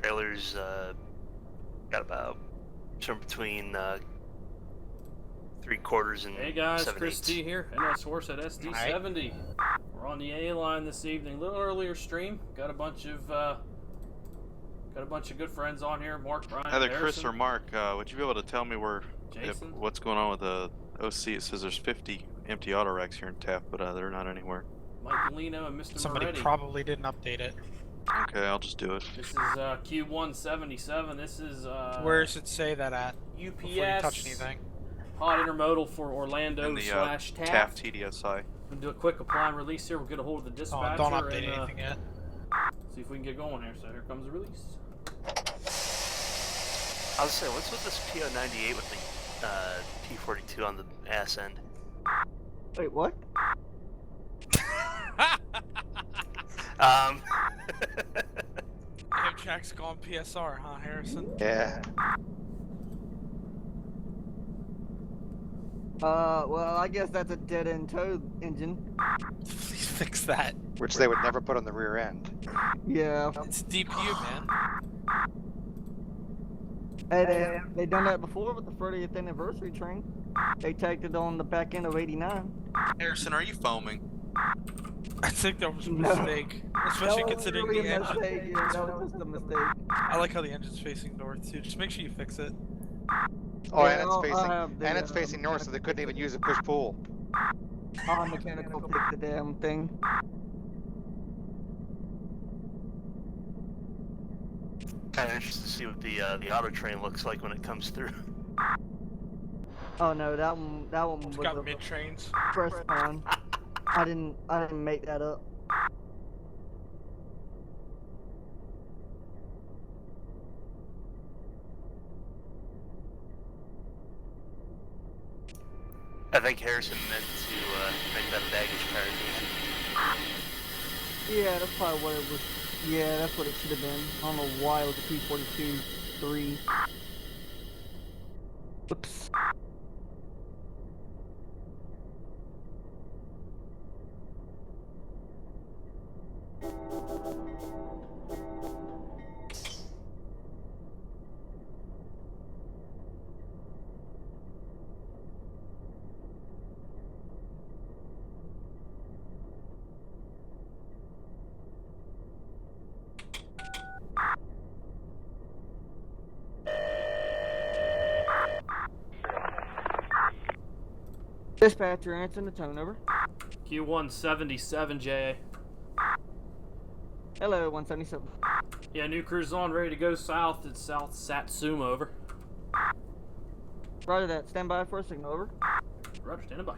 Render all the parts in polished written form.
trailers got about somewhere between 3/4 and Hey guys, 7/8. Chris T here, NS Horse at SD70. We're on the A line this evening. A little earlier stream. Got a bunch of good friends on here. Mark, Brian, Either Harrison, Chris or Mark, would you be able to tell me what's going on with the OC? It says there's 50 empty auto racks here in Taft, but they're not anywhere. Mike Lino and Mr. Somebody Moretti. probably didn't update it. Okay, I'll just do it. This is Q177. This is Where does it say that at? UPS. Before you touch anything. Hot intermodal for Orlando In the / Taft. Taft TDSI. We'll do a quick apply and release here. We'll get a hold of the dispatcher Don't update and anything yet. see if we can get going here. So here comes the release. I was saying, what's with this PO98 with the P42 on the ass end? Wait, what? Amtrak's gone PSR, huh, Harrison? Yeah. Well, I guess that's a dead-end tow engine. Please fix that. Which they would never put on the rear end. Yeah. It's DPU, man. Hey, they done that before with the 30th anniversary train. They tagged it on the back end of '89. Harrison, are you foaming? I think that was a No. mistake. Especially That was considering really the a engine. mistake. Yeah, that was just a mistake. I like how the engine's facing north, too. Just make sure you fix it. Oh, Yeah, and I'll it's have facing the, it's facing north, so they couldn't even use a push pull. I'll mechanical fix the damn thing. Kind of interested to see what the auto train looks like when it comes through. Oh no, that one It's was got a mid trains. fresh spawn. I didn't make that up. I think Harrison meant to make that a baggage car. Yeah, that's probably what it was. Yeah, that's what it should have been. I don't know why it was a P42-3. Oops. Dispatcher, answering the tone, over. Q177, JA. Hello, 177. Yeah, new crew's on, ready to go south. It's South Satsuma, over. Roger that. Stand by for a signal, over. Roger, standing by.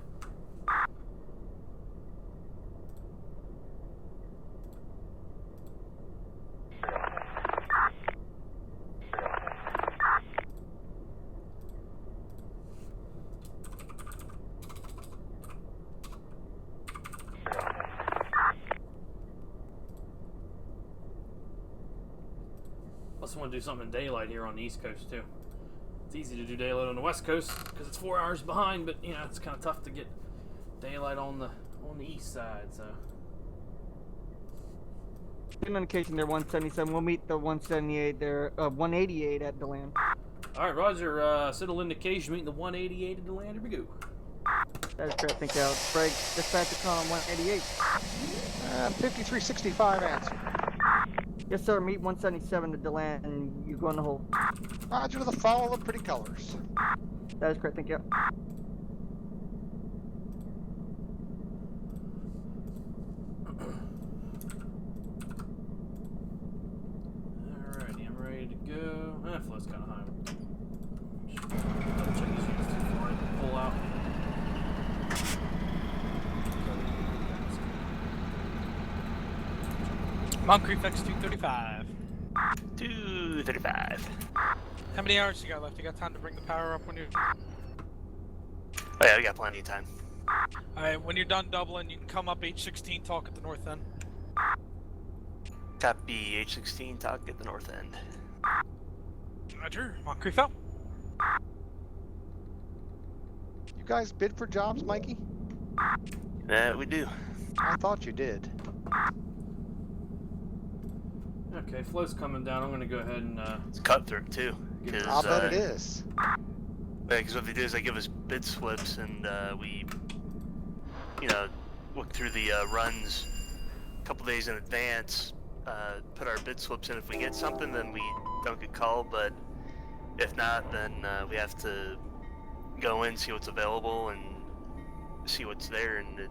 Also want to do something in daylight here on the East Coast too. It's easy to do daylight on the West Coast because it's 4 hours behind, but you know it's kind of tough to get daylight on the East side. So Communication there, 177. We'll meet the 178 there, 188 at DeLand. all right, Roger. Signal indication meeting the 188 at the land. Here we go. That is correct. Think out. Break. Dispatcher calling 188. 5365 answer. Yes, sir. Meet 177 at DeLand, and you're going to hold. Roger the fall of pretty colors. That is correct. Think out. Alrighty, I'm ready to go. Flow's kind of high. Double check these units before I pull out. Moncrief X235. 235. How many hours you got left? You got time to bring the power up when you're... Oh yeah, we got plenty of time. Alright, when you're done doubling, you can come up H16, talk at the north end. Copy H16, talk at the north end. Roger. Moncrief out. You guys bid for jobs, Mikey? We do. I thought you did. Okay, flow's coming down. I'm gonna go ahead and It's cutthroat too. Give it- I'll bet it is. Because what they do is they give us bid slips, and we, look through the runs a couple days in advance, put our bid slips in. If we get something, then we don't get called, but if not, then we have to go in, see what's available, and see what's there, and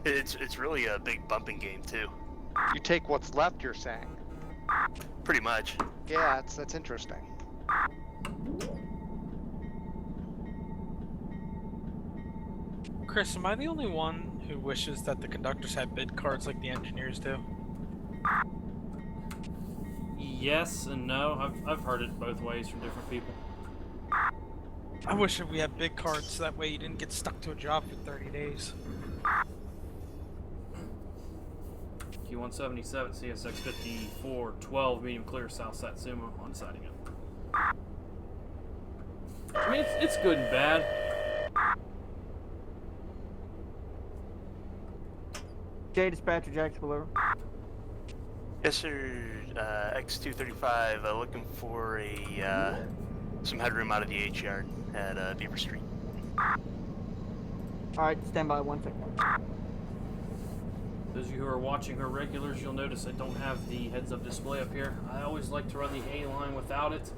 it's really a big bumping game too. You take what's left, you're saying? Pretty much. Yeah, that's interesting. Chris, am I the only one who wishes that the conductors had bid cards like the engineers do? yes and no. I've heard it both ways from different people. I wish that we had bid cards so that way you didn't get stuck to a job for 30 days. Q177 CSX 5412 medium clear South Satsuma on siding it. I mean, it's good and bad. J dispatcher, Jacksonville, over. Yes, sir. X235, looking for some headroom out of the H yard at Beaver Street. Alright, stand by 1 second. Those of you who are watching who are regulars, you'll notice I don't have the heads-up display up here. I always like to run the A line without it.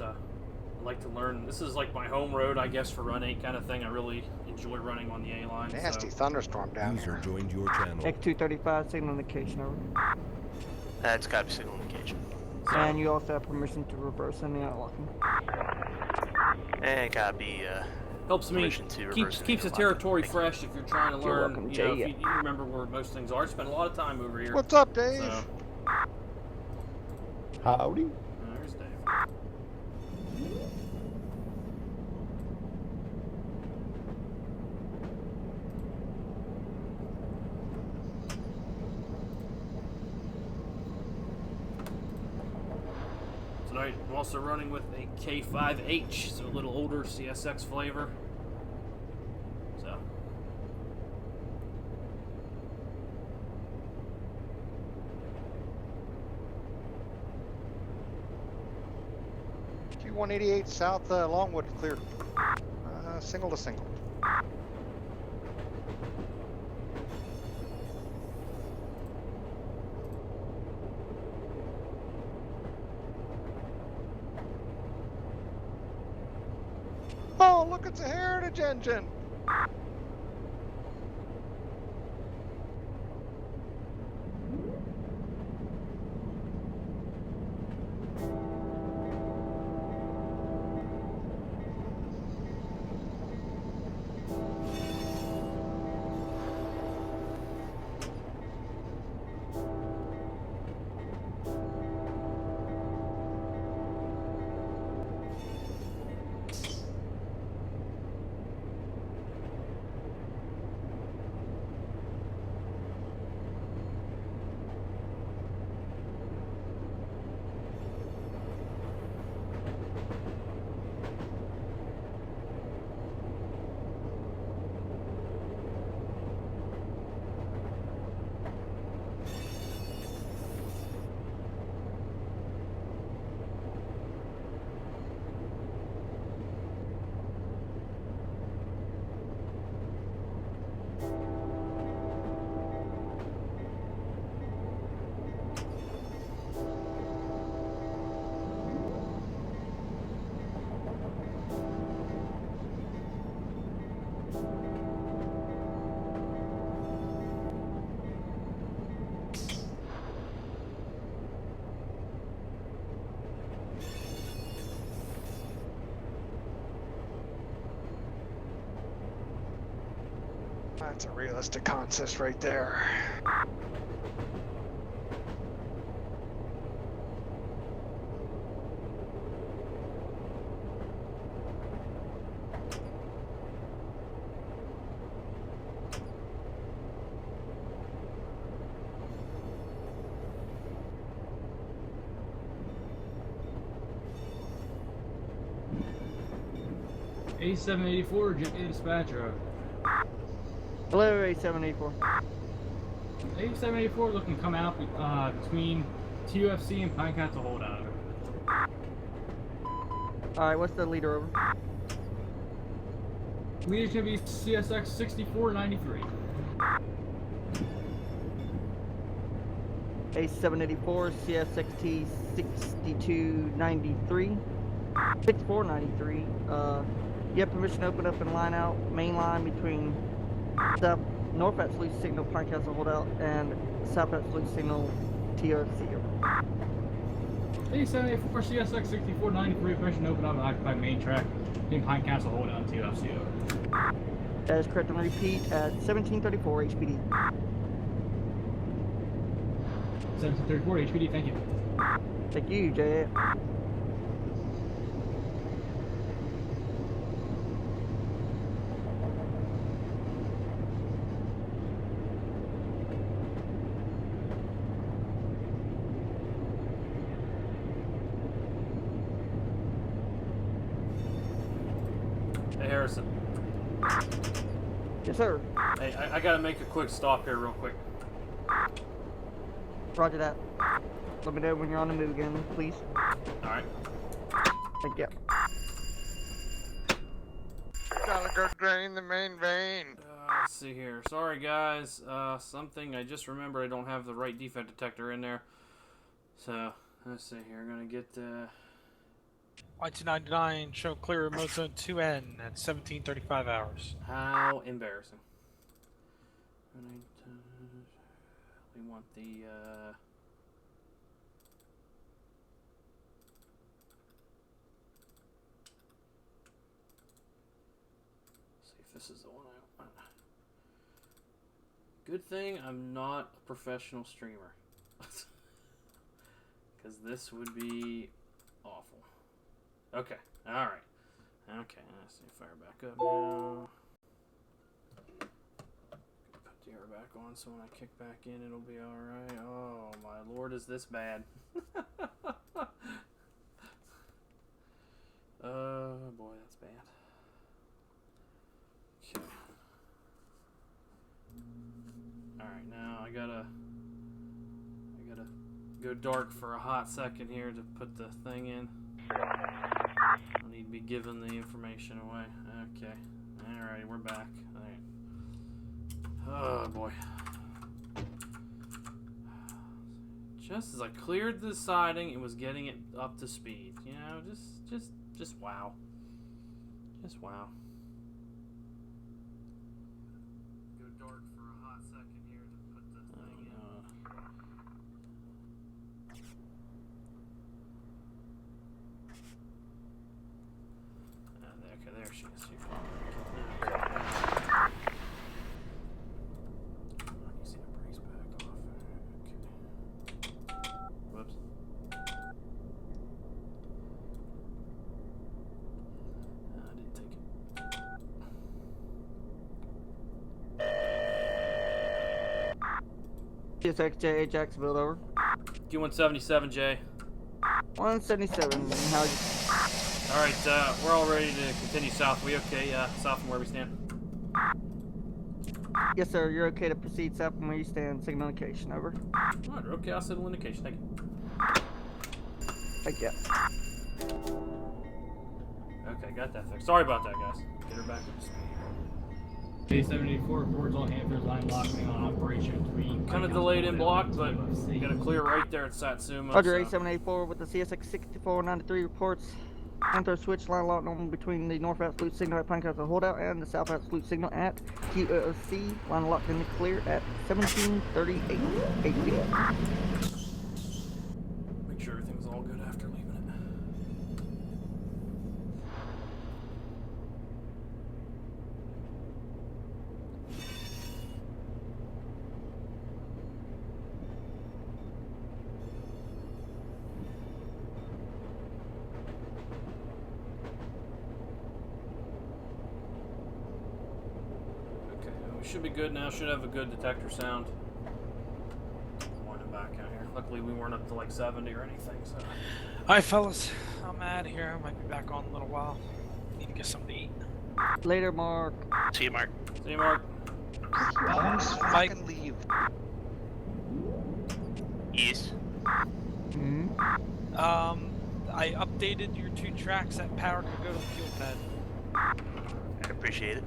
I like to learn. This is like my home road, I guess, for Run 8 kind of thing. I really enjoy running on the A line. Nasty so. thunderstorm down User here. joined your channel. X235, signal indication, over. It's got to be signal indication. And you also have permission to reverse any outlocking. And got to be Helps me. permission to reverse Keeps the any territory lock. fresh if you're trying to You're learn. welcome, If Jay. you remember where most things are. I spent a lot of time over here. What's up, Dave? So, Howdy. there's Dave. Tonight, I'm also running with a K5H, so a little older CSX flavor. So, Q188 South Longwood clear. Single to single. Oh, look, it's a Heritage engine. That's a realistic consist right there. A784, dispatcher. Hello, A784. 8784 looking to come out between TUFC and Pine Castle holdout. Alright, what's the leader over? Leader's gonna be CSX 6493. A784 CSXT 6293. 6493. You have permission to open up and line out main line between north absolute signal Pine Castle holdout and south absolute signal TRC. 8784 CSX 6493, permission to open up and occupy main track in Pine Castle holdout to TUFC. That is correct, and repeat at 1734 HPD. 1734 HPD, thank you. Thank you, JA. Hey, Harrison. Yes, sir. Hey, I gotta make a quick stop here real quick. Roger that. Let me know when you're on the move again, please. Alright. Thank you. Gotta go drain the main vein. Let's see here. Sorry, guys. Something I just remembered. I don't have the right defect detector in there. So, let's see here. I'm gonna get, Y299 show clear remote zone 2N at 1735 hours. How embarrassing. We want the, see if this is the one I want. Good thing I'm not a professional streamer. Because this would be awful. Okay, alright. Okay, let's see, fire back up now. Put the air back on so when I kick back in it'll be alright. Oh my lord, is this bad? Boy, that's bad. Okay. Alright, now I gotta go dark for a hot second here to put the thing in. I need to be giving the information away. Okay. Alrighty, we're back. Alright. Oh boy. Just as I cleared the siding, it was getting it up to speed. You know, just wow. Just wow. Go dark for a hot second here to put the thing in. Okay, there she is. You see the brakes back off. Okay. Whoops. I didn't take it. CSXJ Jacksonville, over. Q177J. 177. How you? Alright, we're all ready to continue south. We okay, south from where we stand? Yes, sir. You're okay to proceed south from where you stand. Signal indication, over. Alright, okay, I'll settle indication. Thank you. Thank you. Okay, got that fixed. Sorry about that, guys. Get her back up to speed. A784 reports all hands line locking on operation between. Kind of delayed in block, but you got to clear right there at Satsuma. Roger, so. A784 with the CSX 6493 reports. Panther switch line lock on between the north absolute signal at Pine Castle holdout and the south absolute signal at TOC. Line locked in the clear at 1738 8 Make sure everything's all good after leaving it. We should be good now. Should have a good detector sound. Winding back out here. Luckily, we weren't up to like 70 or anything. So. Alright, fellas. I'm out of here. I might be back on in a little while. Need to get something to eat. Later, Mark. See you, Mark. See you, Mark. Long as Mike. fucking leave. Yes. Hmm. I updated your 2 tracks. That power can go to the fuel pad. I appreciate it.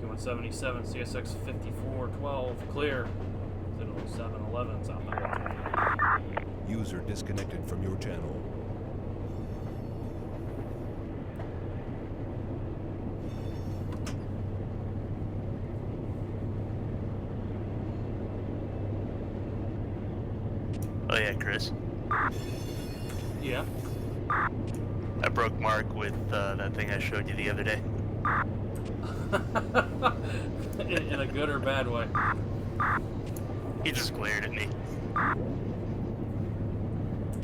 Q177 CSX 5412 clear. 0711 southbound. User disconnected from your channel. Oh yeah, Chris. Yeah. I broke Mark with that thing I showed you the other day. in a good or bad way? He just glared at me.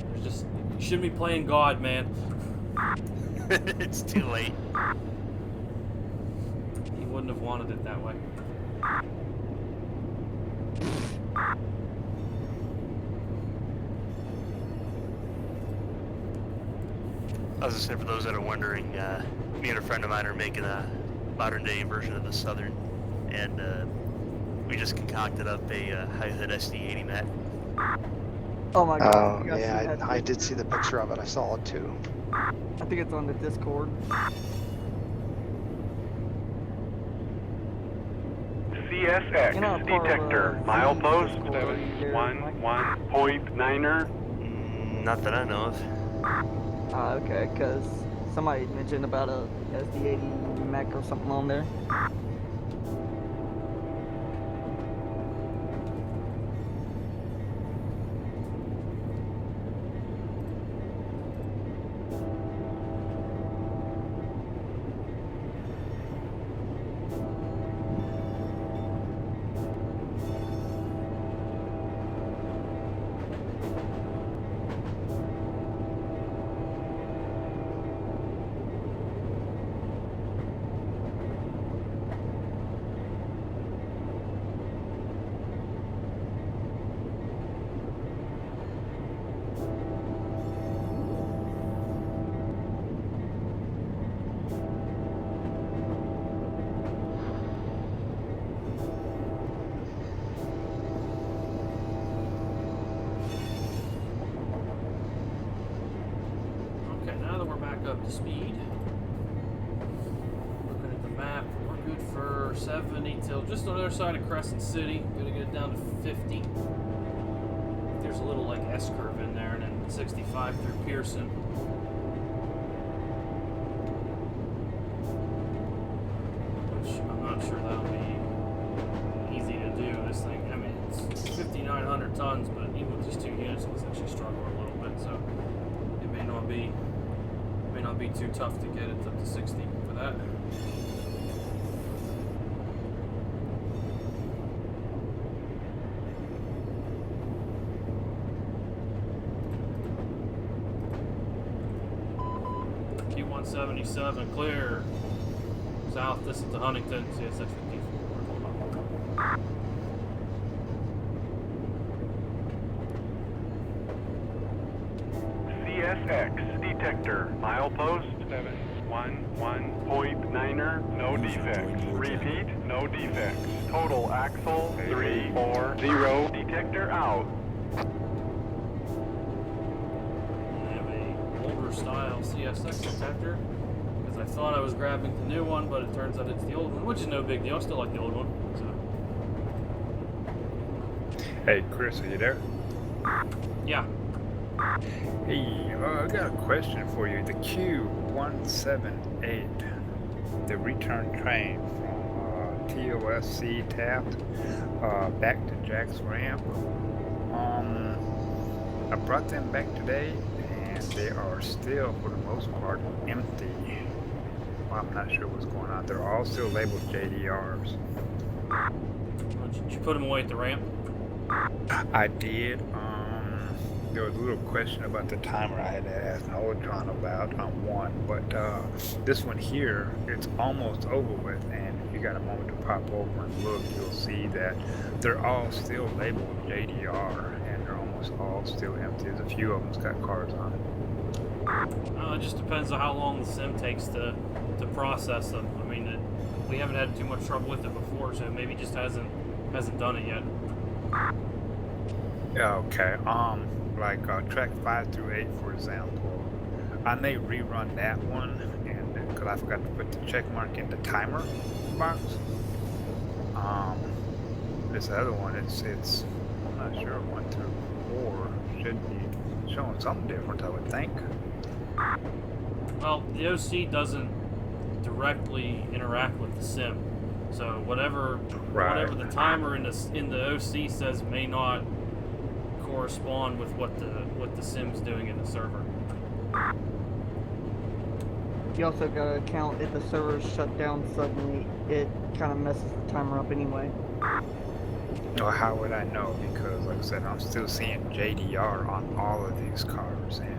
There's just, you shouldn't be playing God, man. It's too late. He wouldn't have wanted it that way. I was just saying, for those that are wondering, me and a friend of mine are making a modern day version of the Southern, and we just concocted up a high hood SD80 mat. Oh my god. Oh, you guys see yeah, that? I did see the picture of it. I saw it too. I think it's on the Discord. CSX You know, part of, detector, Z milepost, Discord, are you there, Mike? 1.9er. Not that I know of. Ah, okay, because somebody mentioned about a SD80 Mac or something on there. Okay, now that we're back up to speed, looking at the map, we're good for 70 till just on the other side of Crescent City. Gonna get it down to 50. There's a little like S curve in there, and then 65 through Pearson. Which I'm not sure that'll be easy to do. This thing, I mean, it's 5,900 tons, but even with just 2 units, let's actually struggle a little bit. So it may not be too tough to get it up to 60 for that. Q177 clear. South, this is to Huntington, CSX 54. CSX detector, milepost 711.9er, no defects. Repeat, no defects. Total axle 340. Detector out. I have a older style CSX detector because I thought I was grabbing the new one, but it turns out it's the old one, which is no big deal. I still like the old one. So. Hey, Chris, are you there? Yeah. Hey, I got a question for you. The Q178, the return train from TOSC Taft back to Jack's Ramp. I brought them back today, and they are still, for the most part, empty. Well, I'm not sure what's going on. They're all still labeled JDRs. Did you put them away at the ramp? I did. There was a little question about the timer I had to ask Holotron about on one, but this one here, it's almost over with, and if you got a moment to pop over and look, you'll see that they're all still labeled JDR, and they're almost all still empty. There's a few of them's got cars on it. It just depends on how long the sim takes to process them. I mean, we haven't had too much trouble with it before, so maybe just hasn't done it yet. Yeah, okay. Like track 5 through 8, for example, I may rerun that one, and because I forgot to put the check mark in the timer box. This other one, it's I'm not sure, 1 through 4 should be showing something different, I would think. Well, the OC doesn't directly interact with the sim, so whatever the timer in the OC says may not correspond with what the sim's doing in the server. You also gotta count if the server's shut down suddenly, it kind of messes the timer up anyway. Well, how would I know? Because, like I said, I'm still seeing JDR on all of these cars, and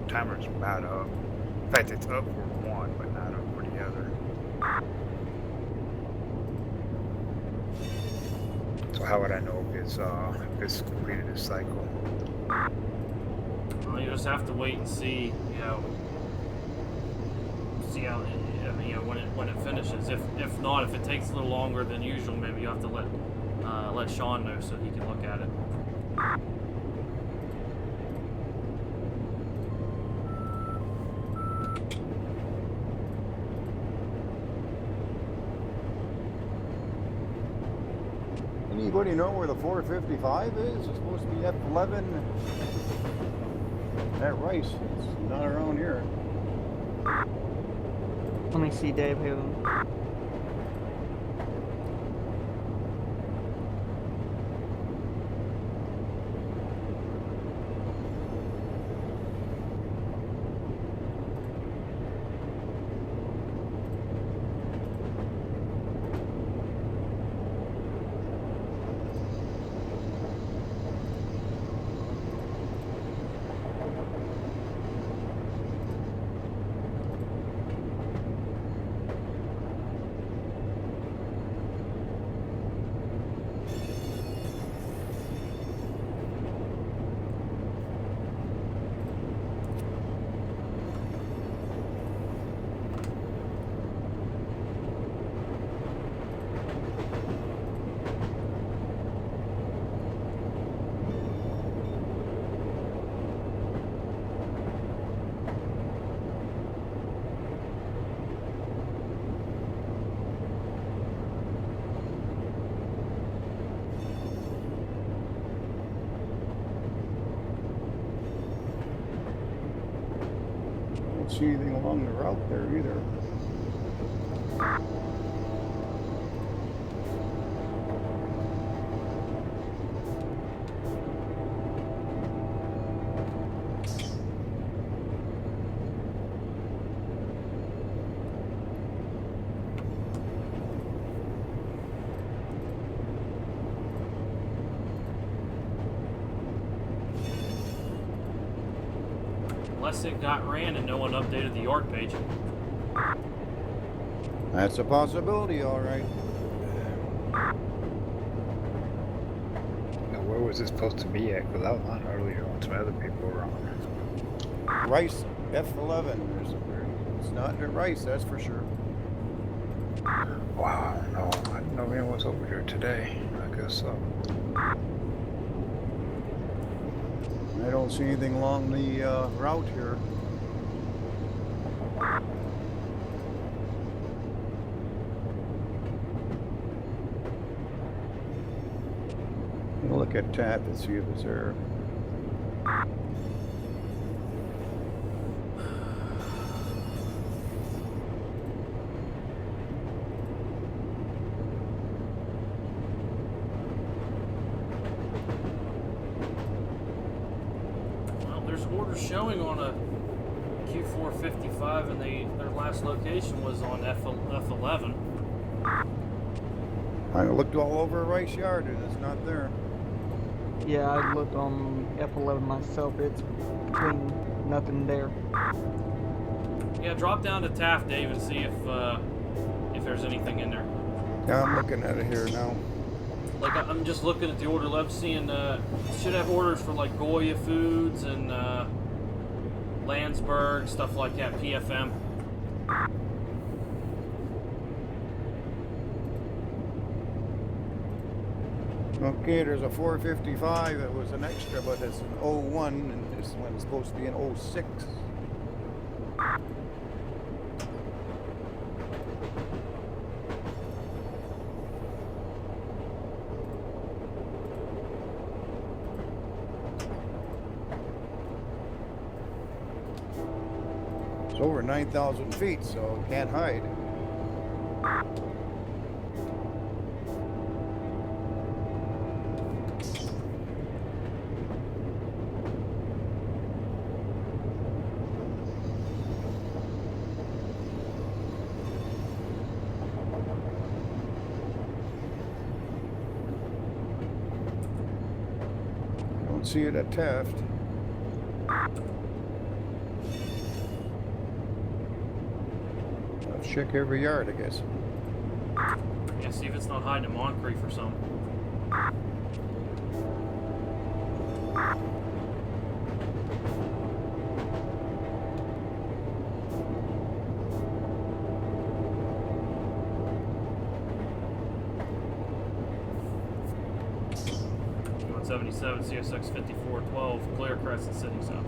the timer's about up. In fact, it's up for one, but not up for the other. So how would I know if it's completed its cycle? Well, you just have to wait and see, see how, when it finishes. If not, if it takes a little longer than usual, maybe you have to let Sean know so he can look at it. Anybody know where the 455 is? It's supposed to be F11 at Rice. It's not around here. Let me see, Dave. Hold on. See anything along the route there either. Unless it got ran and no one updated the yard page. That's a possibility, all right. Now, where was it supposed to be at? Because I was on earlier when some other people were on. Rice F11. It's not at Rice, that's for sure. Wow, no, I didn't know anyone was over here today. I guess so. I don't see anything along the route here. We'll look at TAP and see if it's there. Showing on a Q455, and their last location was on F11. I looked all over Rice Yard and it's not there. Yeah, I looked on F11 myself. It's between nothing there. Yeah, drop down to Taft, Dave, and see if if there's anything in there. Yeah, I'm looking at it here now. Like, I'm just looking at the order list, seeing, should have orders for, like, Goya Foods and, Landsberg, stuff like that, PFM. Okay, there's a 455 that was an extra, but it's an 01, and this one's supposed to be an 06. It's over 9,000 feet, so can't hide. Don't see it at Taft. I'll check every yard, I guess. Yeah, see if it's not hiding in Moncrief or something. .77 CSX 5412, clear Crescent City south.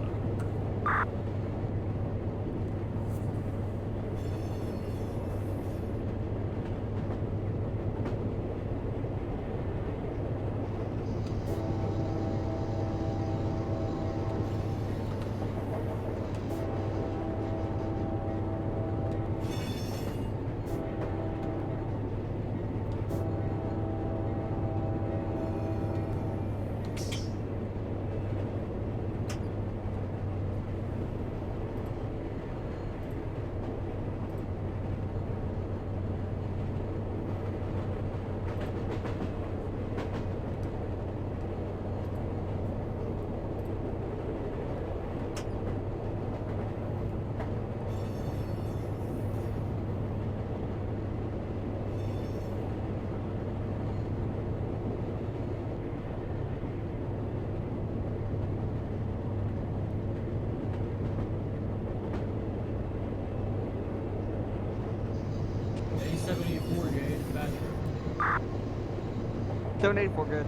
A784, good.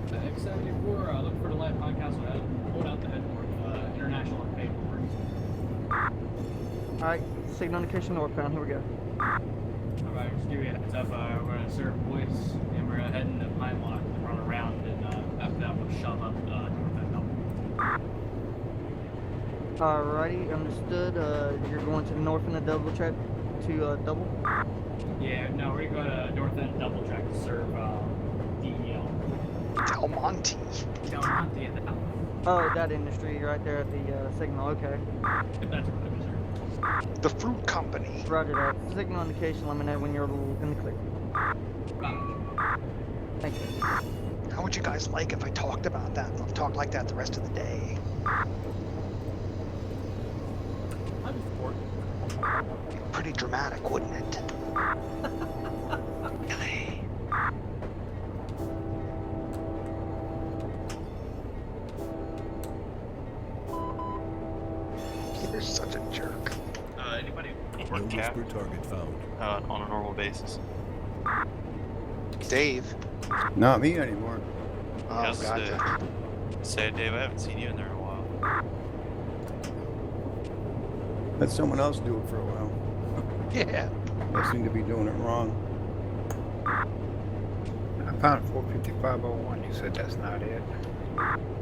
The X74, look for the left on Castle Head. Hold out the headboard, international and paperwork. Alright, signal indication northbound, here we go. Alright, just give you a heads up, we're gonna serve voice, and we're heading to Pine Lock and run around, and after that we'll shove up north end double. Alrighty, understood. You're going to the north end of double track to double? Yeah, no, we're going to north end double track to serve DEL. Del Monte. Del Monte at the top. Oh, that industry right there at the signal, okay. That's what it was. The fruit company. Roger that. Signal indication, let me know when you're in the clear. Thank you. How would you guys like if I talked about that? I'll talk like that the rest of the day. I'd be for it. Be pretty dramatic, wouldn't it? You're such a jerk. Anybody No work cap whisper target found. on a normal basis? Dave. Not me anymore. Oh, Yes, gotcha. Say, Dave, I haven't seen you in there in a while. Let someone else do it for a while. Yeah. They seem to be doing it wrong. I found 45501. You said that's not it.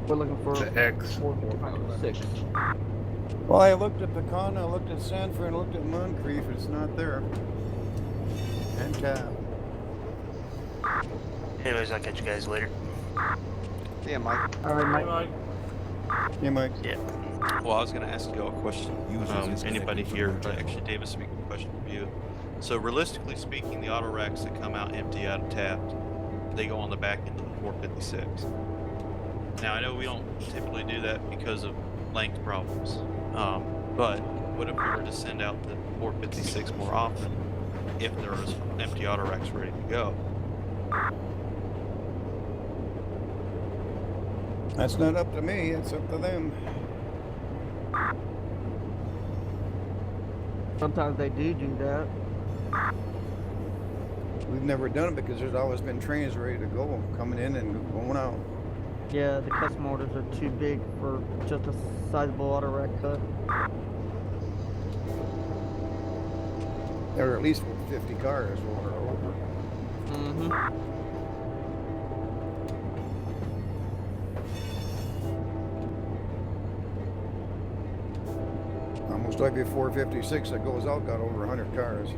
We're looking for The X. 456. Well, I looked at Pecana, I looked at Sanford, and looked at Moncrief. It's not there. And Taft. Anyways, I'll catch you guys later. Yeah, Mike. Alright, Hey, Mike. Mike. Yeah, Mike. Yeah. Well, I was going to ask you all a question. Anybody here, actually, Davis, speaking a question for you. So, realistically speaking, the auto racks that come out empty out of Taft, they go on the back end of the 456. Now, I know we don't typically do that because of length problems. But what if we were to send out the 456 more often if there was empty auto racks ready to go. That's not up to me, it's up to them. Sometimes they do that. We've never done it because there's always been trains ready to go, coming in and going out. Yeah, the custom orders are too big for just a sizable auto rack cut. There are at least 50 cars over. Mm-hmm. Almost every 456 that goes out got over 100 cars.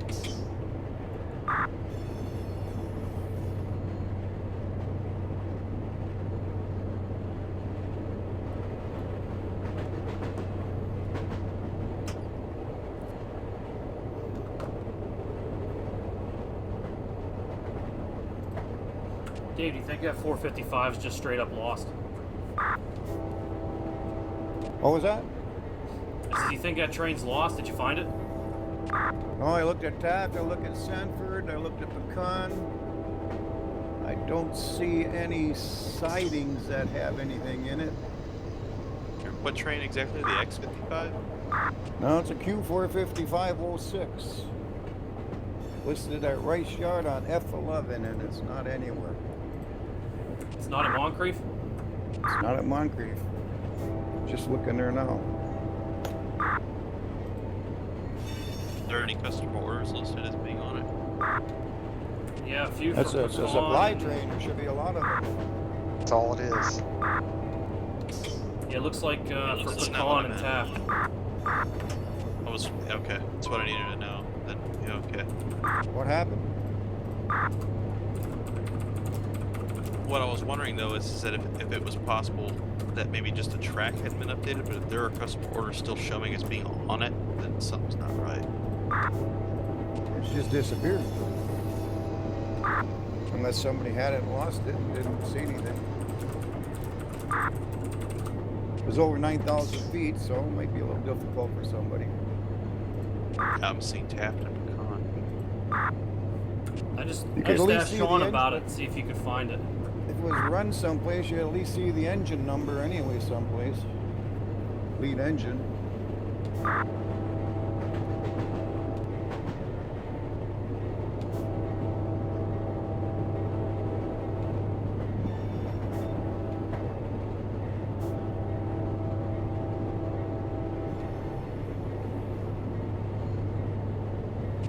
Dave, do you think that 455 is just straight up lost? What was that? Do you think that train's lost? Did you find it? No, I looked at Taft, I looked at Sanford, I looked at Pecan. I don't see any sidings that have anything in it. What train exactly? The X55? No, it's a Q455-06. Listed at Rice Yard on F11, and it's not anywhere. It's not at Moncrief? It's not at Moncrief. Just looking there now. Are there any customer orders listed as being on it? Yeah, a few. That's for a supply train. There should be a lot of them. That's all it is. Yeah, it looks like for That's not what Pecan I and meant. Taft. I was okay. That's what I needed to know. Then yeah, okay. What happened? What I was wondering though is that if it was possible that maybe just the track hadn't been updated, but if there are customer orders still showing as being on it, then something's not right. It's just disappeared. Unless somebody had it and lost it and didn't see anything. It was over 9,000 feet, so it might be a little difficult for somebody. I'm seeing Taft and Pecan. I just You could at least asked see Sean the about engine. it, see if he could find it. If it was run someplace, you at least see the engine number anyway someplace. Lead engine.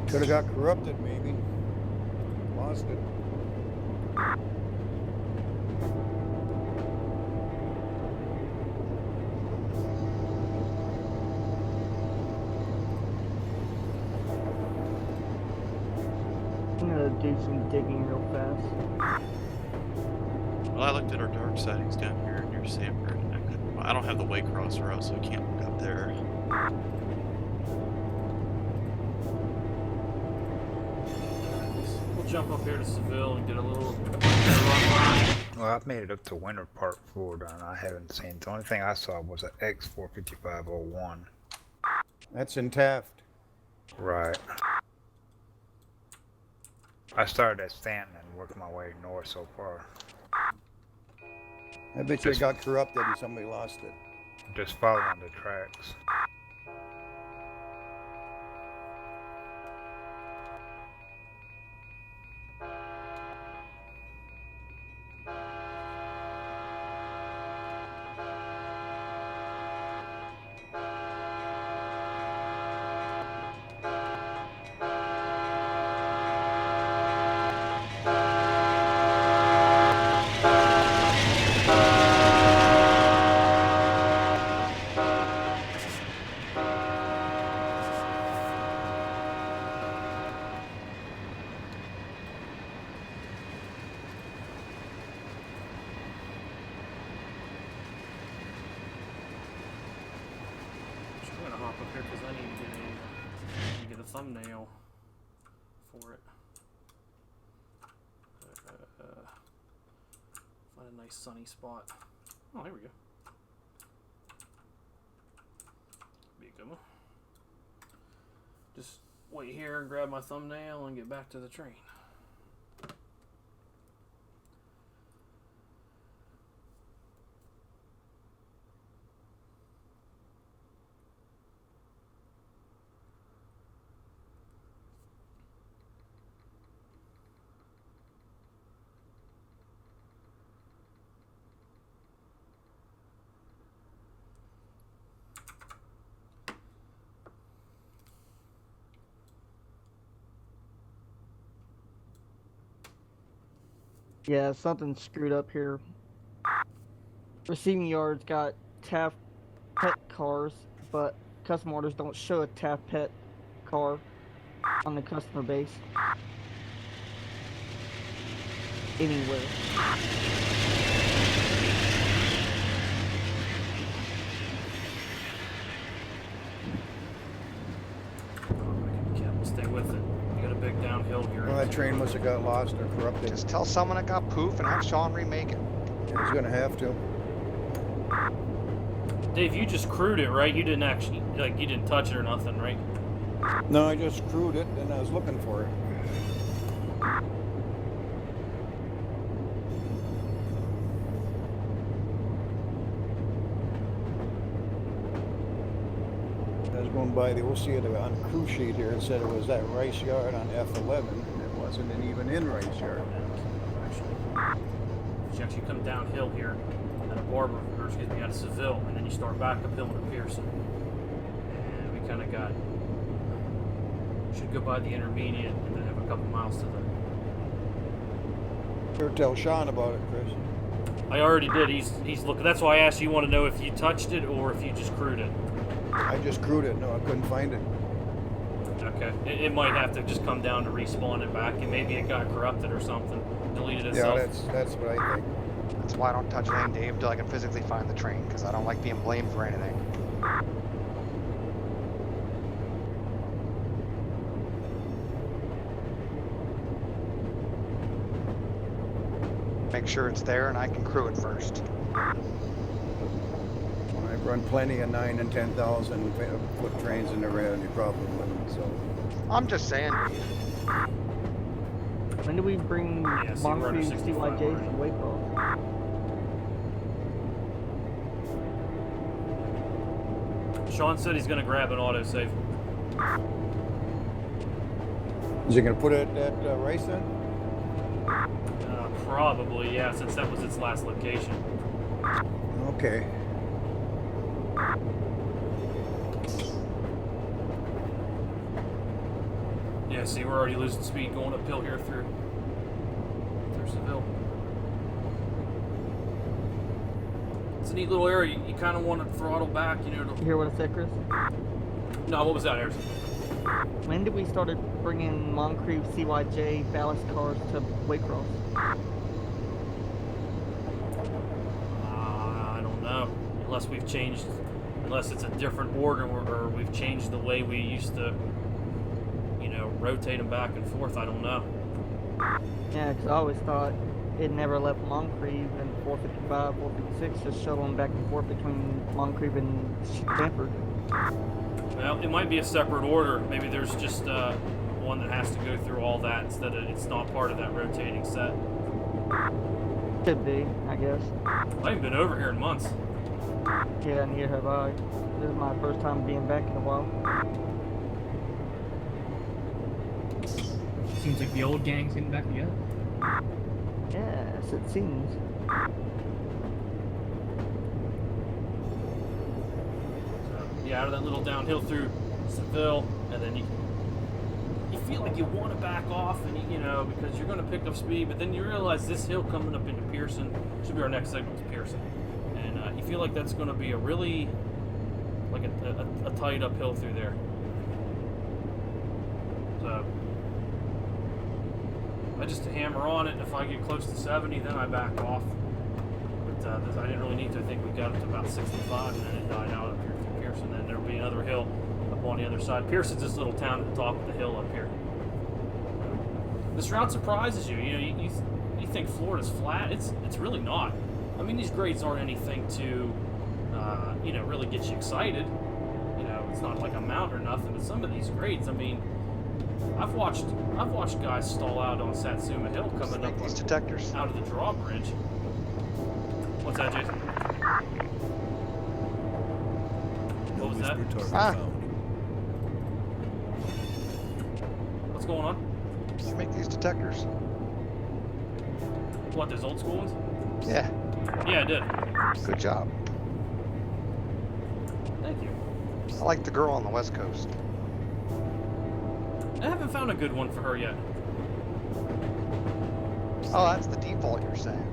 Could have got corrupted maybe. Lost it. I'm gonna do some digging real fast. Well, I looked at our dark sidings down here near Sanford, and I don't have the Waycross route, so I can't look up there. We'll jump up here to Seville and get a little. Well, I've made it up to Winter Park, Florida, and I haven't seen. The only thing I saw was an X455-01. That's in Taft. Right. I started at Stanton and worked my way north so far. I bet you it got corrupted and somebody lost it. Just following the tracks. I'm gonna hop up here because I need to get a thumbnail for it. Find a nice sunny spot. Oh, here we go. Be a good one. Just wait here and grab my thumbnail and get back to the train. Yeah, something's screwed up here. Receiving yards got Taft pet cars, but custom orders don't show a Taft pet car on the customer base anywhere. Stay with it. You got a big downhill here. Well, that train must have got lost or corrupted. Just tell someone it got poof and have Sean remake it. He's gonna have to. Dave, you just crewed it, right? You didn't actually, like, you didn't touch it or nothing, right? No, I just crewed it and I was looking for it. I was going by the OC on the crew sheet here. It said it was that Rice Yard on F11. It wasn't even in Rice Yard. You actually come downhill here at a Barber, or excuse me, out of Seville, and then you start back uphill to Pearson. And we kind of got, should go by the intermediate and then have a couple miles to the. Sure, tell Sean about it, Chris. I already did. He's looking. That's why I asked you. Want to know if you touched it or if you just crewed it. I just crewed it. No, I couldn't find it. Okay. It might have to just come down to respawn it back, and maybe it got corrupted or something, deleted itself. Yeah, that's what I think. That's why I don't touch anything, Dave, until I can physically find the train, because I don't like being blamed for anything. Make sure it's there and I can crew it first. I've run plenty of 9 and 10,000 foot trains in the red. You probably wouldn't. So I'm just saying. When do we bring Moncrief CYJ to Waycross? Sean said he's going to grab an autosave. Is he going to put it at Rice then? Probably, yeah, since that was its last location. Okay. Yeah, see, we're already losing speed going uphill here through Seville. It's a neat little area. You kind of want to throttle back, you know. You hear what I said, Chris? No, what was that, Harrison? When did we start bringing Moncrief CYJ ballast cars to Waycross? I don't know. Unless we've changed, unless it's a different order or we've changed the way we used to, you know, rotate them back and forth. I don't know. Yeah, because I always thought it never left Moncrief and 455, 456, just shuttling back and forth between Moncrief and Stanford. Well, it might be a separate order. Maybe there's just one that has to go through all that instead of it's not part of that rotating set. Could be, I guess. I haven't been over here in months. Yeah, neither have I. This is my first time being back in a while. Seems like the old gang's getting back together. Yes, it seems. Yeah, out of that little downhill through Seville, and then you feel like you want to back off, and you know, because you're going to pick up speed, but then you realize this hill coming up into Pearson should be our next signal is Pearson, and you feel like that's going to be a really like a tight uphill through there. So I just hammer on it, and if I get close to 70, then I back off. But I didn't really need to. I think we got up to about 65, and then it died out up here through Pearson. Then there'll be another hill up on the other side. Pearson's this little town at the top of the hill up here. This route surprises you. You know, you think Florida's flat. It's really not. I mean, these grades aren't anything to, you know, really get you excited. You know, it's not like a mountain or nothing. But some of these grades, I mean, I've watched guys stall out on Satsuma Hill coming up These detectors. out of the drawbridge. What's that, Jason? No What was that? whisper target Ah. found. What's going on? You make these detectors. What, those old school ones? Yeah. Yeah, I did. Good job. Thank you. I like the girl on the West Coast. I haven't found a good one for her yet. Oh, that's the default you're saying.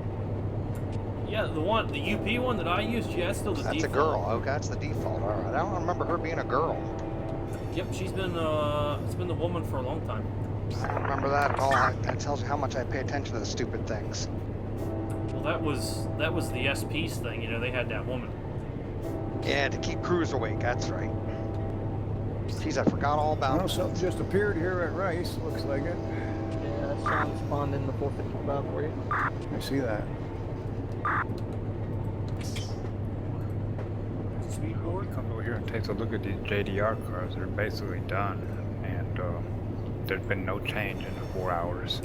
Yeah, the UP one that I used, yeah, it's still the That's default. a girl. Okay, that's the default. All right. I don't remember her being a girl. Yep, she's been, it's been the woman for a long time. I don't remember that at all. That tells you how much I pay attention to the stupid things. Well, that was the SP's thing, you know, they had that woman. Yeah, to keep crews awake. That's right. Jeez, I forgot all about Well, something just appeared here at Rice. Looks like it. Yeah, Sean spawned in the 455 for you. I see that. Speedboard? Comes over here and takes a look at these JDR cars. They're basically done, and there's been no change in the 4 hours.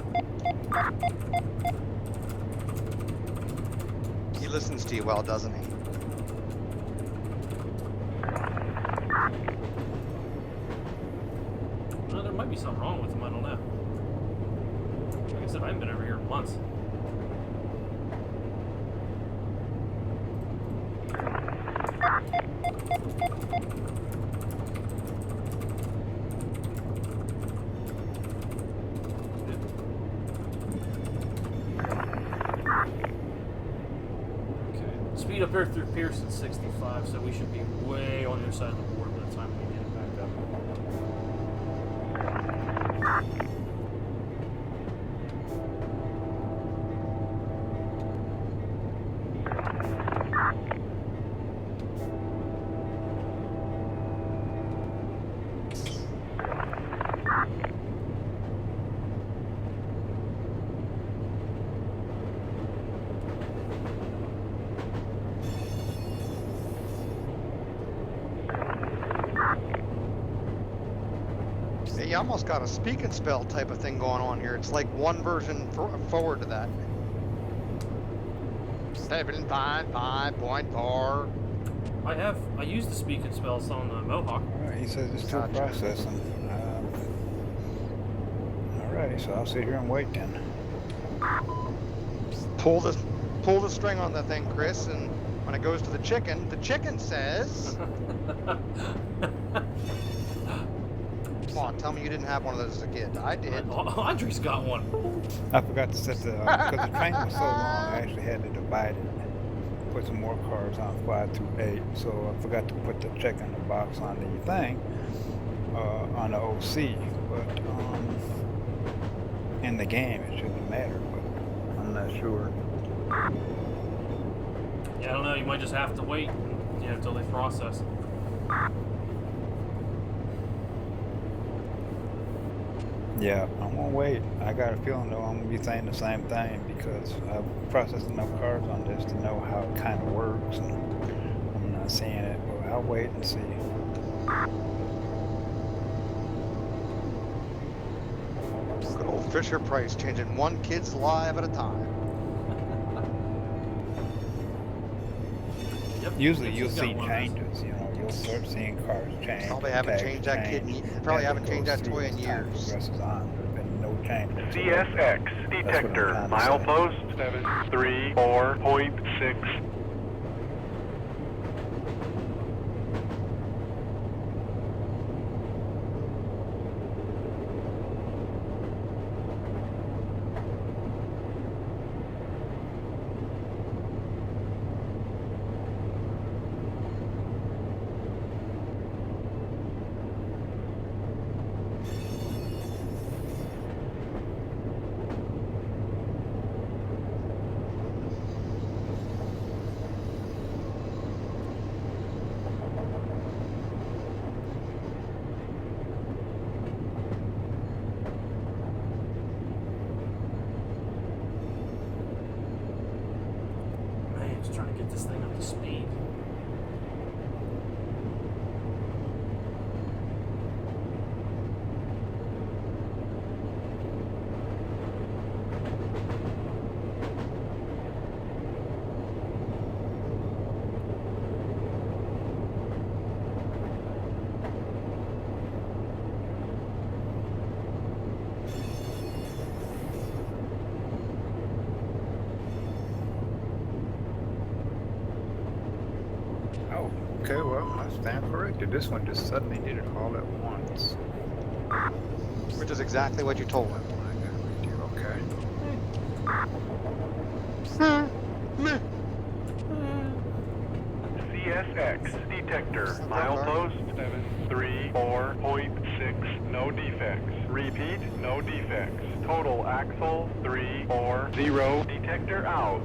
He listens to you well, doesn't he? No, there might be something wrong with him, I don't know. Like I said, I haven't been over here in months. Okay. Speed up here through Pearson 65, so we should be way on the other side of the board by the time we get back up. Yeah, you almost got a speak and spell type of thing going on here. It's like one version forward to that. 755.4. I used the speak and spells on the Mohawk. Alright, he says it's still Gotcha. processing. Alrighty, so I'll sit here and wait then. Pull the string on the thing, Chris, and when it goes to the chicken says, "Come on, tell me you didn't have one of those as a kid." I did. Audrey's got one. I forgot to set the, because the train was so long, I actually had to divide it. Put some more cars on 5 through 8, so I forgot to put the check in the box on the thing, on the OC, but in the game it shouldn't matter, but I'm not sure. Yeah, I don't know, you might just have to wait, you know, until they process. Yeah, I'm gonna wait. I got a feeling though I'm gonna be saying the same thing because I've processed enough cars on this to know how it kind of works, and I'm not seeing it, but I'll wait and see. Good old Fisher Price, changing one kid's life at a time. Yep. Usually She's you'll got see one of those. changes, you know, you'll start seeing cars change. Probably haven't tags changed that kid. change, Probably as haven't it changed goes that through toy in as time years. progresses on. There's been no change. CSX detector, milepost 734.6. Man, just trying to get this thing up to speed. Oh, okay, well, I stand corrected. This one just suddenly did it all at once. Which is exactly what you told him. Okay. CSX detector milepost 734.6, no defects. Repeat, no defects. Total axle 340, detector out.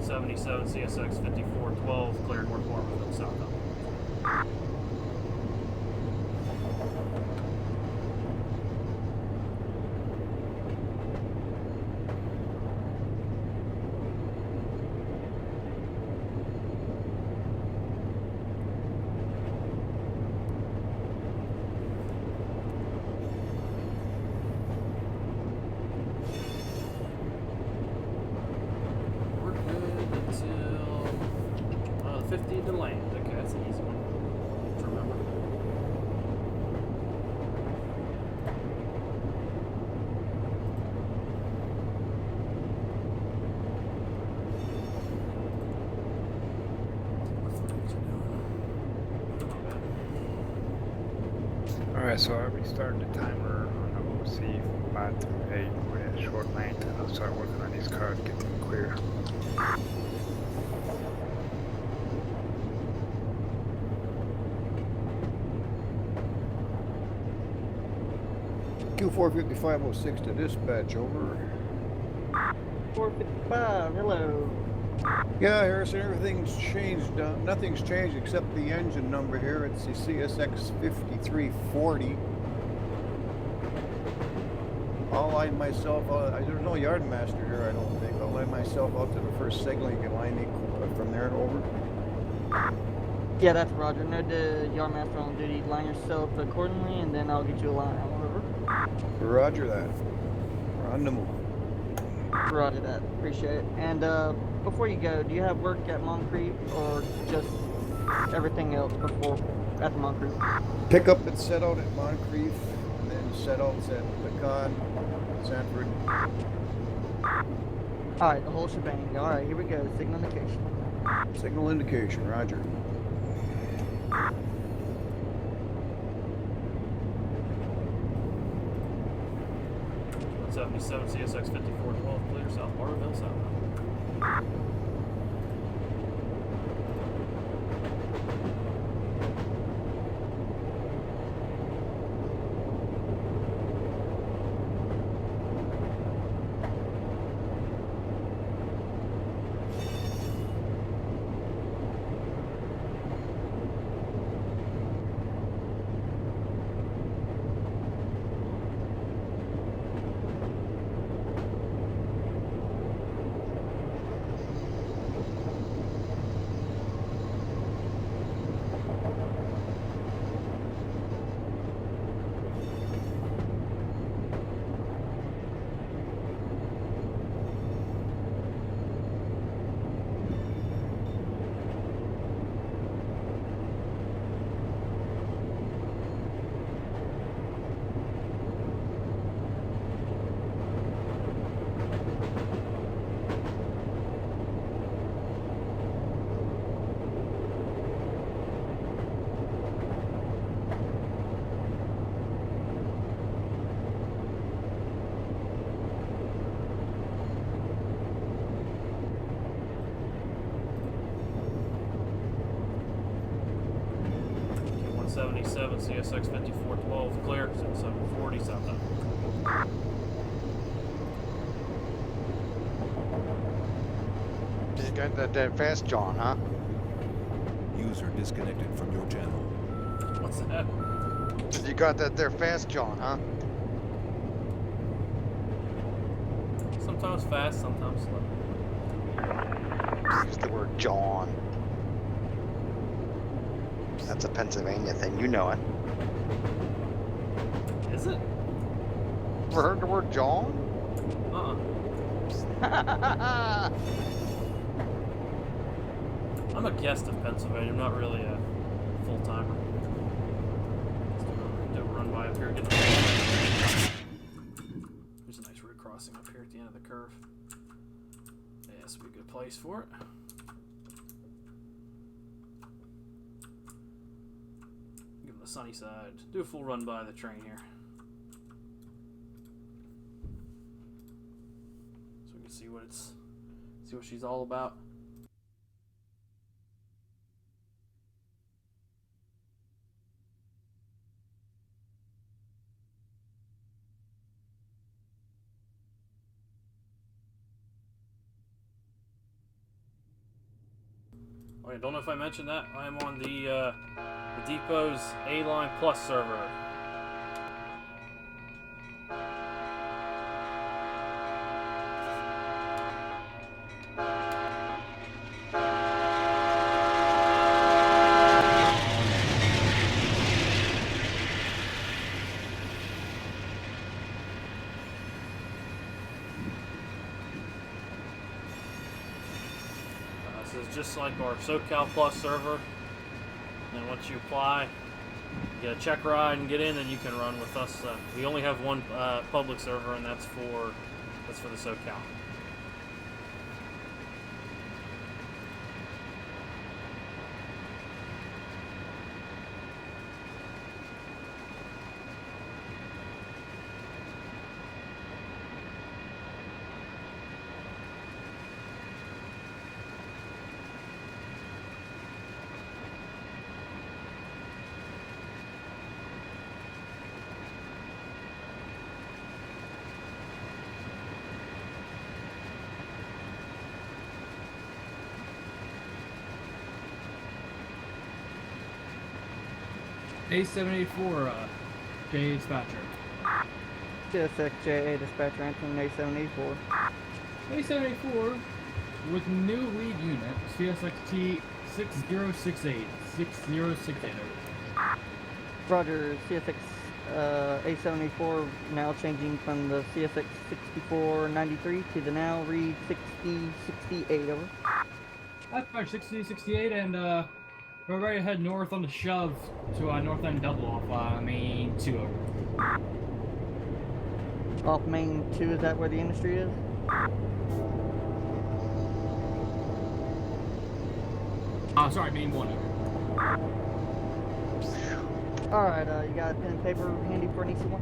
Q177 CSX 5412 cleared North Warrenville southbound. We're good until 50 to land. Okay, that's an easy one to remember. Alright, so I restarted the timer on the OC from 5 through 8 with a short length, and I'll start working on these cars, get them clear. Q45506 to dispatch, over. 455, hello. Yeah, Harrison, everything's changed. Nothing's changed except the engine number here. It's the CSX 5340. I'll line myself out. There's no yard master here, I don't think. I'll line myself out to the first signal. You can line me from there and over. Yeah, that's Roger. No, the yard master on duty. Line yourself accordingly, and then I'll get you a line out. Over. Roger that. We're on the move. Roger that. Appreciate it. And before you go, do you have work at Moncrief or just everything else before at the Moncrief? Pickup that's set out at Moncrief, and then set outs at Pecan, Sanford. All right, the whole shebang. All right, here we go. Signal indication. Signal indication, Roger. 77 CSX 5412 clear south Barberville southbound. Q177 CSX 5412 clear 740 southbound. You got that fast John, huh? User disconnected from your channel. What's that? You got that there fast John, huh? Sometimes fast, sometimes slow. Use the word John. That's a Pennsylvania thing, you know it. Is it? Ever heard the word John? I'm a guest of Pennsylvania. I'm not really a full timer. Do a run by up here. There's a nice road crossing up here at the end of the curve. Yeah, this would be a good place for it. Give them the sunny side. Do a full run by the train here. So we can see what she's all about. Oh, I don't know if I mentioned that. I'm on the depot's A-Line Plus server. This is just like our SoCal Plus server. And once you apply, you get a check ride and get in, and you can run with us. We only have one public server, and that's for the SoCal. A784, J dispatcher. CSX JA dispatcher answering A784. A784 with new lead unit, CSX 6068. 6068. Roger, CSX A784 now changing from the CSX 6493 to the now read 6068, over. That's about 6068, and we're ready to head north on the shove to north end double off main 2 over. Off main 2, is that where the industry is? Sorry, main 1 over. Alright, you got a pen and paper handy for an EC1?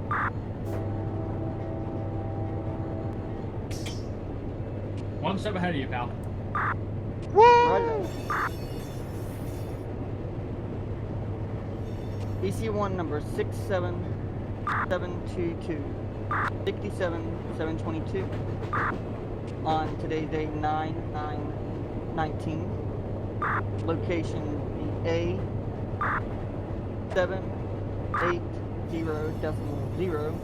One step ahead of you, pal. Roger. EC1 number 67722. 67722. On today's date 9/9/19. Location the A780.0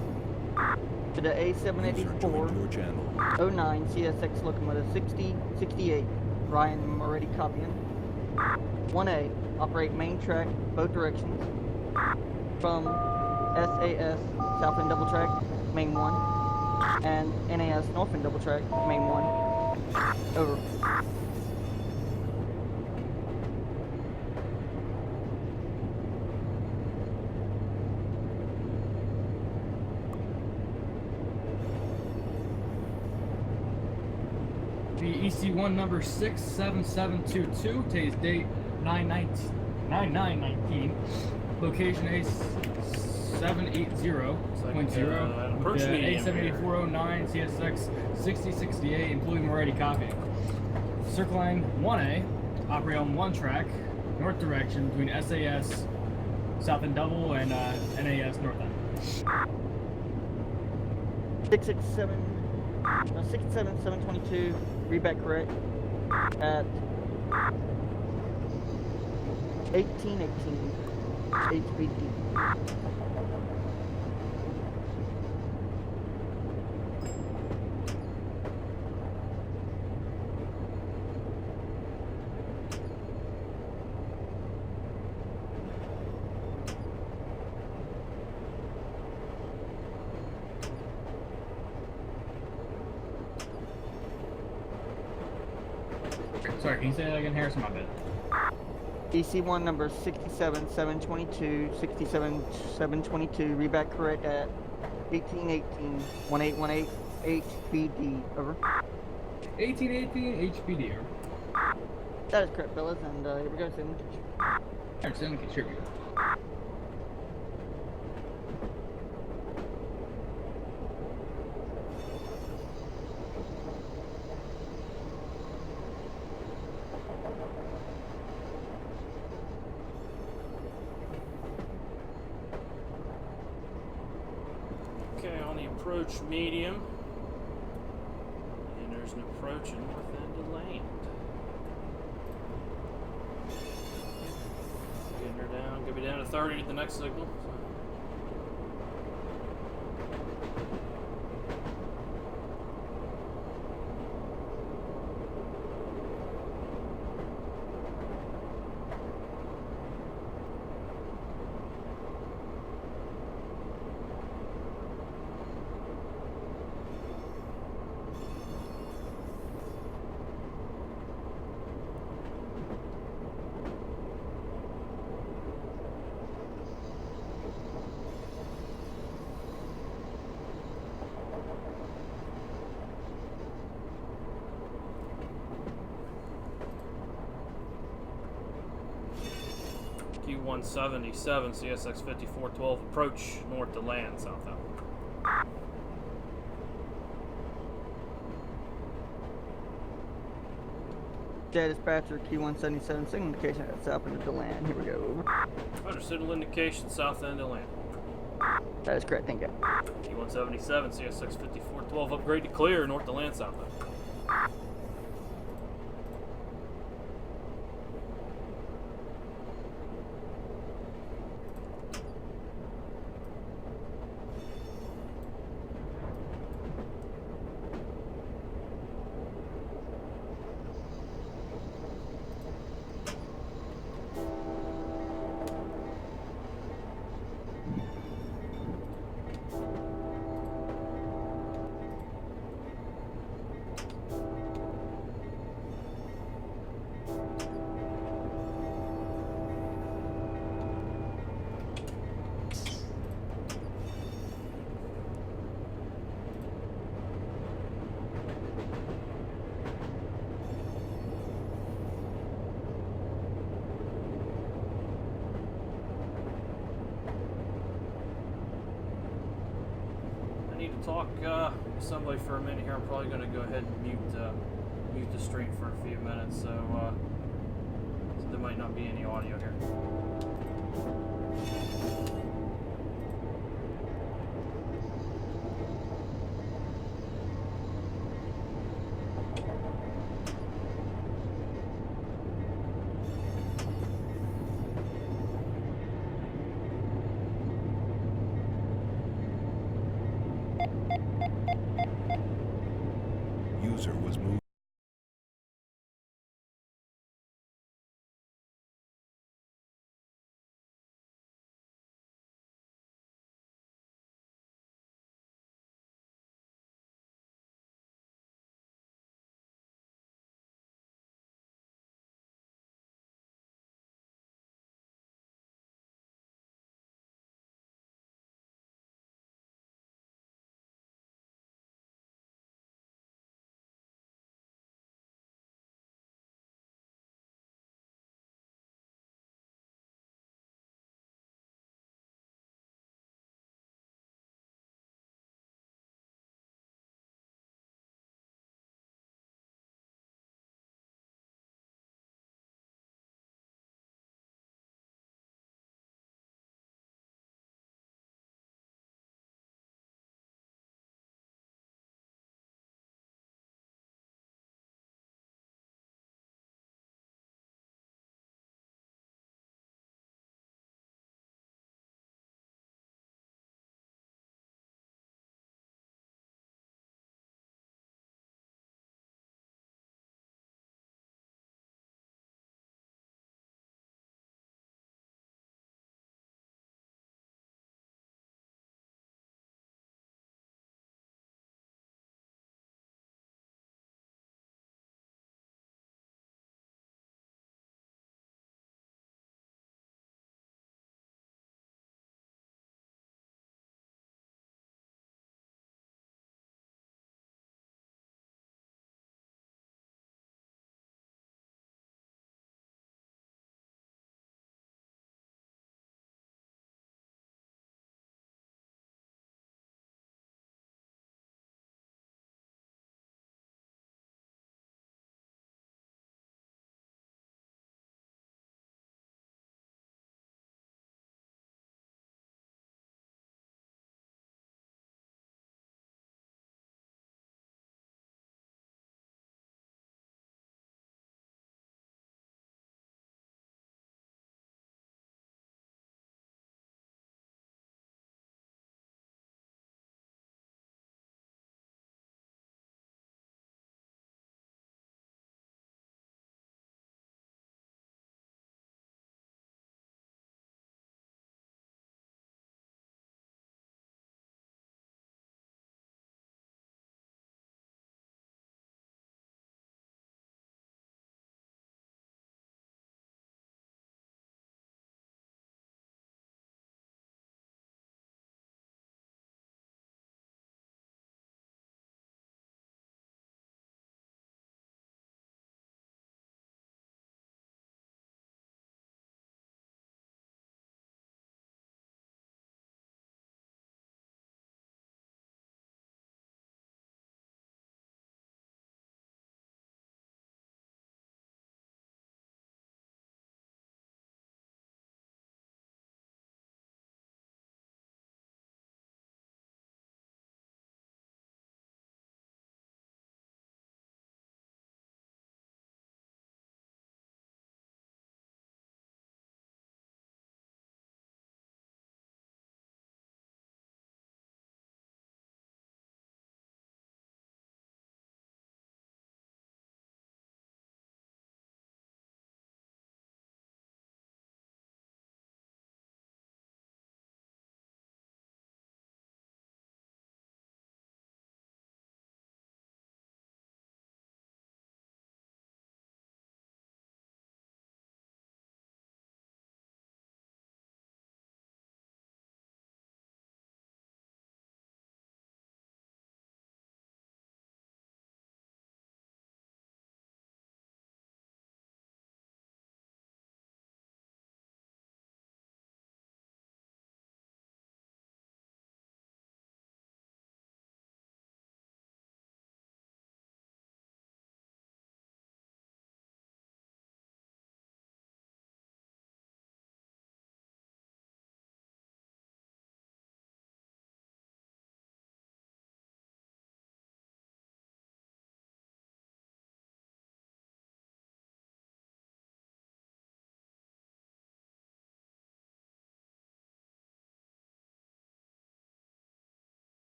to the A784-09 CSX Locomotive 6068. Ryan already copying. 1A, operate main track both directions from SAS South End Double Track, main 1, and NAS North End Double Track, main 1. Over. The EC1 number 67722, today's date 9/9/19. Location A780.0. A78409 CSX 6068, including already copying. Circling 1A, operate on one track, north direction between SAS South End Double and NAS North End. 67722, read back correct, at 1818 HPD. Sorry, can you say that again, Harrison? My bad. EC1 number 67722, 67722, read back correct at 1818 1818 HPD, over. 1818 HPD, over. That is correct, fellas, and here we go, send indication. Alright, send indication, here we go. Okay, on the approach medium. And there's an approach at north end of land. Getting her down. Gonna be down to 30 at the next signal. Q177 CSX 5412 approach north to land southbound. Dispatcher Q177 signal indication at south end of the land. Here we go, over. Roger, signal indication south end of land. That is correct, thank you. Q177 CSX 5412 upgrade to clear north to land southbound. Talk with somebody for a minute here. I'm probably going to go ahead and mute the stream for a few minutes, so there might not be any audio here.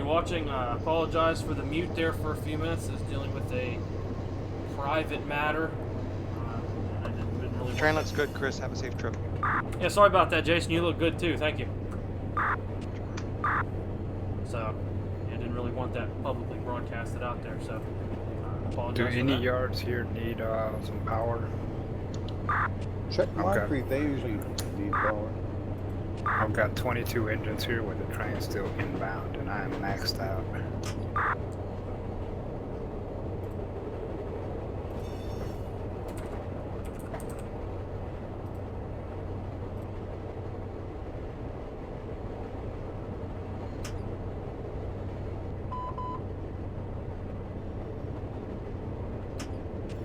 you're watching, apologize for the mute there for a few minutes. I was dealing with a private matter. I didn't really Train want looks good, Chris. Have a safe trip. Yeah, sorry about that, Jason. You look good too. Thank you. So, yeah, didn't really want that publicly broadcasted out there. So, apologize. Do for any that. yards here need some power? Check Moncrief, they usually need power. I've got 22 engines here with the train still inbound, and I am maxed out.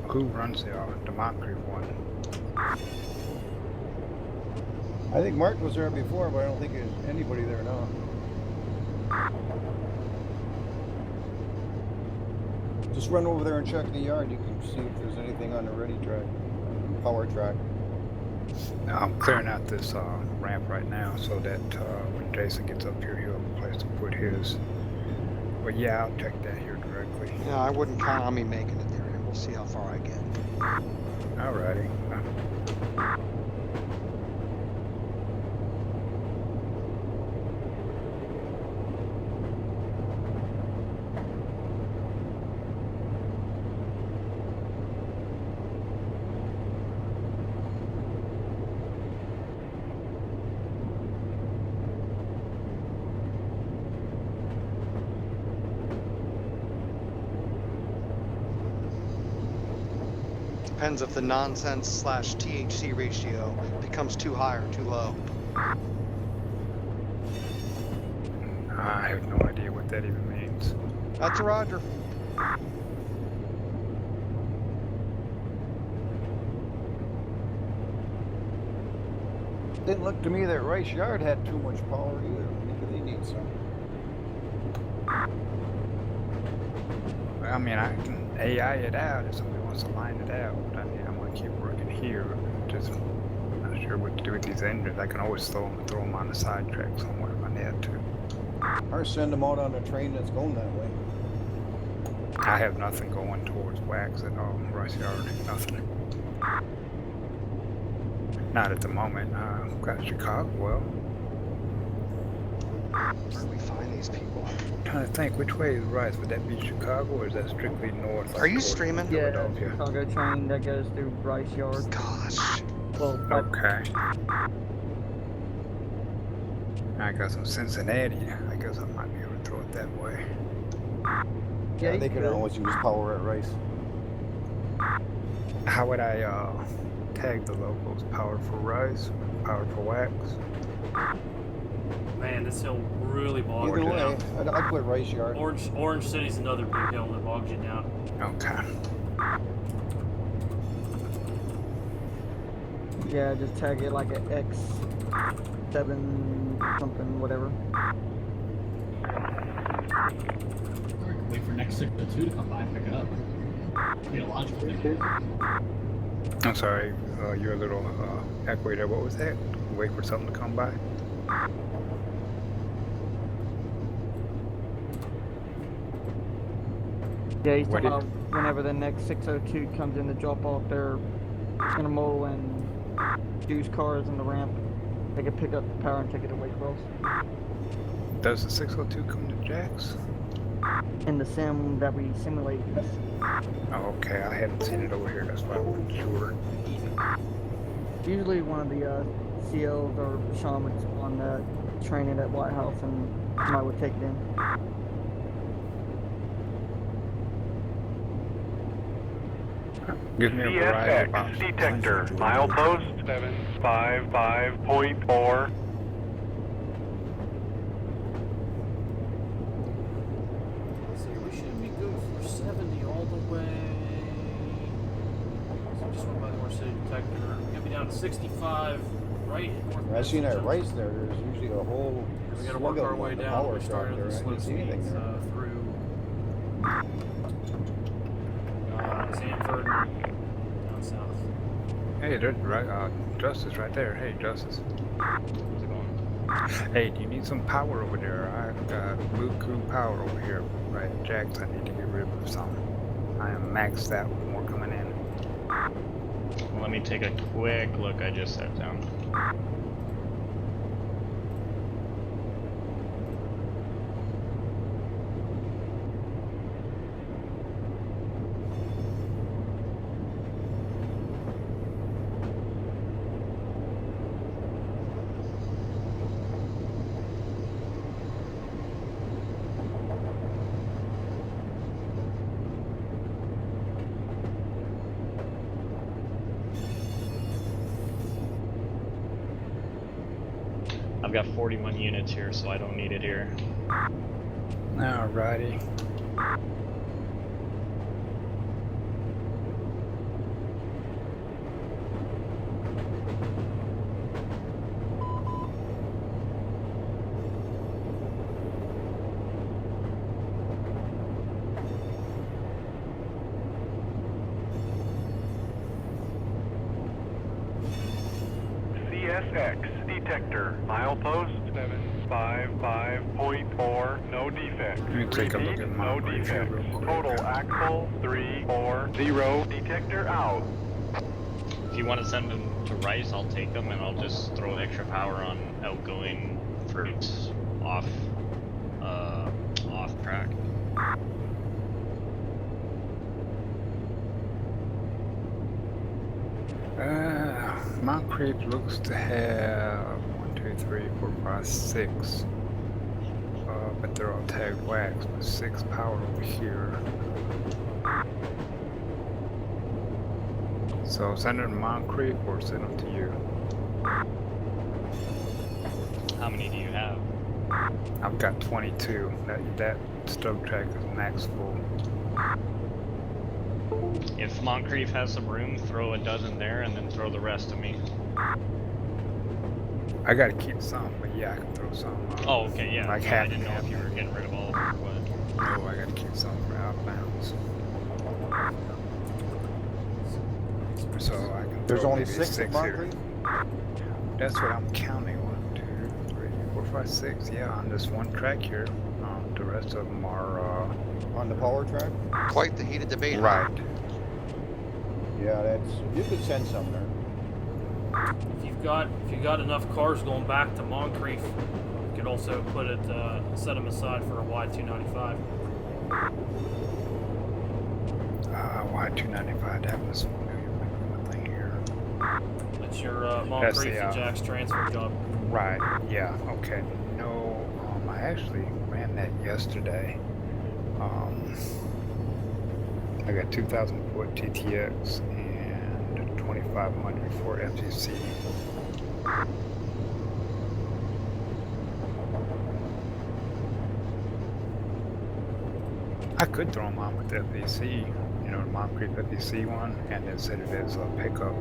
Who runs the Moncrief one? I think Mark was there before, but I don't think there's anybody there now. Just run over there and check the yard. You can see if there's anything on the ready track, power track. Now, I'm clearing out this ramp right now so that when Jason gets up here, he'll have a place to put his. But yeah, I'll check that here directly. Yeah, I wouldn't count on me making it there. We'll see how far I get. Alrighty. Depends if the nonsense / THC ratio becomes too high or too low. I have no idea what that even means. That's a Roger. Didn't look to me that Rice Yard had too much power either. Maybe they need some. I mean, I can AI it out if somebody wants to line it out. But I mean, I'm going to keep working here. Just not sure what to do with these engines. I can always throw them on the side track somewhere if I need to. Or send them out on a train that's going that way. I have nothing going towards Wax at all. Rice Yard, nothing. Not at the moment. I've got Chicago. Well, where do we find these people? I'm trying to think, which way is Rice? Would that be Chicago or is that strictly north? Are you streaming? Yeah, Philadelphia? Chicago train that goes through Rice Yard. Gosh. Well, Okay. I got some Cincinnati. I guess I might be able to throw it that way. yeah, They can always use power at Rice. How would I tag the locals? Power for Rice? Power for Wax? Man, this hill really bogs Either you way, down. I'd put Rice Yard. Orange City's another big hill that bogs you down. Okay. Yeah, just tag it like an X7 something, whatever. Wait for next 602 to come by and pick it up. Be a logical thing. I'm sorry, you're a little echoey there. What was that? Wait for something to come by? Yeah, he's What talking about whenever the next 602 comes in to drop off their intermodal and juice cars in the ramp, they can pick up the power and take it away across. Does the 602 come to Jax? In the sim that we simulate. Oh, okay, I hadn't seen it over here. That's why I wasn't sure. Usually one of the CLs or shamans on the training at White House and somebody would take it in. Give me a variety of CSX options. detector, milepost 755.4. So we should be good for 70 all the way. So just went by the Orange City detector. We're gonna be down to 65 right north. I seen at Rice there. There's usually a whole. We gotta slug work of our them way on the down. power We track started there. the I slow didn't see anything speeds there. through Sanford, down south. Hey, there's Justice right there. Hey, Justice. How's it going? Hey, do you need some power over there? I've got buku power over here. Right, Jax, I need to get rid of some. I am maxed out with more coming in. Let me take a quick look. I just sat down. I've got 41 units here, so I don't need it here. Alrighty. CSX detector milepost 755.4, no defects. Let me take a look Repeat, at no mine right here defects. real quick. Total axle 340, detector out. If you want to send them to Rice, I'll take them, and I'll just throw extra power on outgoing for off track. Moncrief looks to have 1, 2, 3, 4, 5, 6. But they're all tagged wax with 6 power over here. So send them to Moncrief or send them to you? How many do you have? I've got 22. That stove track is max full. If Moncrief has some room, throw a dozen there, and then throw the rest to me. I gotta keep some, but yeah, I can throw some. Oh, okay, yeah. Like I half didn't and know half. if you were getting rid of all of them or what. No, I gotta keep some for outbounds. So I can There's throw only maybe 6 at 6 here. Moncrief? That's what I'm counting. 1, 2, 3, 4, 5, 6. Yeah, on this one track here. The rest of them are On the power track? Quite the heated debate. right. Yeah, that's. You could send some there. If you've got enough cars going back to Moncrief, you could also put it set them aside for a Y295. Y295. That was familiar with one thing here. That's your Moncrief the, and Jack's transfer job. Right. Yeah. Okay. No. I actually ran that yesterday. I got 2,000 foot TTX and 2,500 for FCC. I could throw them on with FVC, you know, the Moncrief FVC one, and then set it as a pickup.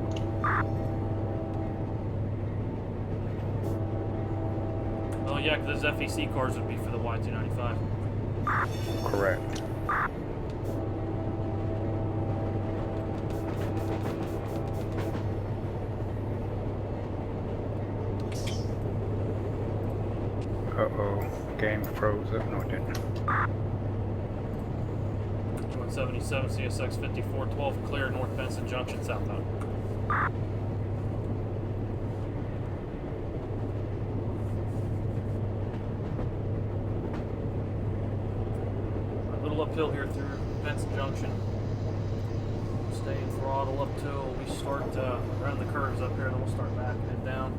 Oh yeah, because those FEC cars would be for the Y295. Correct. Uh-oh, game froze up. No, it didn't. 177 CSX 5412 clear North Benson Junction southbound. A little uphill here through Benson Junction. Staying throttle up till we start around the curves up here, and then we'll start backing it down.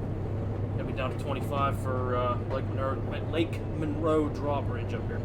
Gonna be down to 25 for Lake Monroe drawbridge up here.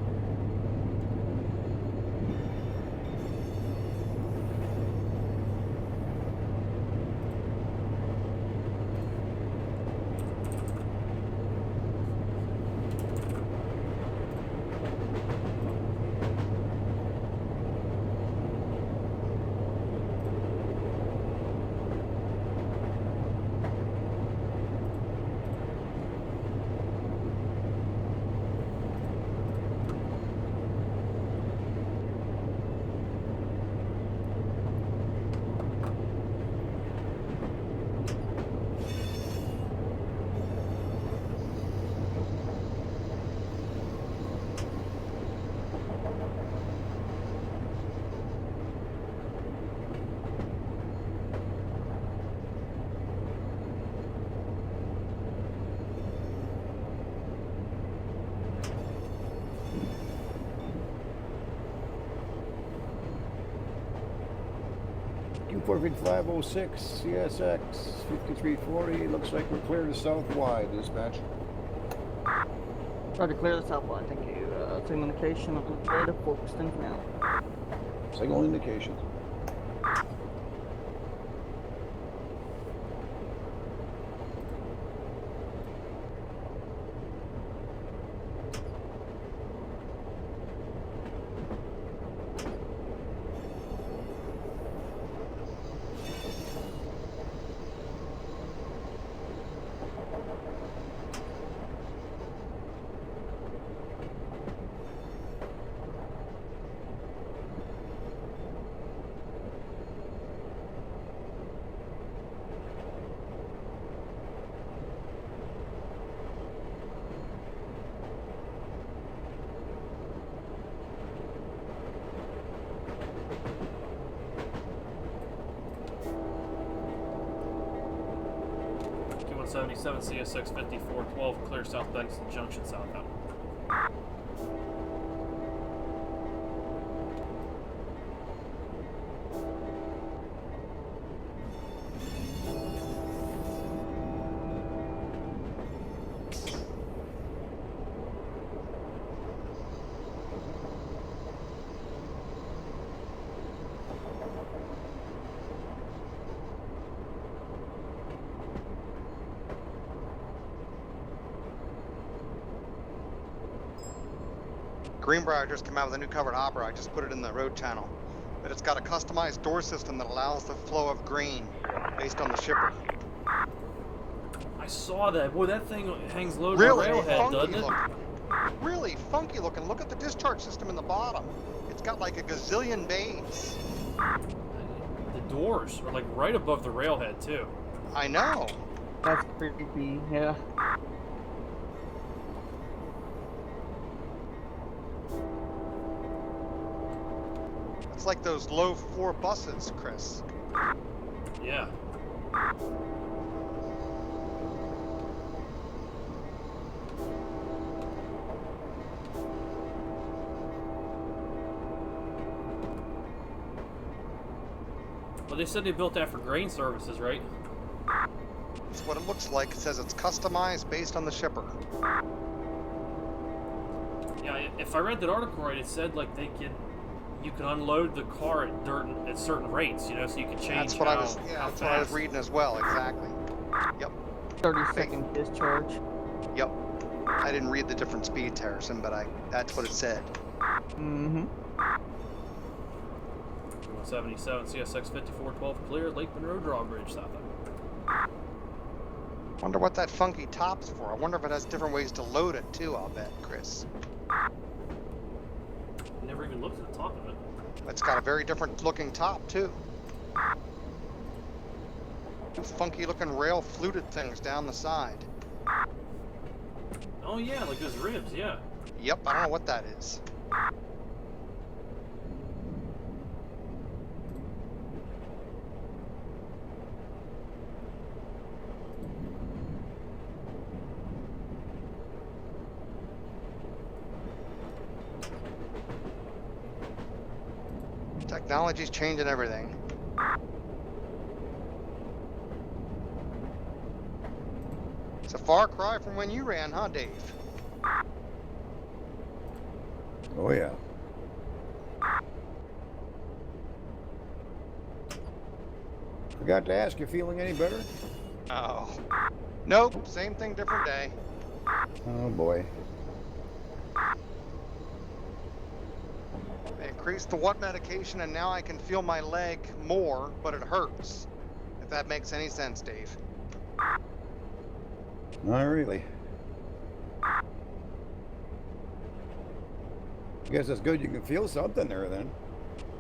Q455-06 CSX 5340. Looks like we're clear to south wide, dispatch. Try to clear the south line, thank you. Single indication of the clear to Folkestone now. Single indication. Q177 CSX 5412, clear South Bennington Junction southbound. Greenbrier just came out with a new covered hopper. I just put it in the road channel. But it's got a customized door system that allows the flow of grain based on the shipper. I saw that. Boy, that thing hangs low to Really the railhead, funky doesn't it? looking. Really funky looking. Look at the discharge system in the bottom. It's got like a gazillion bays. The doors are like right above the railhead, too. I know. That's creepy, yeah. It's like those low floor buses, Chris. Yeah. Well, they said they built that for grain services, right? That's what it looks like. It says it's customized based on the shipper. Yeah, if I read that article right, it said like you can unload the car at certain rates, you know, so you can change. That's what I was. Yeah, that's what I was reading as well. Exactly. Yep. 30-second discharge. Yep. I didn't read the different speeds, Harrison, but that's what it said. Mm-hmm. 177 CSX 5412 clear, Lakeland Road drawbridge southbound. Wonder what that funky top's for. I wonder if it has different ways to load it too. I'll bet, Chris. Never even looked at the top of it. It's got a very different looking top too. Two funky looking rail fluted things down the side. Oh yeah, like those ribs, yeah. Yep, I don't know what that is. Technology's changing everything. It's a far cry from when you ran, huh, Dave? Oh, yeah. Forgot to ask, you feeling any better? Oh. Nope, same thing, different day. Oh, boy. They increased the what medication and now I can feel my leg more, but it hurts. If that makes any sense, Dave. Not really. I guess it's good you can feel something there then.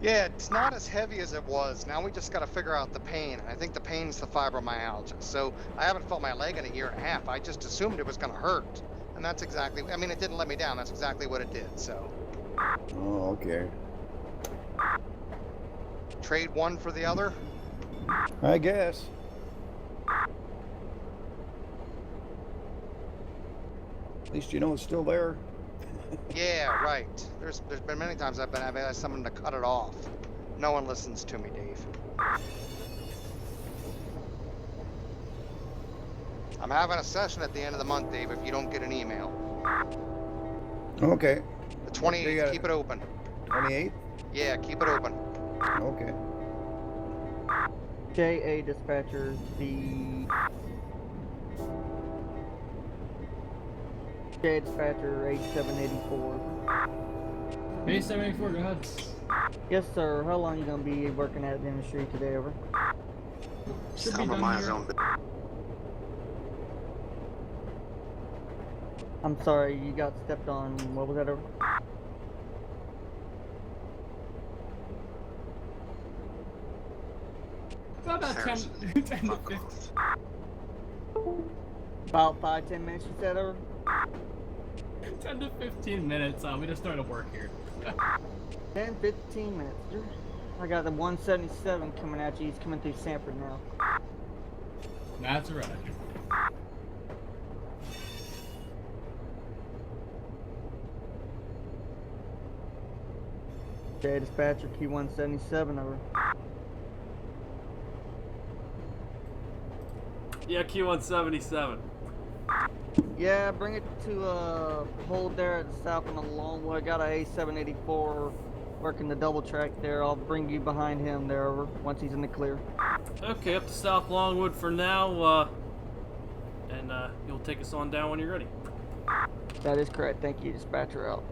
Yeah, it's not as heavy as it was. Now we just got to figure out the pain. I think the pain's the fibromyalgia. So I haven't felt my leg in a year and a half. I just assumed it was going to hurt. And that's exactly, I mean, it didn't let me down. That's exactly what it did, so. Oh, okay. Trade one for the other? I guess. At least you know it's still there. Yeah, right. There's been many times I've asked someone to cut it off. No one listens to me, Dave. I'm having a session at the end of the month, Dave, if you don't get an email. Okay. The 28th, keep it open. 28th? Yeah, keep it open. Okay. JA dispatcher, the JA dispatcher H784. A784, go ahead. Yes, sir. How long you gonna be working at the industry today, over? Should be done here. I'm sorry, you got stepped on. What was that, over? About 10 to 15. About 5-10 minutes, you said, over? 10 to 15 minutes. We just started work here. 10-15 minutes. I got the 177 coming at you. He's coming through Sanford now. That's right. JA dispatcher Q177, over. Yeah, Q177. Yeah, bring it to hold there at the south on the Longwood. I got a A784 working the double track there. I'll bring you behind him there, over, once he's in the clear. Okay, up to South Longwood for now, and you'll take us on down when you're ready. That is correct. Thank you, dispatcher out.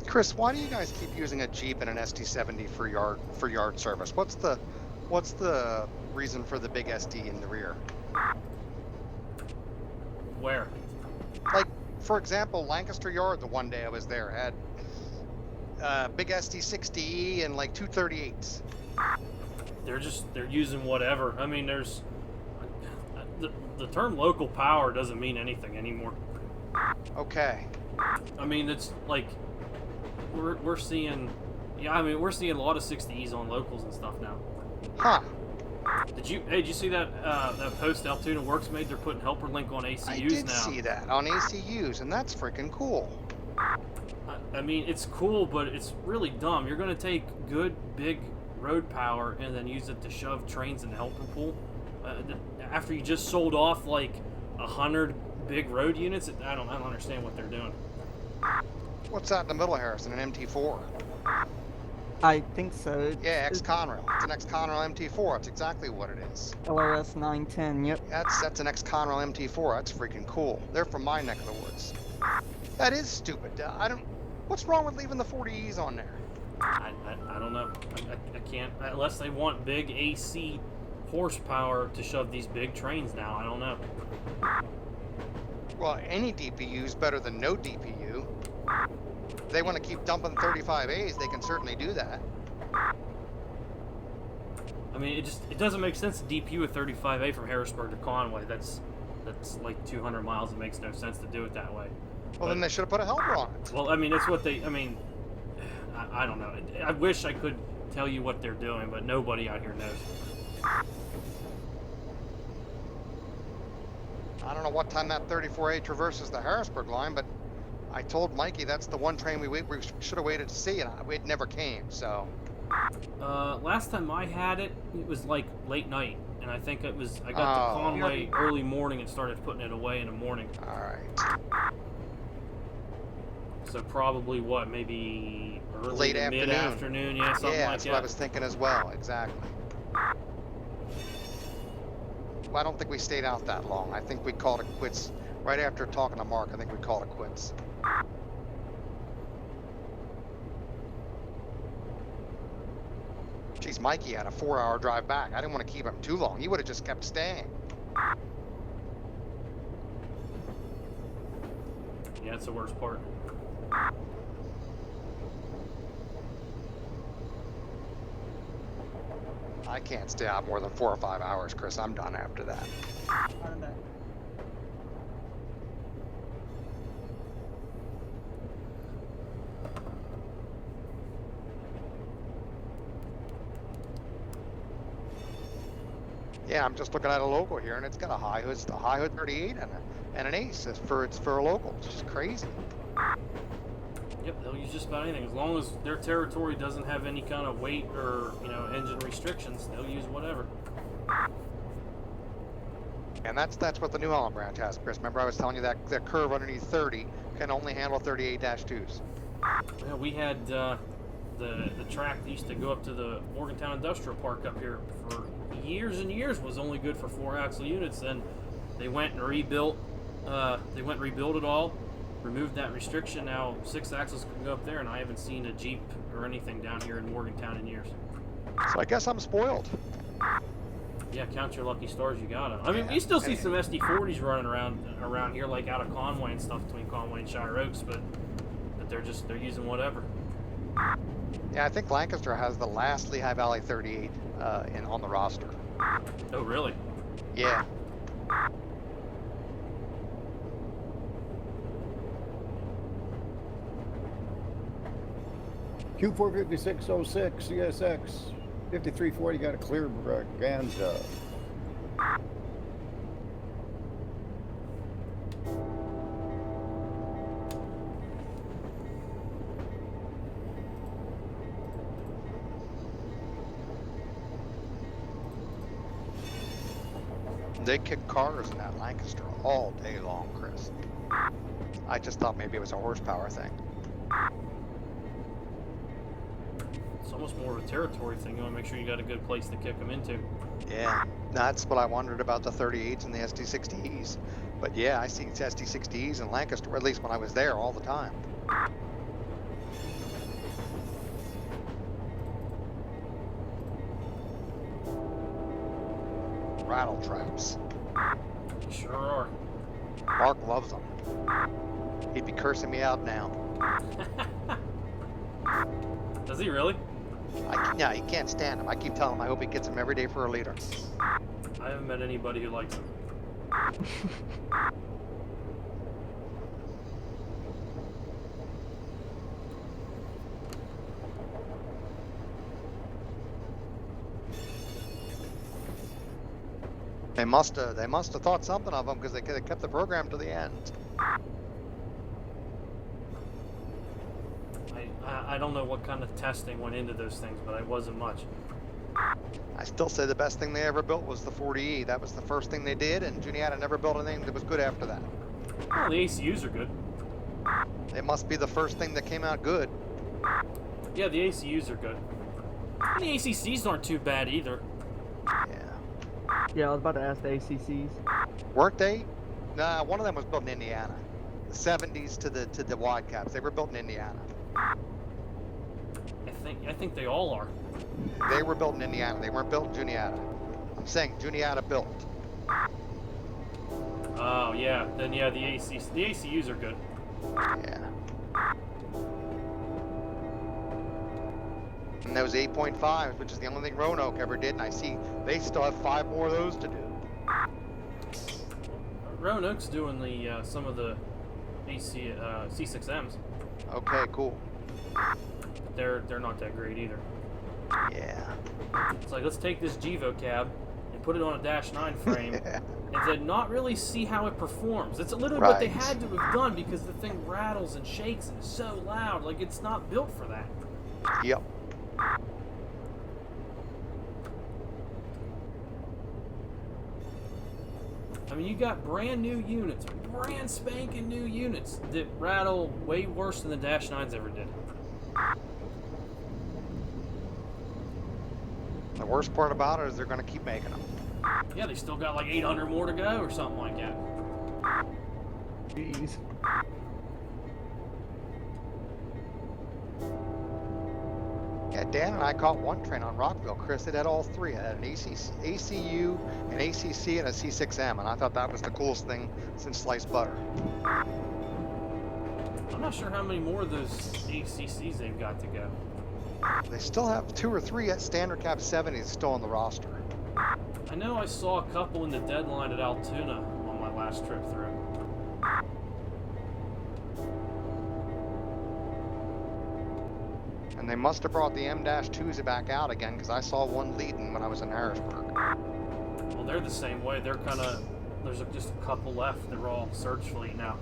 Chris, why do you guys keep using a Jeep and an SD70 for yard service? What's the reason for the big SD in the rear? Where? Like, for example, Lancaster Yard, the one day I was there, had big SD60E and like 238s. They're using whatever. I mean, there's the term local power doesn't mean anything anymore. Okay. I mean, it's like we're seeing, yeah. I mean, we're seeing a lot of 60Es on locals and stuff now. Huh. Did you see that that post Altoona Works made? They're putting helper link on ACUs now. I did see that on ACUs, and that's freaking cool. I mean, it's cool, but it's really dumb. You're going to take good, big road power and then use it to shove trains in the helper pool. After you just sold off like 100 big road units, I don't understand what they're doing. What's that in the middle, Harrison? An MT4? I think so. Yeah, ex-Conrail. It's an ex-Conrail MT4. That's exactly what it is. LRS 910. Yep. That's an ex-Conrail MT4. That's freaking cool. They're from my neck of the woods. That is stupid. What's wrong with leaving the 40Es on there? I don't know. I can't, unless they want big AC horsepower to shove these big trains now. I don't know. Well, any DPU is better than no DPU. If they want to keep dumping 35As, they can certainly do that. I mean, it doesn't make sense to DPU a 35A from Harrisburg to Conway. That's like 200 miles. It makes no sense to do it that way. Well, then they should have put a helper on it. Well, I mean, it's what they. I mean, I don't know. I wish I could tell you what they're doing, but nobody out here knows. I don't know what time that 34A traverses the Harrisburg line, but I told Mikey that's the one train we should have waited to see, and it never came, so. Last time I had it, it was like late night, and I think I got to Conway early morning and started putting it away in the morning. Alright. So probably what, maybe early late to afternoon. mid-afternoon, yeah, something like that. Yeah, that's what I was thinking as well, exactly. Well, I don't think we stayed out that long. I think we called it quits. Right after talking to Mark, I think we called it quits. Geez, Mikey had a 4-hour drive back. I didn't want to keep him too long. He would have just kept staying. Yeah, that's the worst part. I can't stay out more than 4 or 5 hours, Chris. I'm done after that. Yeah, I'm just looking at a local here, and it's got a high hood 38 and an ace for a local. It's just crazy. Yep, they'll use just about anything. As long as their territory doesn't have any kind of weight or, engine restrictions, they'll use whatever. And that's what the New Holland branch has, Chris. Remember I was telling you that curve underneath 30 can only handle 38-2s. Yeah, we had the track that used to go up to the Morgantown Industrial Park up here for years and years was only good for 4-axle units. Then they went and rebuilt. It all, removed that restriction. Now 6 axles can go up there, and I haven't seen a Jeep or anything down here in Morgantown in years. So I guess I'm spoiled. Yeah, count your lucky stars, you got them. I mean, we still see some SD40s running around here, like out of Conway and stuff, between Conway and Shire Oaks, but they're using whatever. Yeah, I think Lancaster has the last Lehigh Valley 38 on the roster. Oh, really? Yeah. Q456-06 CSX 5340 got a clear Ganza. They kick cars in that Lancaster all day long, Chris. I just thought maybe it was a horsepower thing. It's almost more of a territory thing. You want to make sure you got a good place to kick them into. Yeah, that's what I wondered about the 38s and the SD60Es. But yeah, I see SD60Es in Lancaster, or at least when I was there, all the time. Rattle traps. Sure are. Mark loves them. He'd be cursing me out now. Does he really? Yeah, he can't stand him. I keep telling him I hope he gets him every day for a liter. I haven't met anybody who likes him. They must have thought something of him because they kept the program to the end. I don't know what kind of testing went into those things, but it wasn't much. I still say the best thing they ever built was the 40E. That was the first thing they did, and Juniata never built anything that was good after that. Well, the ACUs are good. It must be the first thing that came out good. Yeah, the ACUs are good. And the ACCs aren't too bad either. Yeah, I was about to ask the ACCs. Weren't they? Nah, one of them was built in Indiana. The 70s to the wide caps. They were built in Indiana. I think they all are. They were built in Indiana. They weren't built in Juniata. I'm saying Juniata built. Oh yeah, then yeah, the ACUs are good. Yeah. And those 8.5s, which is the only thing Roanoke ever did, and I see they still have 5 more of those to do. Roanoke's doing the some of the C6Ms. Okay, cool. They're not that great either. Yeah. It's like, let's take this Gevo cab and put it on a -9 frame and then not really see how it performs. It's literally what they had to have done because the thing rattles and shakes and is so loud. Like, it's not built for that. Yep. I mean, you got brand new units, brand spanking new units that rattle way worse than the -9s ever did. The worst part about it is they're going to keep making them. Yeah, they still got like 800 more to go or something like that. Jeez. Yeah, Dan and I caught one train on Rockville, Chris. It had all 3. It had an ACU, an ACC, and a C6M, and I thought that was the coolest thing since sliced butter. I'm not sure how many more of those ACCs they've got to go. They still have 2 or 3 at standard cap 70s still on the roster. I know I saw a couple in the deadline at Altoona on my last trip through. And they must have brought the M-2s back out again because I saw one leading when I was in Harrisburg. Well, they're the same way. They're kind of, there's just a couple left. They're all search fleet now.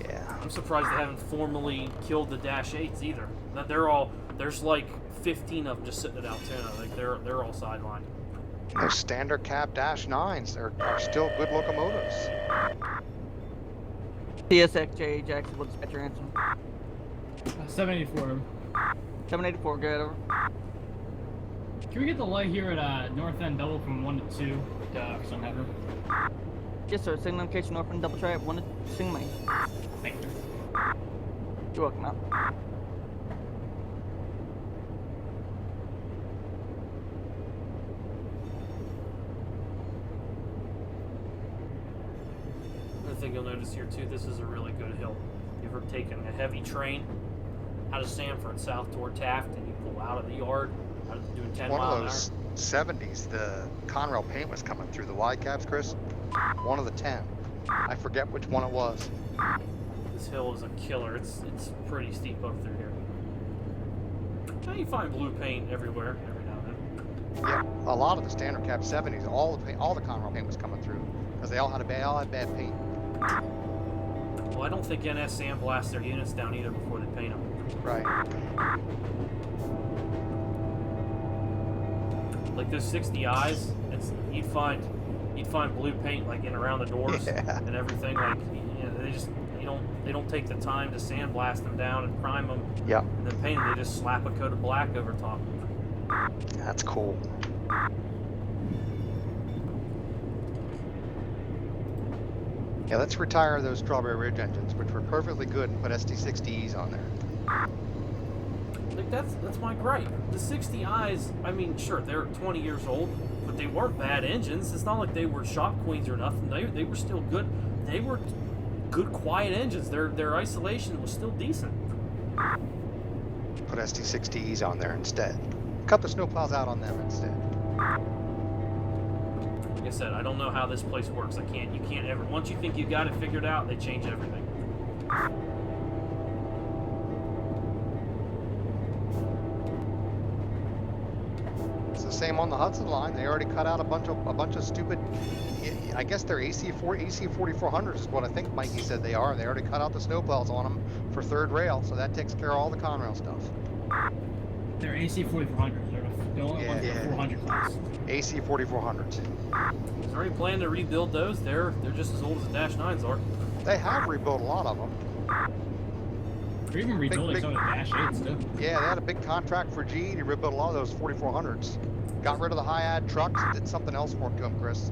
Yeah. I'm surprised they haven't formally killed the Dash 8s either. That there's like 15 of them just sitting at Altoona. Like they're all sidelined. Those standard cab Dash 9s are still good locomotives. CSX J Jacksonville dispatcher answer. 784. 784, good over. Can we get the light here at North End double from 1 to 2 for some header? Yes, sir. Signal indication north and double track 1 to single main. Thank you. You're welcome, out. Another thing you'll notice here too, this is a really good hill. If you're taking a heavy train out of Sanford south toward Taft and you pull out of the yard, doing 10 One miles of an those hour. 70s, the Conrail paint was coming through the Y cabs, Chris. One of the 10. I forget which one it was. This hill is a killer. It's pretty steep up through here. Now you find blue paint everywhere, every now and then. Yeah, a lot of the standard cab 70s, all the Conrail paint was coming through because they all had bad paint. Well, I don't think NS sandblasts their units down either before they paint them. Right. Like those 60Is, you'd find blue paint like in around the doors and everything. Like they don't take the time to sandblast them down and prime them. Yeah. And then paint them. They just slap a coat of black over top. That's cool. Yeah, let's retire those Strawberry Ridge engines, which were perfectly good, and put ST60Es on there. Like that's my gripe. The 60Is, I mean, sure, they're 20 years old, but they weren't bad engines. It's not like they were shop queens or nothing. They were still good. They were good, quiet engines. Their isolation was still decent. Put ST60Es on there instead. Cut the snowplows out on them instead. Like I said, I don't know how this place works. You can't ever. Once you think you got it figured out, they change everything. Same on the Hudson line. They already cut out a bunch of stupid. I guess they're AC 4400s is what I think Mikey said they are. They already cut out the snowplows on them for third rail, so that takes care of all the Conrail stuff. They're AC 4400s. They're the only ones that are 400 class. AC 4400s. Is there any plan to rebuild those? They're just as old as the Dash 9s are. They have rebuilt a lot of them. They're even rebuilding some of the Dash 8s too. Yeah, they had a big contract for GE to rebuild a lot of those 4400s. Got rid of the high-ad trucks and did something else for them, Chris.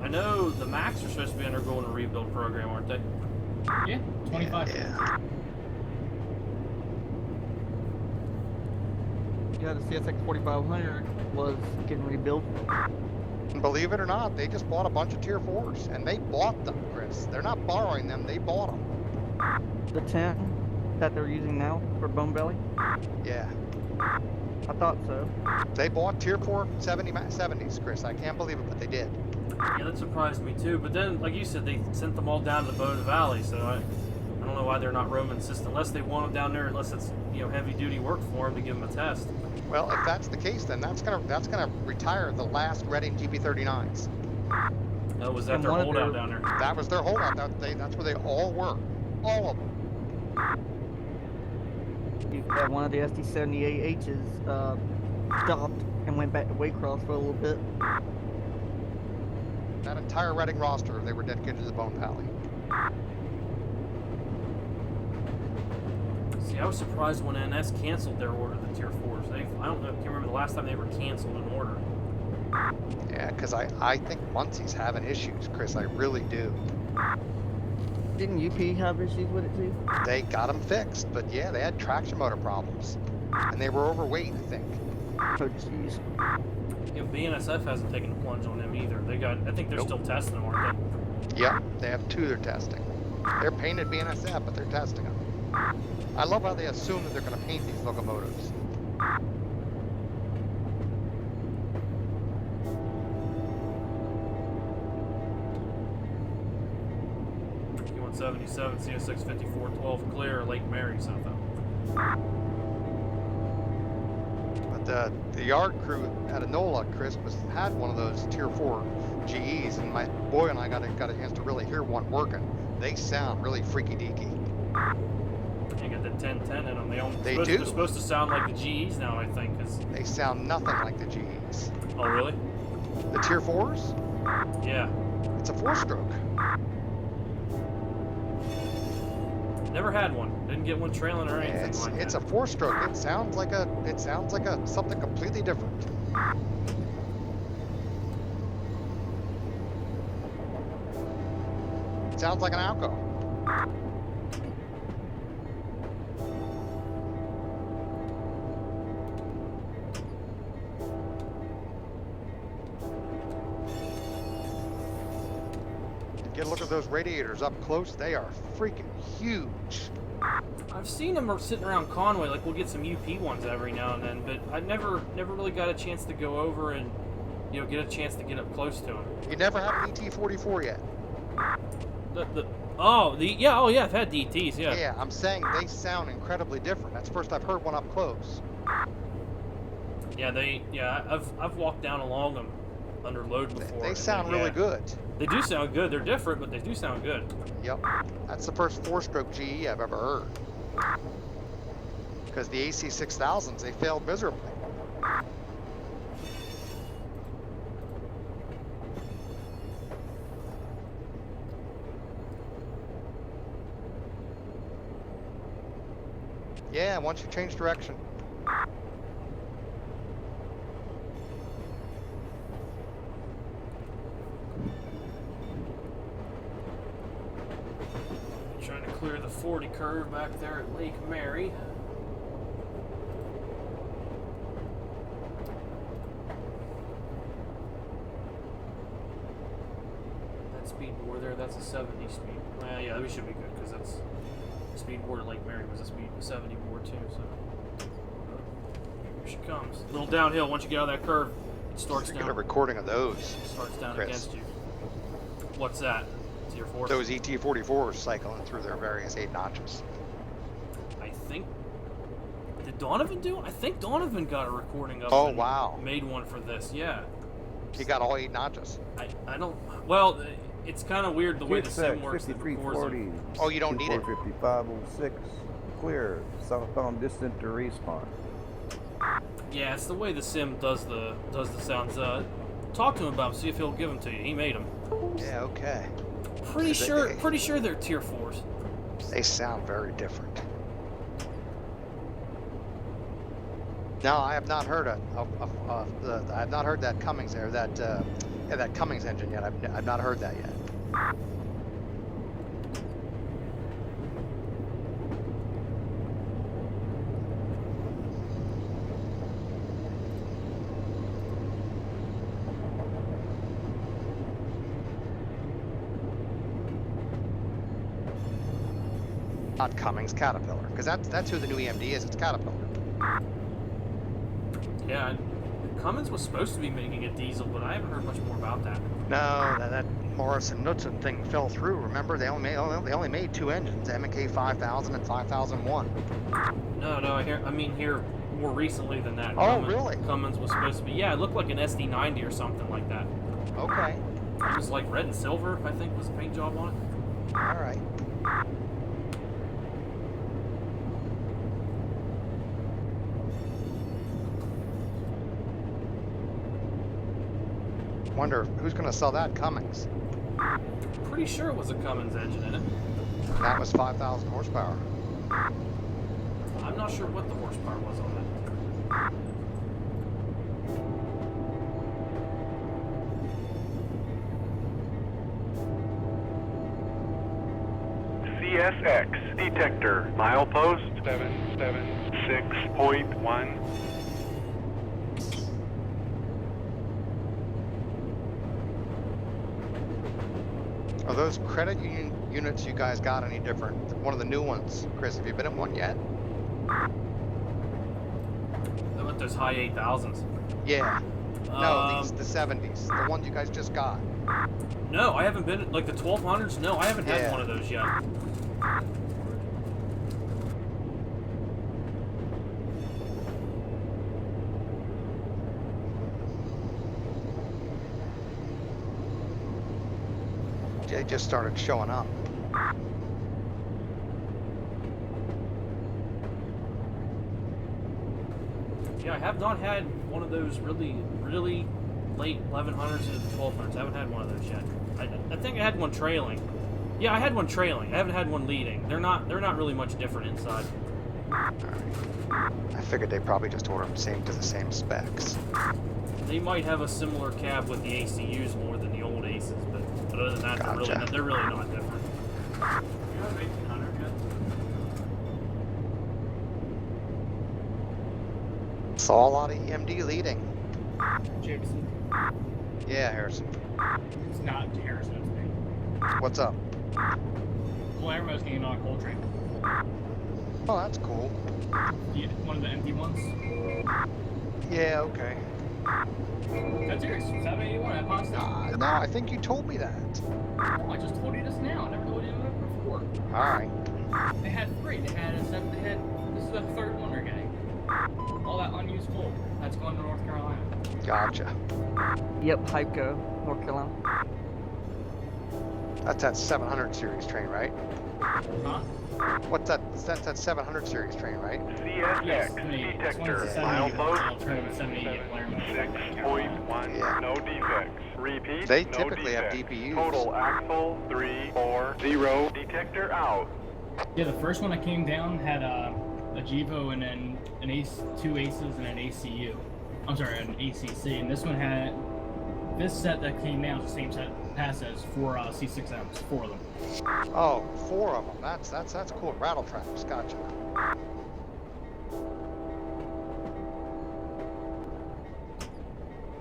I know the Max are supposed to be undergoing a rebuild program, aren't they? Yeah, 25. Yeah. Yeah, the CSX 4500 was getting rebuilt. And believe it or not, they just bought a bunch of Tier 4s, and they bought them, Chris. They're not borrowing them, they bought them. The 10 that they're using now for Bone Belly? Yeah. I thought so. They bought Tier 4 70s, Chris. I can't believe it, but they did. Yeah, that surprised me too. But then, like you said, they sent them all down to the Bone Valley, so I don't know why they're not roaming the system. Unless they want them down there, unless it's heavy duty work for them to give them a test. Well, if that's the case, then that's gonna retire the last Reading GP39s. Oh, was that their holdout down there? That was their holdout. That's where they all were, all of them. One of the ST78Hs stopped and went back to Waycross for a little bit. That entire Reading roster, they were dedicated to the Bone Valley. See, I was surprised when NS canceled their order, the Tier 4s. I can't remember the last time they were canceled an order. Yeah, because I think Muncie's having issues, Chris. I really do. Didn't UP have issues with it too? They got them fixed, but yeah, they had traction motor problems. And they were overweight, I think. Oh, jeez. Yeah, BNSF hasn't taken the plunge on them either. I think they're still testing them, aren't they? Yeah, they have 2 they're testing. They're painted BNSF, but they're testing them. I love how they assume that they're going to paint these locomotives. Q177 CSX 5412 clear, Lake Mary, southbound. But the yard crew at Enola, Chris, had one of those Tier 4 GEs, and my boy and I got a chance to really hear one working. They sound really freaky deaky. They got the 1010 in them. They They're do. supposed to sound like the GEs now, I think. They sound nothing like the GEs. Oh, really? The Tier 4s? Yeah. It's a 4-stroke. Never had one. Didn't get one trailing or anything like that. It's a 4-stroke. It sounds like something completely different. It sounds like an Alco. Get a look at those radiators up close. They are freaking huge. I've seen them sitting around Conway. Like, we'll get some UP ones every now and then, but I never really got a chance to go over and, get a chance to get up close to them. You never had an ET44 yet? Yeah, I've had DTs, yeah. Yeah, I'm saying they sound incredibly different. That's the first I've heard one up close. Yeah, I've walked down along them under load before. They sound really good. They do sound good. They're different, but they do sound good. Yep. That's the first 4-stroke GE I've ever heard. Because the AC6000s, they failed miserably. Yeah, once you change direction. Trying to clear the 40 curve back there at Lake Mary. That speed board there, that's a 70 speed. Well, yeah, we should be good because that's the speed board at Lake Mary was a 70 board too. So here she comes. A little downhill. Once you get out of that curve, it starts down. Get a recording of those. It starts down Chris. against you. What's that? Tier 4? Those ET44s cycling through their various 8 notches. I think. Did Donovan do it? I think Donovan got a recording of it. Oh, wow. Made one for this, yeah. He got all 8 notches. I don't. Well, it's kind of weird the way the sim works. 5340. Oh, you don't need it. 45506. Clear. Southbound distant to respawn. Yeah, it's the way the sim does the sounds. Talk to him about them, see if he'll give them to you. He made them. Yeah, okay. Pretty sure they're tier 4s. They sound very different. No, I have not heard I have not heard that Cummins there, that Cummins engine yet. I've not heard that yet. Not Cummins, Caterpillar, because that's who the new EMD is. It's Caterpillar. Yeah, Cummins was supposed to be making a diesel, but I haven't heard much more about that. No, that Morrison Knudsen thing fell through. Remember, they only made 2 engines, MK 5000 and 5001. No, I mean here more recently than that. Oh, really? Cummins was supposed to be. Yeah, it looked like an SD90 or something like that. Okay. It was like red and silver, I think, was the paint job on it. All right. Wonder who's going to sell that Cummins. Pretty sure it was a Cummins engine in it. That was 5,000 horsepower. I'm not sure what the horsepower was on that. CSX detector milepost 776.1. Are those credit union units you guys got any different? One of the new ones, Chris. Have you been in one yet? They're like those high 8000s. Yeah. No, the 70s. The ones you guys just got. No, I haven't been like the 1200s. No, I haven't had one of those yet. They just started showing up. Yeah, I have not had one of those really late 1100s into the 1200s. I haven't had one of those yet. I think I had one trailing. Yeah, I had one trailing. I haven't had one leading. They're not really much different inside. I figured they probably just ordered them to the same specs. They might have a similar cab with the ACUs more than the old Aces, but other than that, they're really not different. You have 1800 yet? Saw a lot of EMD leading. Jameson. Yeah, Harrison. It's not Harrison, it's me. What's up? Palermo's getting on a coal train. Oh, that's cool. One of the empty ones. Yeah, okay. That's yours. 781 at Potsdam. No, I think you told me that. Oh, I just told you this now. I never told you that before. Alright. They had 3. They had this is the 3rd one they're getting. All that unused coal. That's going to North Carolina. Gotcha. Yep, Hyco, North Carolina. That's that 700 series train, right? Huh? What's that? That's that 700 series train, right? CSX detector milepost 6.1, no defects. Repeat, They no typically have defects. DPUs. Total axle 340. Detector out. Yeah, the first one that came down had a Jevo and then two Aces and an ACU. I'm sorry, an ACC. And this one had this set that came down, the same set pass as 4 C6Ms, 4 of them. Oh, 4 of them. That's cool. Rattle traps. Gotcha.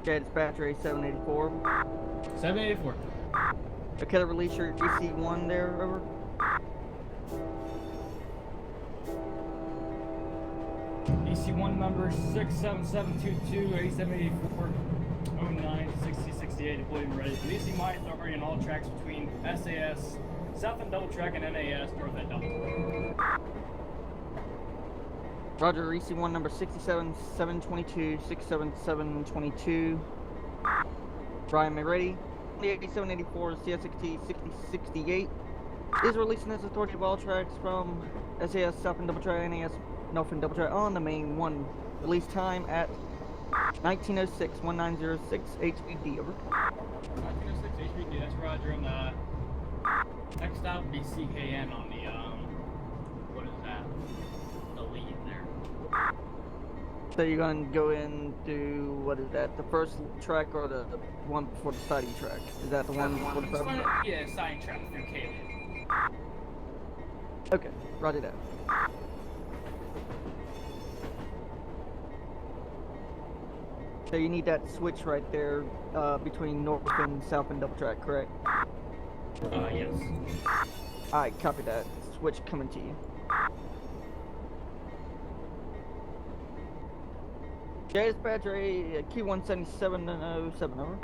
Okay, dispatcher 784. 784. Okay, release your DC1 there, over. DC1 number 67722-8784-09-6068 deployed and ready. Releasing my authority on all tracks between SAS, South and Double Track, and NAS, North and Double. Roger, EC1 number 67722-67722. Brian McReady. The 8784 CSXT 6068 is releasing its authority of all tracks from SAS, South and Double Track, NAS, North and Double Track on the main one. Release time at 1906, 1906 HBD, over. 1906 HBD, that's Roger. On the next stop would be CKN on the, what is that? The lead there. So you're going to go into, what is that, the first track or the one before the siding track? Is that the one before the siding track? Yeah, siding track through Cape. Okay, roger that. So you need that switch right there between north and south and double track, correct? Yes. Alright, copy that. Switch coming to you. Okay, dispatcher Q177-07, over.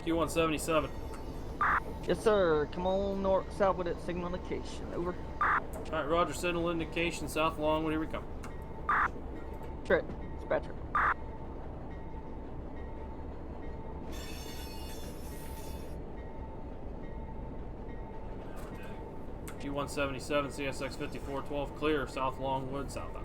Q177. Yes, sir. Come on north, southward at signal indication, over. Alright, Roger, signal indication, South Longwood, here we come. Straight, dispatcher. Q177, CSX 5412, clear, South Longwood, southbound.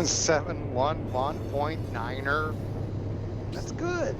711.9er. That's good.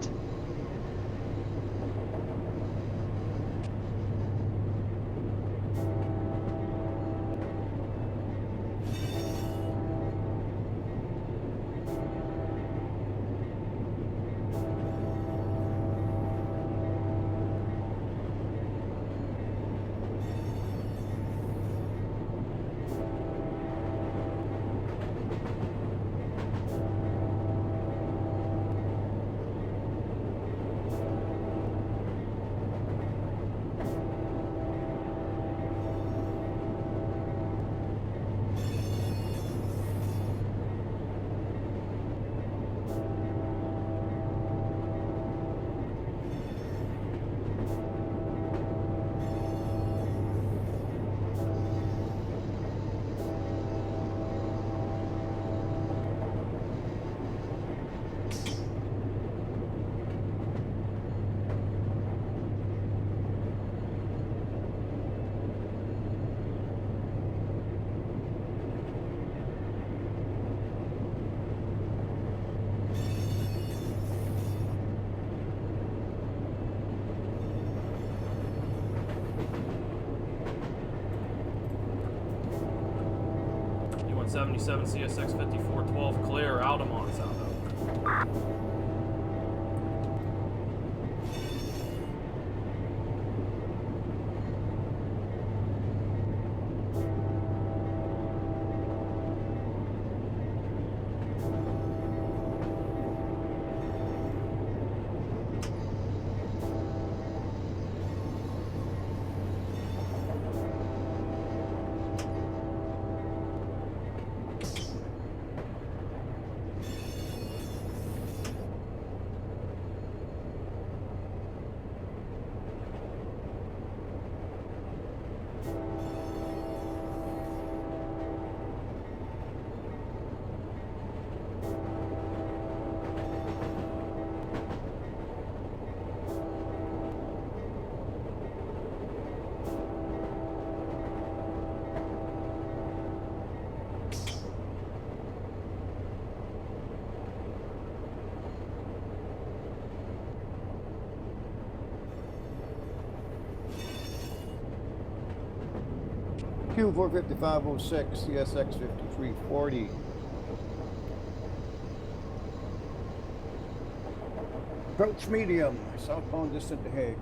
U177 CSX 5412 clear. Altamont south of. Q45506, CSX 5340. Approach medium, southbound distant to Hague.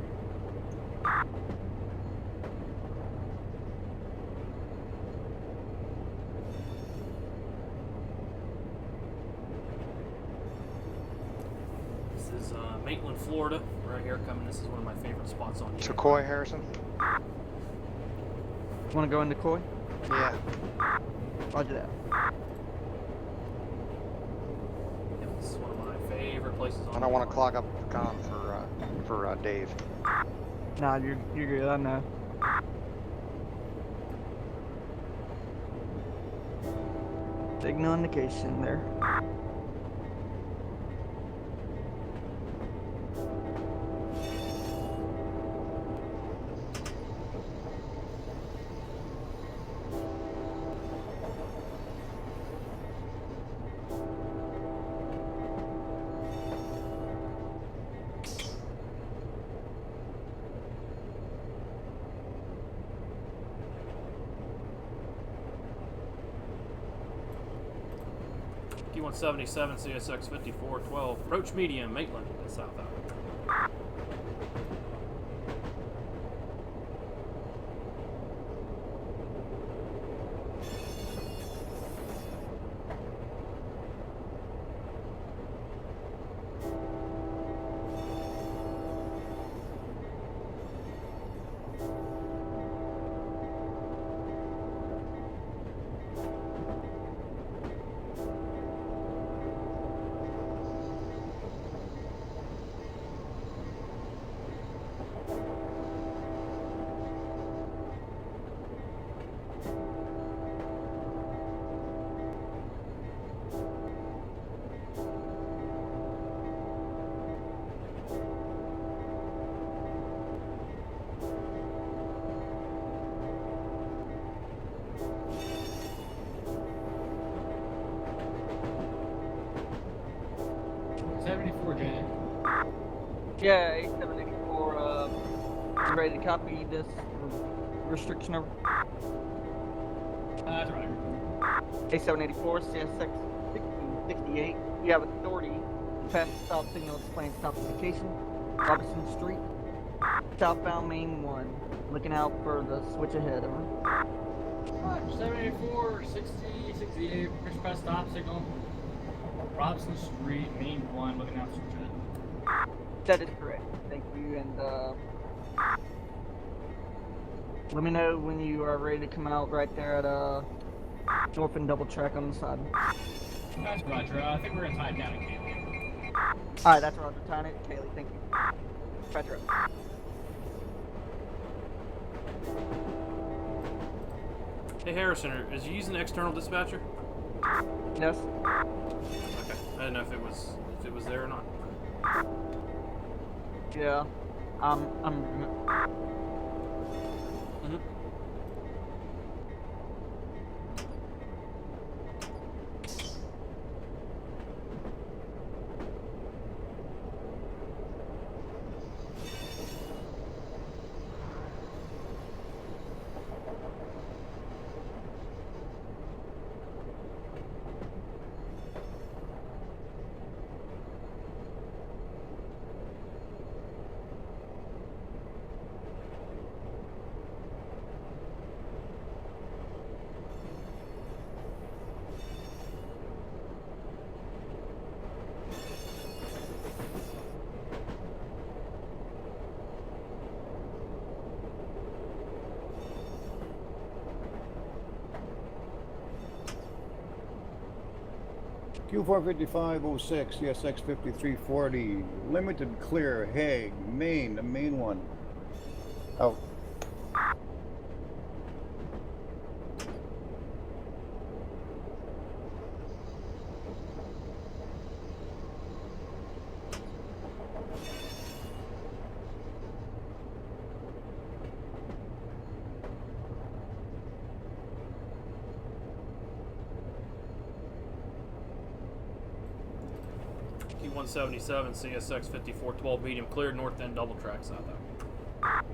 This is Maitland, Florida, right here coming. This is one of my favorite spots on here. To Coy, Harrison? Want to go into Coy? Yeah. Roger that. Yep, this is one of my favorite places on I don't want to the clog up the con for Dave. Nah, you're good. I know. Signal indication there. Q177 CSX 5412. Approach medium, Maitland, south out. Yeah, 8784, you ready to copy this restriction over? That's right. 8784, CSX 1668. You have authority to pass the stop signal displaying stop indication. Robinson Street, southbound Main 1. Looking out for the switch ahead, over. 784, 60, 68, push press stop signal. Robinson Street, Main 1, looking out for switch ahead. That is correct. Thank you, and let me know when you are ready to come out right there at North and double track on the side. That's Roger. I think we're gonna tie it down at Kaylee. Alright, that's Roger. Tying it. Kaylee, thank you. Roger. Hey Harrison, is you using external dispatcher? Yes. Okay, I didn't know if it was there or not. Yeah. I'm Q45506, CSX 5340. Limited clear, Hague, Main, the main one. Out. Q177 CSX 5412 medium cleared north end double track south out.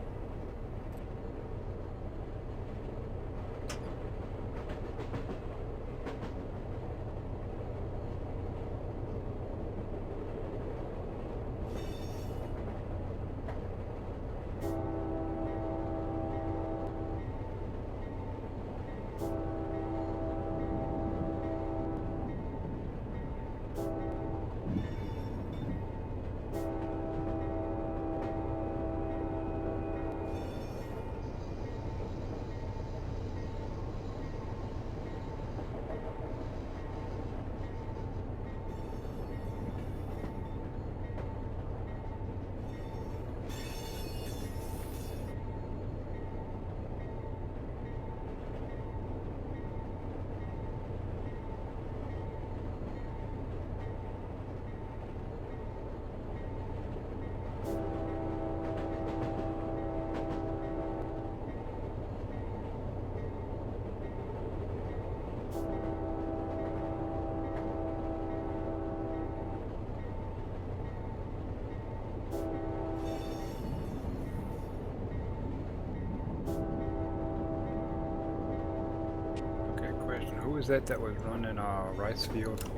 was that was running rice field?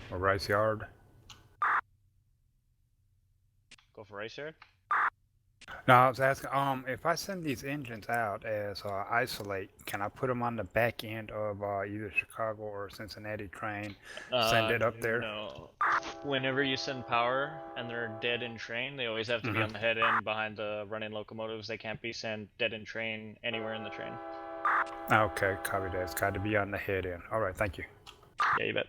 Or rice yard? Go for rice yard. No, I was asking, if I send these engines out as isolate, can I put them on the back end of either Chicago or Cincinnati train, send it up there? No. Whenever you send power and they're dead in train, they always have to be on the head end behind the running locomotives. They can't be sent dead in train anywhere in the train. Okay, copy that. It's got to be on the head end. All right, thank you. Yeah, you bet.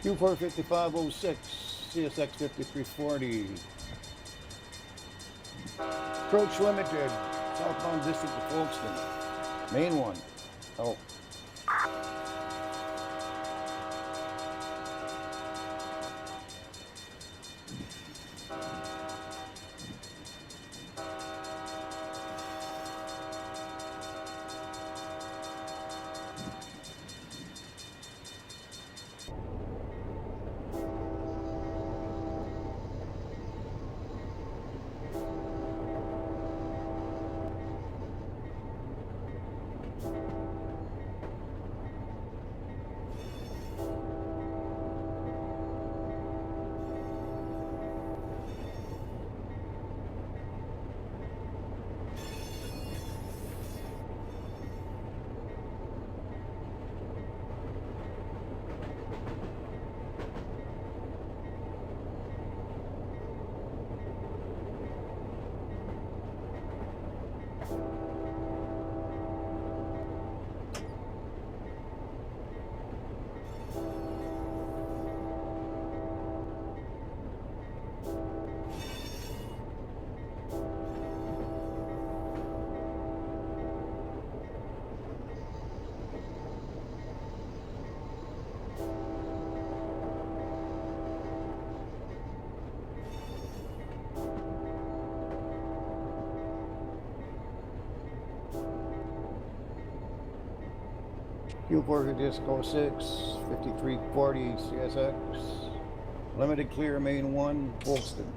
Q45506, CSX 5340. Approach limited, southbound district to Folkestone. Main one. Oh. Q4 Disco 6, 5340 CSX. Limited clear main 1, Folkestone.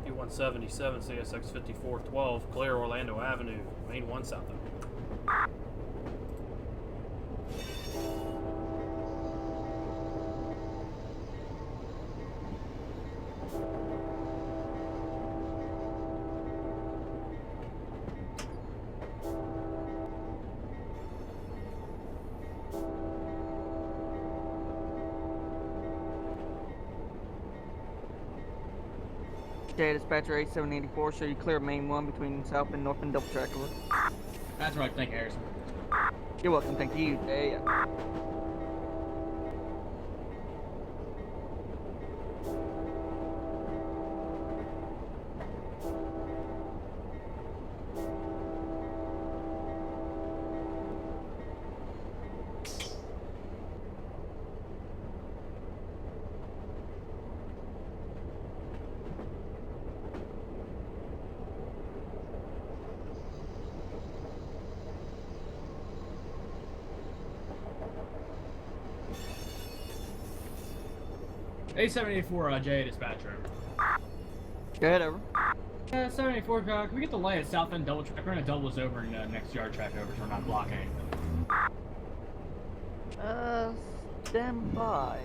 Q177 CSX 5412, clear Orlando Avenue, main 1 southbound. Okay, dispatcher 8784, show you clear main 1 between south and north and double track over. That's right. Thank you, Harrison. You're welcome, thank you. Yeah. A784 J dispatch room. Go ahead, over. 784, can we get the light at south end double track? We're gonna double this over and next yard track over so we're not blocking anything. Stand by.